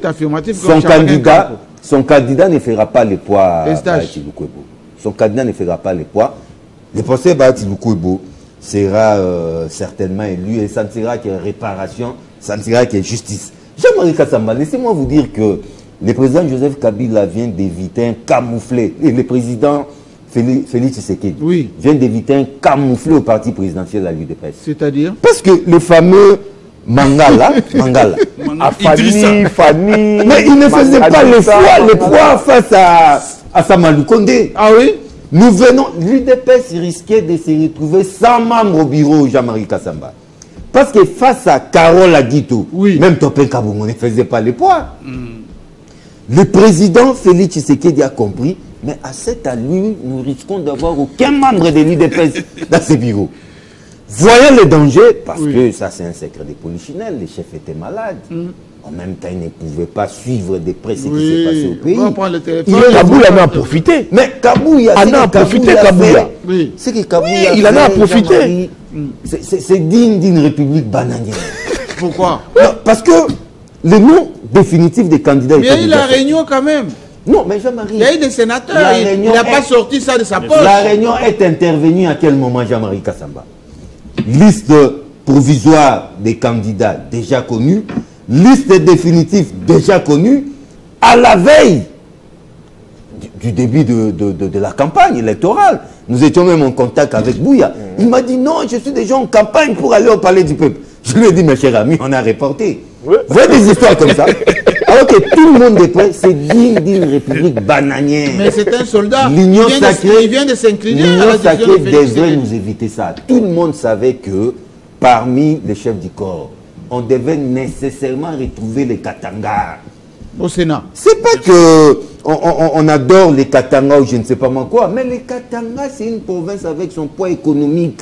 son candidat ne fera pas le poids à Bahati Lukwebo. Son candidat ne fera pas le poids. Le procès Bahati Lukwebo sera certainement élu, et ça ne sera que réparation, ça ne sera que justice. Jean-Marie Kassamba, laissez-moi vous dire que le président Joseph Kabila vient d'éviter un camouflet, et le président Félix Tshisekedi vient d'éviter un camouflet au parti présidentiel de la l'UDPS. C'est-à-dire? Parce que le fameux Mangala, Fanny, mais il ne faisait pas le poids face à Samalou Kondé. Ah oui? Nous venons, l'UDPS risquait de se retrouver sans membre au bureau, Jean-Marie Kassamba. Parce que face à Carole Aguito, même Topé Kabongo ne faisait pas le poids. Le président Félix Tshisekedi a compris, mais à cette allure, nous risquons d'avoir aucun membre de l'UDPS dans ces bureaux. Voyant le danger, parce que ça c'est un secret de polichinelle, les chefs étaient malades. En même temps, ils ne pouvaient pas suivre de près ce qui s'est passé au pays. Kabouya en a profité. Mais Kabouya, c'est que Kabouya, il en a profité. C'est digne d'une république bananière. Pourquoi? Parce que le nom définitif des candidats... Mais il y a eu la réunion quand même. Non, mais Jean-Marie... Il y a eu des sénateurs, il n'a pas sorti ça de sa poche. La réunion est intervenue à quel moment, Jean-Marie Kassamba? Liste provisoire des candidats déjà connus, liste définitive déjà connue, à la veille du début de la campagne électorale. Nous étions même en contact avec Bouya. Il m'a dit non, je suis déjà en campagne pour aller au palais du peuple. Je lui ai dit, mes chers amis, on a reporté. Vous voyez des histoires comme ça. Alors que tout le monde est prêt, c'est digne d'une république bananière. Mais c'est un soldat. L'union sacrée, il vient de s'incliner. L'union sacrée devrait nous éviter ça. Tout le monde savait que parmi les chefs du corps, on devait nécessairement retrouver les Katanga. Au Sénat. C'est pas que on adore les Katanga ou je ne sais pas moi quoi, mais les Katanga, c'est une province avec son poids économique.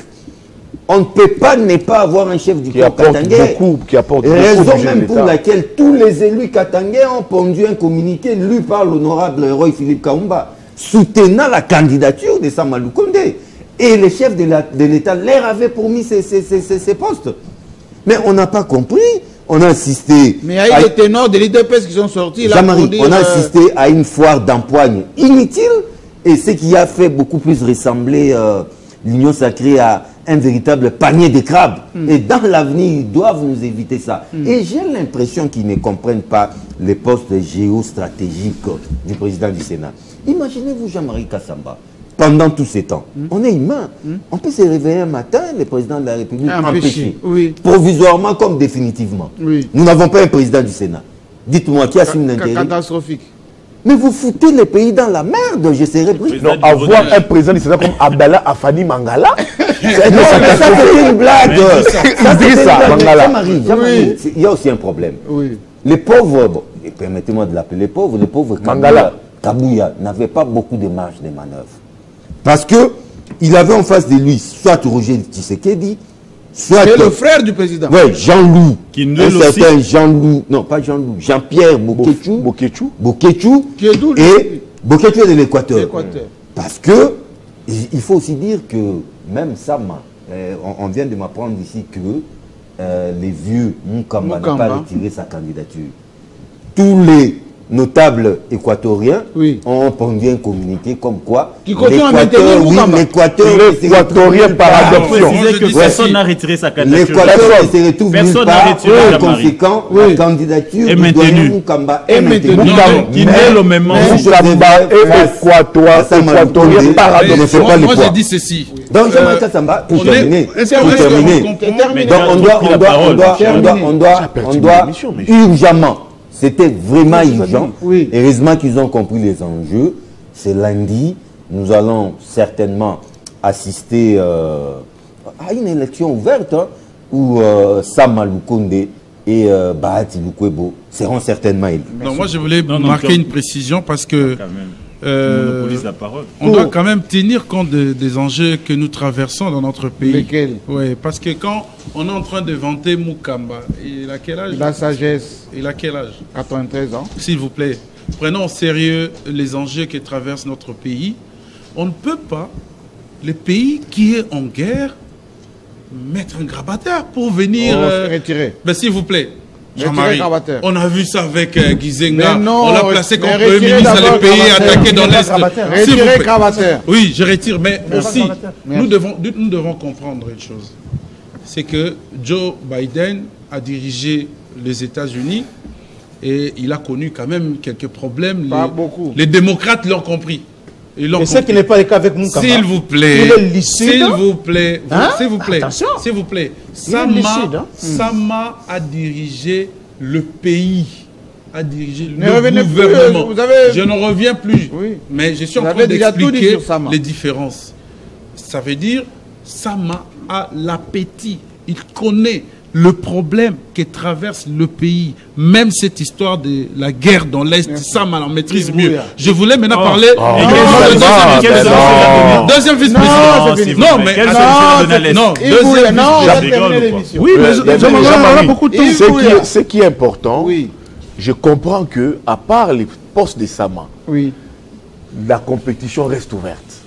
On ne peut pas ne pas avoir un chef du corps katangais. Raison même pour laquelle tous les élus katangais ont pondu un communiqué lu par l'honorable Roy Philippe Kaumba soutenant la candidature de Samalou Kondé. Et les chefs de l'État leur avaient promis ces postes. Mais on n'a pas compris. On a assisté... Mais il y a eu des ténors de l'IDPS qui sont sortis. Jean-Marie, on a assisté à une foire d'empoigne inutile. Et ce qui a fait beaucoup plus ressembler l'Union sacrée à un véritable panier de crabes. Et dans l'avenir, ils doivent nous éviter ça. Et j'ai l'impression qu'ils ne comprennent pas les postes géostratégiques du président du Sénat. Imaginez-vous Jean-Marie Kassamba. Pendant tous ces temps, on est humain. On peut se réveiller un matin, le président de la République empêché. Provisoirement comme définitivement. Nous n'avons pas un président du Sénat. Dites-moi, qui assume l'intérêt? Catastrophique. Mais vous foutez le pays dans la merde, je serais pris. Non, avoir un président du Sénat comme Abdallah Afani Mangala, non, mais ça c'était une blague. Jean-Marie, il y a aussi un problème. Les pauvres, bon, permettez-moi de l'appeler les pauvres Kabouya n'avaient pas beaucoup de marge de manœuvre. Parce que il avait en face de lui soit Roger Tshisekedi, soit le frère du président. Oui, Jean-Loup. Un certain Jean-Loup. Non, pas Jean-Loup. Jean-Pierre Boketchou. Et Boketchou est de l'Équateur. Parce que il faut aussi dire que même Sama on vient de m'apprendre ici que les vieux Mukamba n'a pas retiré sa candidature. Tous les notables équatoriens ont pondu un communiqué comme quoi l'Équatorien par adoption. Personne n'a retiré sa candidature. L'Équateur se retrouve nulle part. Par conséquent, la candidature du doyen Mukamba est maintenue. Mukamba est équatorien par adoption. Moi j'ai dit ceci. Donc Jean-Marie Kassamba, pour terminer, on doit urgemment. C'était vraiment urgent. Heureusement qu'ils ont compris les enjeux. C'est lundi. Nous allons certainement assister à une élection ouverte où Sama Lukonde et Bahati Lukwebo seront certainement élus. Non, moi je voulais marquer une précision parce que on doit quand même tenir compte des enjeux que nous traversons dans notre pays. Lesquels? Oui, parce que quand on est en train de vanter Mukamba, il a quel âge? La sagesse. Il a quel âge? 93 ans. S'il vous plaît, prenons au sérieux les enjeux qui traversent notre pays. On ne peut pas, le pays qui est en guerre, mettre un grabataire pour venir... retirer. Ben, s'il vous plaît. Jean-Marie, on a vu ça avec Gizenga. Non, on l'a placé comme Premier ministre dans le pays, attaqué dans l'Est. Retirez Gravater. Oui, je retire. Mais aussi, nous devons comprendre une chose. C'est que Joe Biden a dirigé les États-Unis et il a connu quand même quelques problèmes. Pas beaucoup. Les démocrates l'ont compris. Mais ce qui n'est pas le cas avec Mukamba. S'il vous plaît. S'il vous plaît. S'il vous plaît. Attention. S'il vous plaît. Sama a dirigé le pays. A dirigé le gouvernement. Je ne reviens plus. Oui. Mais je suis en train d'expliquer les différences. Ça veut dire Sama a l'appétit. Il connaît le problème qui traverse le pays, même cette histoire de la guerre dans l'Est, ça m'en maîtrise mieux. Je voulais maintenant parler... Deuxième vice-président. Non, mais... Non, oui, mais j'en ai beaucoup de temps. Ce qui est important, je comprends que, à part les postes de Sama, la compétition reste ouverte.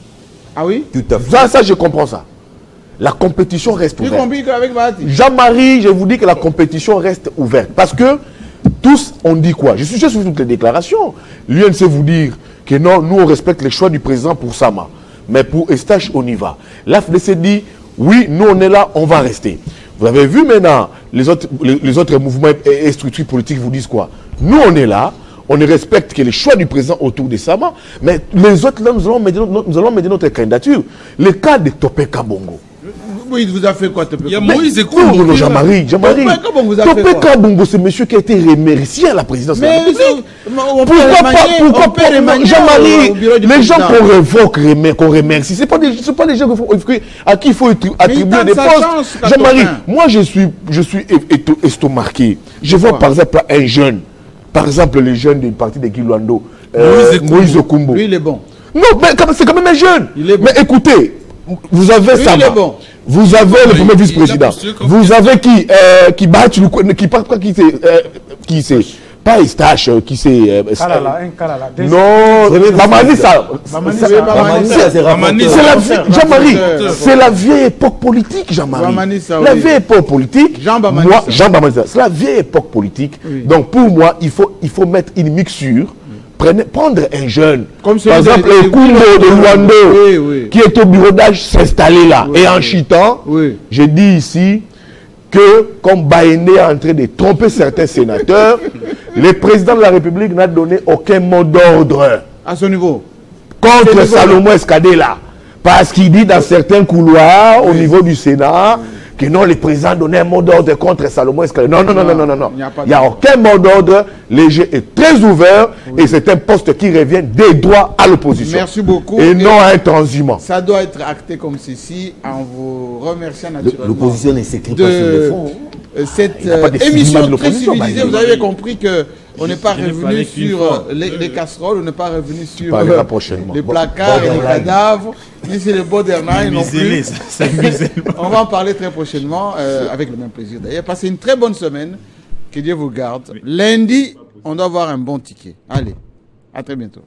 Ah oui? Tout à fait. Ça, je comprends ça. La compétition reste ouverte. Jean-Marie, je vous dis que la compétition reste ouverte. Parce que tous, on dit quoi? Je suis sur toutes les déclarations. L'UNC vous dire que non, nous, on respecte les choix du président pour Sama. Mais pour Eustache, on y va. L'AFDC dit, oui, nous, on est là, on va rester. Vous avez vu maintenant, les autres mouvements et structures politiques vous disent quoi? Nous, on est là. On ne respecte que les choix du président autour de Sama. Mais les autres, là, nous allons mettre notre candidature. Le cas de Topé Kabongo. Oui, il vous a fait quoi, Topé Kabongo? Il y a Moïse Koumbo. Jean-Marie. Topé Kabongo, c'est monsieur qui a été remercié à la présidence. Mais pourquoi pas Jean-Marie, les gens qu'on remercie, ce n'est pas des gens à qui il faut attribuer des postes. Jean-Marie, moi je suis estomaqué. Je vois par exemple un jeune, par exemple les jeunes du parti de Guilando, Moïse Koumbo. Lui, il est bon. Non, mais c'est quand même un jeune. Mais écoutez, vous avez ça. Vous avez le premier vice-président. Vous avez qui bat, qui c'est pas Eustache, qui c'est... Non, Mamanissa. Jean-Marie, c'est la vieille époque politique, Jean-Marie. La vieille époque politique. Jean Bamanissa. C'est la vieille époque politique. Donc pour moi, il faut mettre une mixture. Prendre un jeune, comme par exemple le Koumbo de Luando, qui est au bureau d'âge, s'installer là. Et en chitant, je dis ici que, comme Baïné est en train de tromper certains sénateurs, le président de la République n'a donné aucun mot d'ordre. À ce niveau. Contre Salomon Escadé là. Parce qu'il dit dans certains couloirs, au niveau du Sénat, que non, le président donnait un mot d'ordre contre Salomon Escalé. Non. Il n'y a aucun mot d'ordre. Le jeu est très ouvert et c'est un poste qui revient des droits à l'opposition. Merci beaucoup. Et non à un transhumant. Ça doit être acté comme ceci en vous remerciant naturellement. L'opposition ne s'écrit pas sur le fond. Cette émission très civilisée, vous avez compris que on n'est pas revenu sur les casseroles, on n'est pas revenu sur les placards et les cadavres, ni sur les borderline non plus. On va en parler très prochainement, avec le même plaisir d'ailleurs. Passez une très bonne semaine, que Dieu vous garde. Lundi, on doit avoir un bon ticket. Allez, à très bientôt.